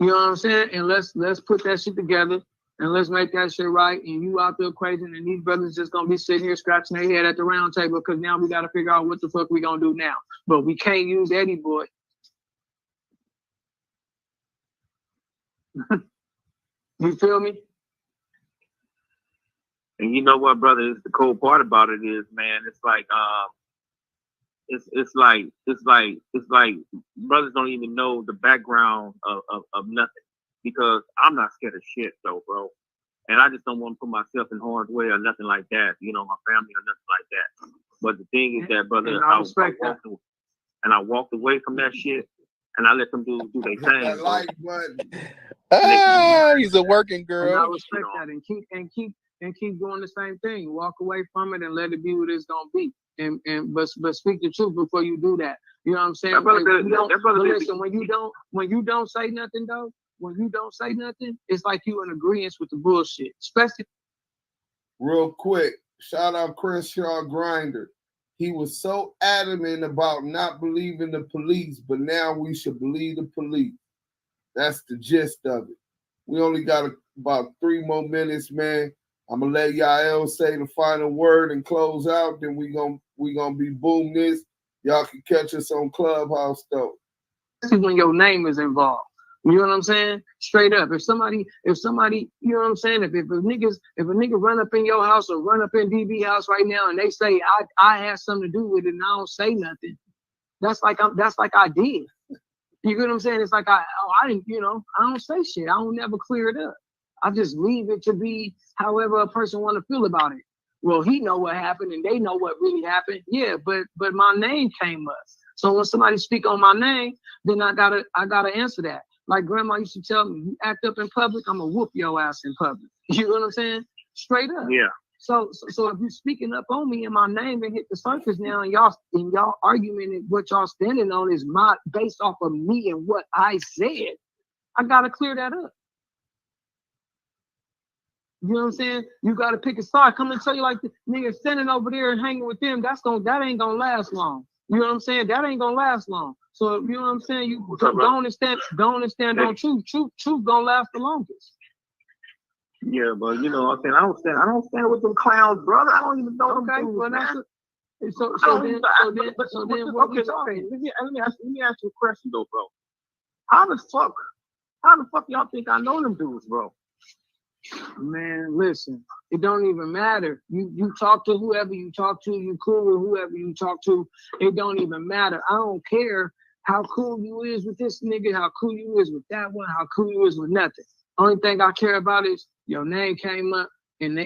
You know what I'm saying? And let's put that shit together and let's make that shit right. And you out the equation, and these brothers just gonna be sitting here scratching their head at the round table because now we gotta figure out what the fuck we gonna do now. But we can't use Eddie Boy. You feel me? And you know what, brother? It's the cool part about it is, man. It's like, it's like brothers don't even know the background of nothing, because I'm not scared of shit, though, bro. And I just don't want to put myself in harm's way or nothing like that. You know, my family or nothing like that. But the thing is that, brother, And I respect that. And I walked away from that shit, and I let them do their thing. That like button. He's a working girl. And I respect that, and keep doing the same thing. Walk away from it and let it be what it's gonna be. But speak the truth before you do that. You know what I'm saying? Listen, when you don't say nothing though, when you don't say nothing, it's like you in agreement with the bullshit. Especially real quick, shout out Chris Shaw Grinder. He was so adamant about not believing the police, but now we should believe the police. That's the gist of it. We only got about 3 more minutes, man. I'm gonna let Yael say the final word and close out. Then we gonna be boom this. Y'all can catch us on Clubhouse though. This is when your name is involved. You know what I'm saying? Straight up. If somebody, you know what I'm saying? If a nigga run up in your house or run up in DB house right now and they say I had something to do with it and I don't say nothing, that's like I did. You get what I'm saying? It's like I didn't, I don't say shit. I don't never clear it up. I just leave it to be however a person want to feel about it. Well, he know what happened and they know what really happened. Yeah, but my name came up. So when somebody speak on my name, then I gotta answer that. Like grandma used to tell me, you act up in public, I'm gonna whoop your ass in public. You know what I'm saying? Straight up. Yeah. So if you speaking up on me and my name and hit the surface now and y'all argument and what y'all standing on is based off of me and what I said, I gotta clear that up. You know what I'm saying? You gotta pick a side. Come and tell you like the nigga standing over there and hanging with them, that ain't gonna last long. You know what I'm saying? That ain't gonna last long. So you know what I'm saying? You go on and stand on truth. Truth gonna last the longest. Yeah, but you know what I'm saying? I don't stand with them clowns, brother. I don't even know them dudes, well, man. So then what we talking? Let me ask you a question though, bro. How the fuck y'all think I know them dudes, bro? Man, listen, it don't even matter. You talk to whoever you talk to, you cool with whoever you talk to. It don't even matter. I don't care how cool you is with this nigga, how cool you is with that one, how cool you is with nothing. Only thing I care about is your name came up and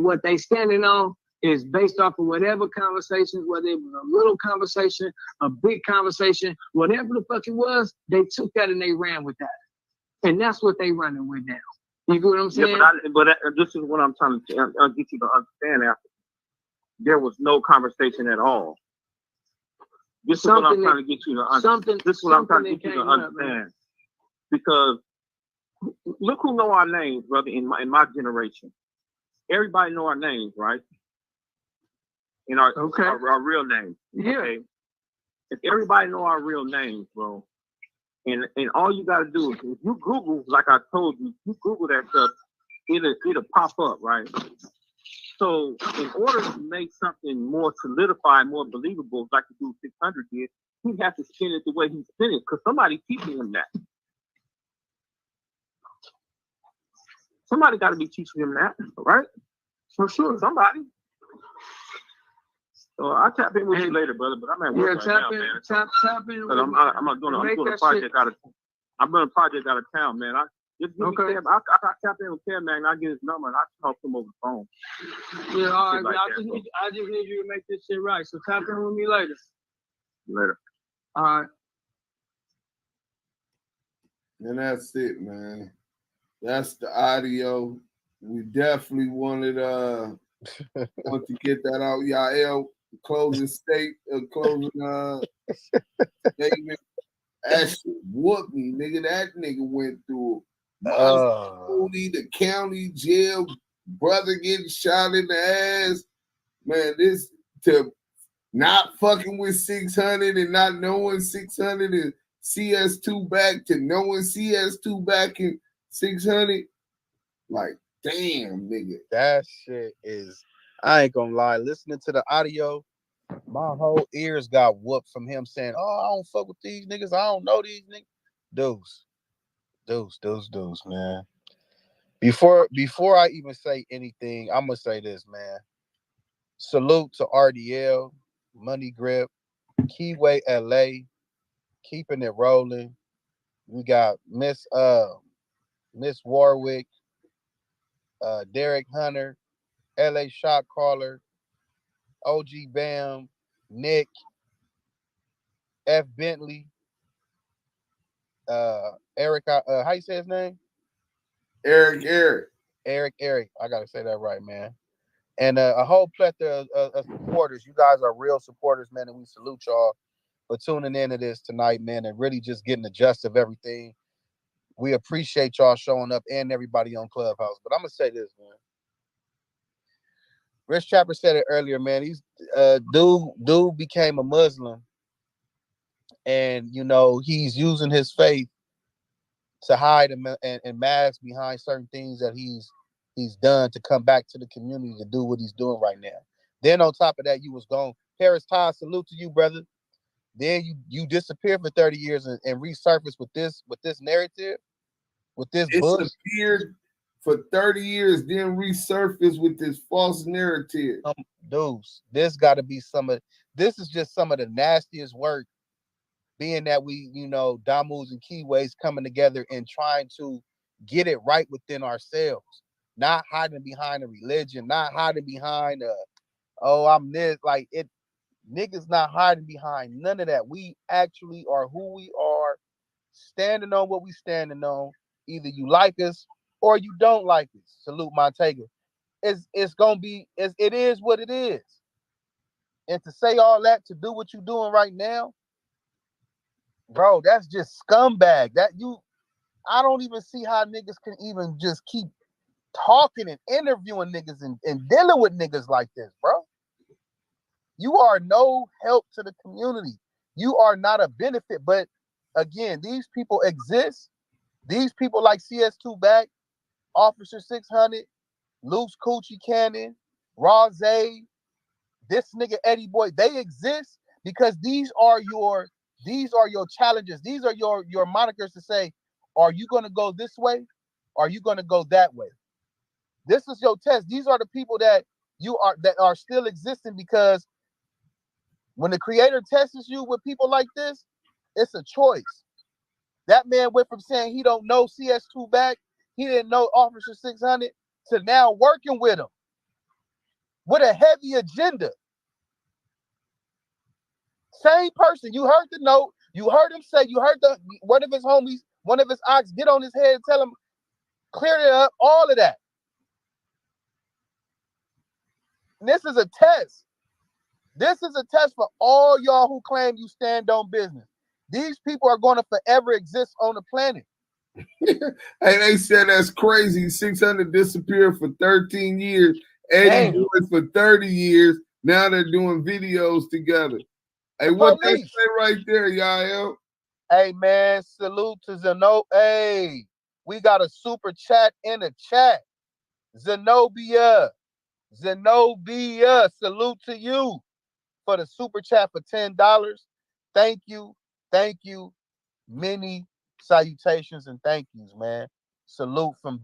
what they standing on is based off of whatever conversations, whether it was a little conversation, a big conversation, whatever the fuck it was, they took that and they ran with that. And that's what they running with now. You get what I'm saying? Yeah, but this is what I'm trying to get you to understand after. There was no conversation at all. This is what I'm trying to get you to understand. This is what I'm trying to get you to understand. Because look who know our names, brother, in my generation. Everybody know our names, right? In our real names. Yeah. Okay? If everybody know our real names, bro, and all you gotta do is if you Google, like I told you, you Google that stuff, it'll pop up, right? So in order to make something more solidified, more believable, like the dude 600 did, he'd have to spin it the way he spin it, because somebody teaching him that. Somebody got to be teaching him that, right? For sure, somebody. So I'll tap in with you later, brother. But I'm at work right now, man. Tap in. I'm doing a project out of. I'm doing a project out of town, man. I got tap in with Cam, man. I get his number and I talk to him over the phone. Yeah, all right. Like I just need you to make this shit right. So tap in with me later. Later. All right. And that's it, man. That's the audio. We definitely wanted want to get that out. Yael, closing statement. That shit whooped me, nigga. That nigga went through Cody, the county jail, brother getting shot in the ass. Man, this to not fucking with 600 and not knowing 600 and CS2 back to knowing CS2 back in 600. Like, damn, nigga. That shit is, I ain't gonna lie, listening to the audio, my whole ears got whooped from him saying, oh, I don't fuck with these niggas. I don't know these niggas. Dudes, man. Before I even say anything, I'm gonna say this, man. Salute to RDL, Money Grip, Keyway LA, keeping it rolling. We got Miss Warwick, Derek Hunter, LA Shot Caller, OG Bam, Nick, F. Bentley, Eric, how you say his name? Eric. Eric. I gotta say that right, man. And a whole plethora of supporters. You guys are real supporters, man, and we salute y'all for tuning into this tonight, man, and really just getting the gist of everything. We appreciate y'all showing up and everybody on Clubhouse. But I'm gonna say this, man. Rich Trapper said it earlier, man. He's dude became a Muslim, and he's using his faith to hide and mask behind certain things that he's done to come back to the community to do what he's doing right now. Then on top of that, you was gone. Paris Todd, salute to you, brother. Then you disappeared for 30 years and resurfaced with this narrative, with this book. Disappeared for 30 years, then resurfaced with this false narrative. Dudes, this got to be this is just some of the nastiest work, being that we, Damus and Keyways coming together and trying to get it right within ourselves, not hiding behind a religion, not hiding behind I'm this, like it. Niggas not hiding behind none of that. We actually are who we are, standing on what we standing on. Either you like us or you don't like us. Salute Montega. It's gonna be, it is what it is. And to say all that, to do what you're doing right now, bro, that's just scumbag. I don't even see how niggas can even just keep talking and interviewing niggas and dealing with niggas like this, bro. You are no help to the community. You are not a benefit. But again, these people exist. These people like CS2 Back, Officer 600, Loose Coochie Cannon, Rose, this nigga Eddie Boy, they exist because these are your challenges. These are your monikers to say, are you gonna go this way? Are you gonna go that way? This is your test. These are the people that are still existing, because when the creator tests you with people like this, it's a choice. That man went from saying he don't know CS2 Back, he didn't know Officer 600, to now working with him with a heavy agenda. Same person. You heard the note. You heard him say, you heard one of his homies, one of his ox get on his head and tell him, clear it up, all of that. And this is a test. This is a test for all y'all who claim you stand on business. These people are going to forever exist on the planet. Hey, they said that's crazy. 600 disappeared for 13 years. Eddie Boy for 30 years. Now they're doing videos together. Hey, what they say right there, Yael? Hey, man, salute to Zeno. Hey, we got a super chat in the chat. Zenobia, salute to you for the super chat for $10. Thank you. Many salutations and thank yous, man. Salute from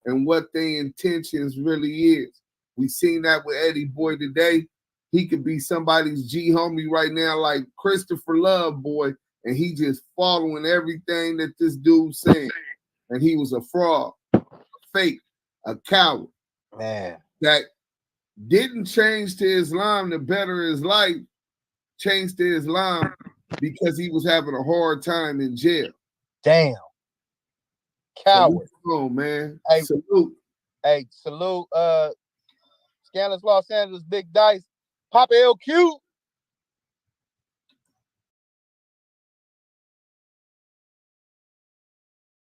and what their intentions really is. We seen that with Eddie Boy today. He could be somebody's G homie right now, like Christopher Love Boy, and he just following everything that this dude's saying. And he was a fraud, a fake, a coward. Man. That didn't change to Islam to better his life, changed to Islam because he was having a hard time in jail. Damn. Coward. Oh, man. Hey, salute. Hey, salute. Scandalous Los Angeles, Big Dice. Papa LQ.